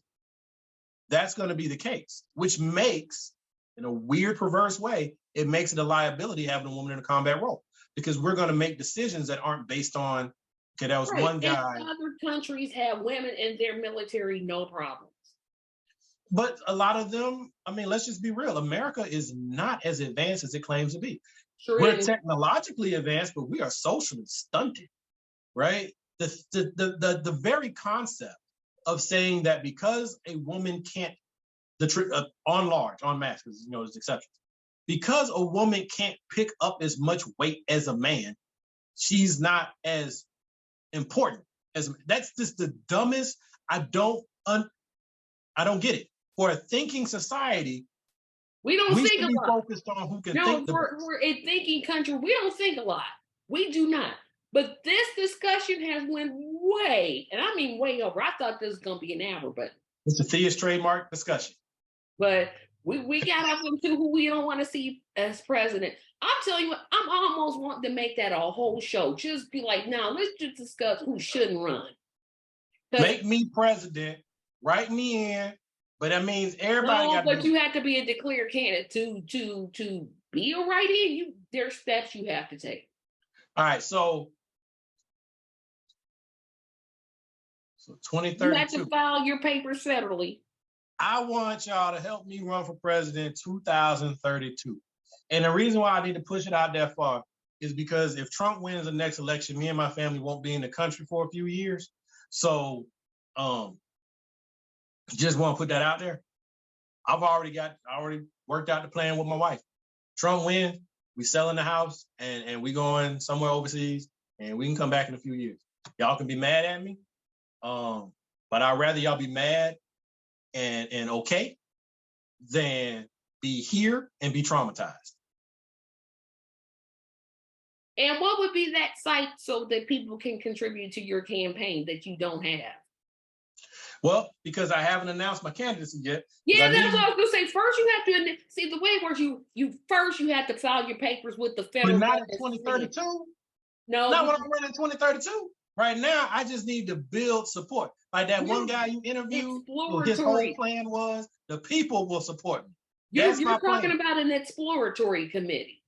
Speaker 2: that's going to be the case, which makes, in a weird, perverse way, it makes it a liability having a woman in a combat role, because we're going to make decisions that aren't based on, okay, that was one guy.
Speaker 1: And other countries have women in their military, no problems.
Speaker 2: But a lot of them, I mean, let's just be real. America is not as advanced as it claims to be.
Speaker 1: Sure
Speaker 2: We're technologically advanced, but we are socially stunted, right? The very concept of saying that because a woman can't, en masse, because there's exceptions, because a woman can't pick up as much weight as a man, she's not as important as. That's just the dumbest. I don't get it. For a thinking society,
Speaker 1: we think a lot.
Speaker 2: Focused on who can think.
Speaker 1: We're a thinking country. We don't think a lot. We do not. But this discussion has went way, and I mean way over. I thought this was going to be an hour, but
Speaker 2: it's a Thea's trademark discussion.
Speaker 1: But we got up into who we don't want to see as president. I'm telling you what, I'm almost wanting to make that a whole show. Just be like, now let's just discuss who shouldn't run.
Speaker 2: Make me president. Write me in. But that means everybody got.
Speaker 1: But you have to be a declared candidate to be a write-in. There's steps you have to take.
Speaker 2: All right, so 2032.
Speaker 1: You have to file your papers federally.
Speaker 2: I want y'all to help me run for president 2032. And the reason why I need to push it out that far is because if Trump wins the next election, me and my family won't be in the country for a few years. So just want to put that out there. I already worked out the plan with my wife. Trump wins, we selling the house and we going somewhere overseas, and we can come back in a few years. Y'all can be mad at me, But I'd rather y'all be mad and okay than be here and be traumatized.
Speaker 1: And what would be that site so that people can contribute to your campaign that you don't have?
Speaker 2: Well, because I haven't announced my candidacy yet.
Speaker 1: Yeah, that's what I was gonna say. First, you have to see the way it works. You have to file your papers with the federal.
Speaker 2: But not in 2032.
Speaker 1: No,
Speaker 2: not when I'm running 2032. Right now, I just need to build support. Like that one guy you interviewed, his whole plan was the people will support me.
Speaker 1: You're talking about an exploratory committee.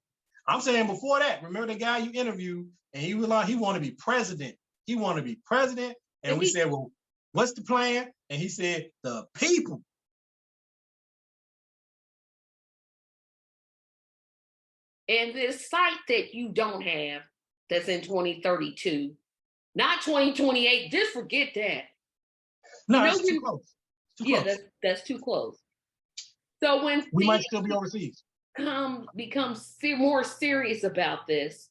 Speaker 2: I'm saying before that, remember the guy you interviewed, and he was like, he wanted to be president. He wanted to be president. And we said, well, what's the plan? And he said, the people.
Speaker 1: And this site that you don't have, that's in 2032, not 2028, just forget that.
Speaker 2: No, that's too close.
Speaker 1: That's too close. So when
Speaker 2: we might still be overseas.
Speaker 1: Becomes more serious about this,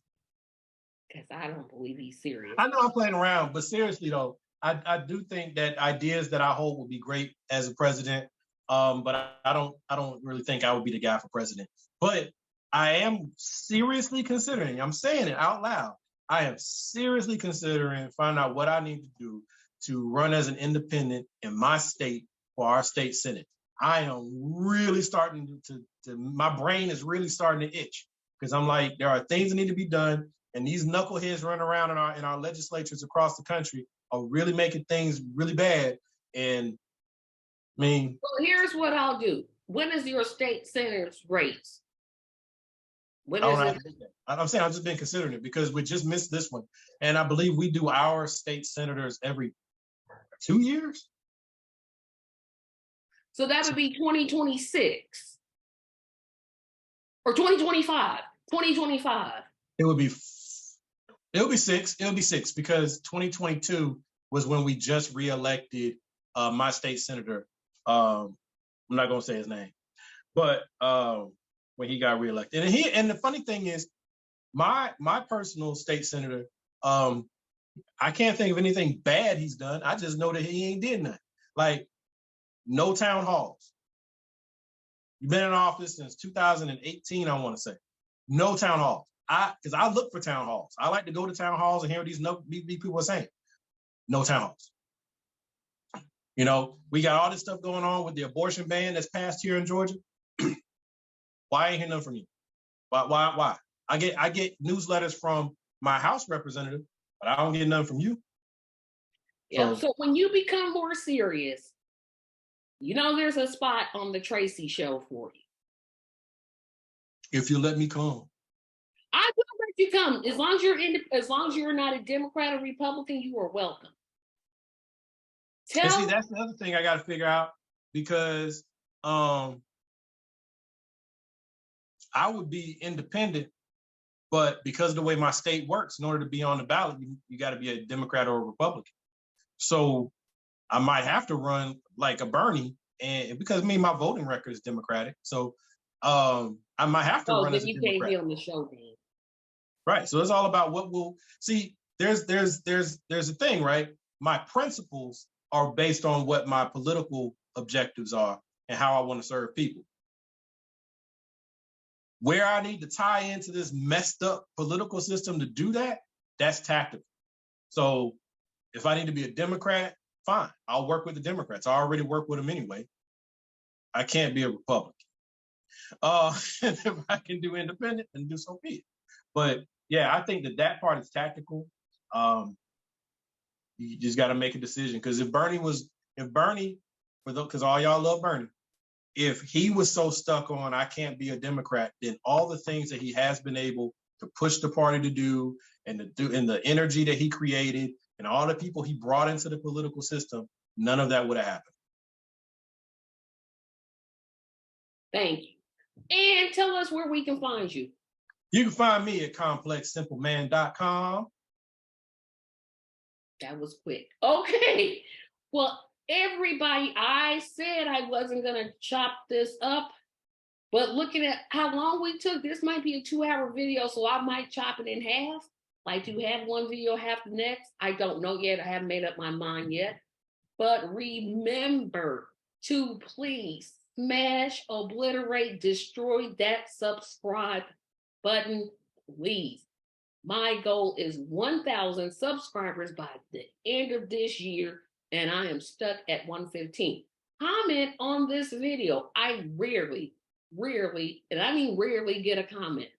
Speaker 1: because I don't believe he's serious.
Speaker 2: I know I'm playing around, but seriously though, I do think that ideas that I hold would be great as a president. But I don't really think I would be the guy for president. But I am seriously considering, I'm saying it out loud, I am seriously considering finding out what I need to do to run as an independent in my state for our state senate. I am really starting to my brain is really starting to itch, because I'm like, there are things that need to be done, and these knuckleheads running around in our legislatures across the country are really making things really bad. And I mean,
Speaker 1: well, here's what I'll do. When is your state senator's race? When is it?
Speaker 2: I'm saying I've just been considering it because we just missed this one, and I believe we do our state senators every 2 years.
Speaker 1: So that would be 2026 or 2025. 2025.
Speaker 2: It would be 6. It'll be 6 because 2022 was when we just reelected my state senator. I'm not gonna say his name, but when he got reelected, and the funny thing is, my personal state senator, I can't think of anything bad he's done. I just know that he ain't did nothing. Like, no town halls. You've been in office since 2018, I want to say. No town halls. Because I look for town halls. I like to go to town halls and hear what these people are saying. No town halls. You know, we got all this stuff going on with the abortion ban that's passed here in Georgia. Why ain't hear nothing from you? Why? I get newsletters from my House representative, but I don't get nothing from you.
Speaker 1: Yeah. So when you become more serious, you know, there's a spot on the Tracy show for you.
Speaker 2: If you let me come.
Speaker 1: I will let you come. As long as you're not a Democrat or Republican, you are welcome.
Speaker 2: And see, that's the other thing I got to figure out, because I would be independent, but because of the way my state works, in order to be on the ballot, you got to be a Democrat or a Republican. So I might have to run like a Bernie, and because my voting record is Democratic, so I might have to run as a Democrat.
Speaker 1: You can't be on the show then.
Speaker 2: Right. So it's all about what we'll see. There's a thing, right? My principles are based on what my political objectives are and how I want to serve people. Where I need to tie into this messed up political system to do that, that's tactical. So if I need to be a Democrat, fine, I'll work with the Democrats. I already work with them anyway. I can't be a Republican. And if I can do independent, then do so be it. But yeah, I think that part is tactical. You just got to make a decision, because if Bernie, because all y'all love Bernie, if he was so stuck on I can't be a Democrat, then all the things that he has been able to push the party to do, and the energy that he created, and all the people he brought into the political system, none of that would have happened.
Speaker 1: Thank you. And tell us where we can find you.
Speaker 2: You can find me at complexsimpleman.com.
Speaker 1: That was quick. Okay. Well, everybody, I said I wasn't going to chop this up, but looking at how long we took, this might be a 2-hour video, so I might chop it in half. Like to have one video, have the next. I don't know yet. I haven't made up my mind yet. But remember to please smash, obliterate, destroy that subscribe button, please. My goal is 1,000 subscribers by the end of this year, and I am stuck at 115. Comment on this video. I rarely, and I mean rarely, get a comment.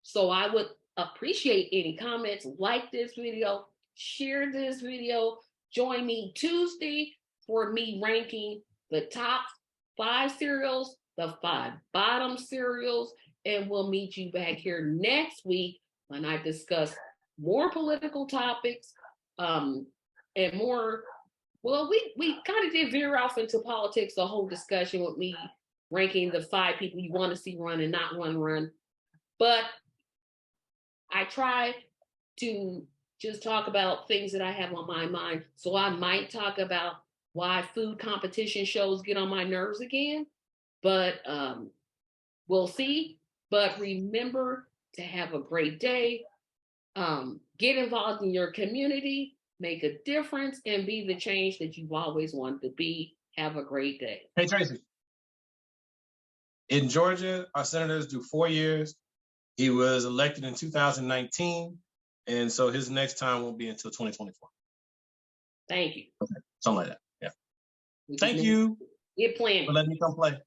Speaker 1: So I would appreciate any comments. Like this video, share this video. Join me Tuesday for me ranking the top 5 cereals, the 5 bottom cereals, and we'll meet you back here next week when I discuss more political topics, and more. Well, we kind of did veer off into politics, the whole discussion with me ranking the 5 people you want to see run and not run. But I try to just talk about things that I have on my mind. So I might talk about why food competition shows get on my nerves again, but we'll see. But remember to have a great day. Get involved in your community, make a difference, and be the change that you've always wanted to be. Have a great day.
Speaker 2: Hey, Tracy. In Georgia, our senators do 4 years. He was elected in 2019, and so his next time won't be until 2024.
Speaker 1: Thank you.
Speaker 2: Okay. Something like that. Yeah. Thank you
Speaker 1: Get planning.
Speaker 2: for letting me come play.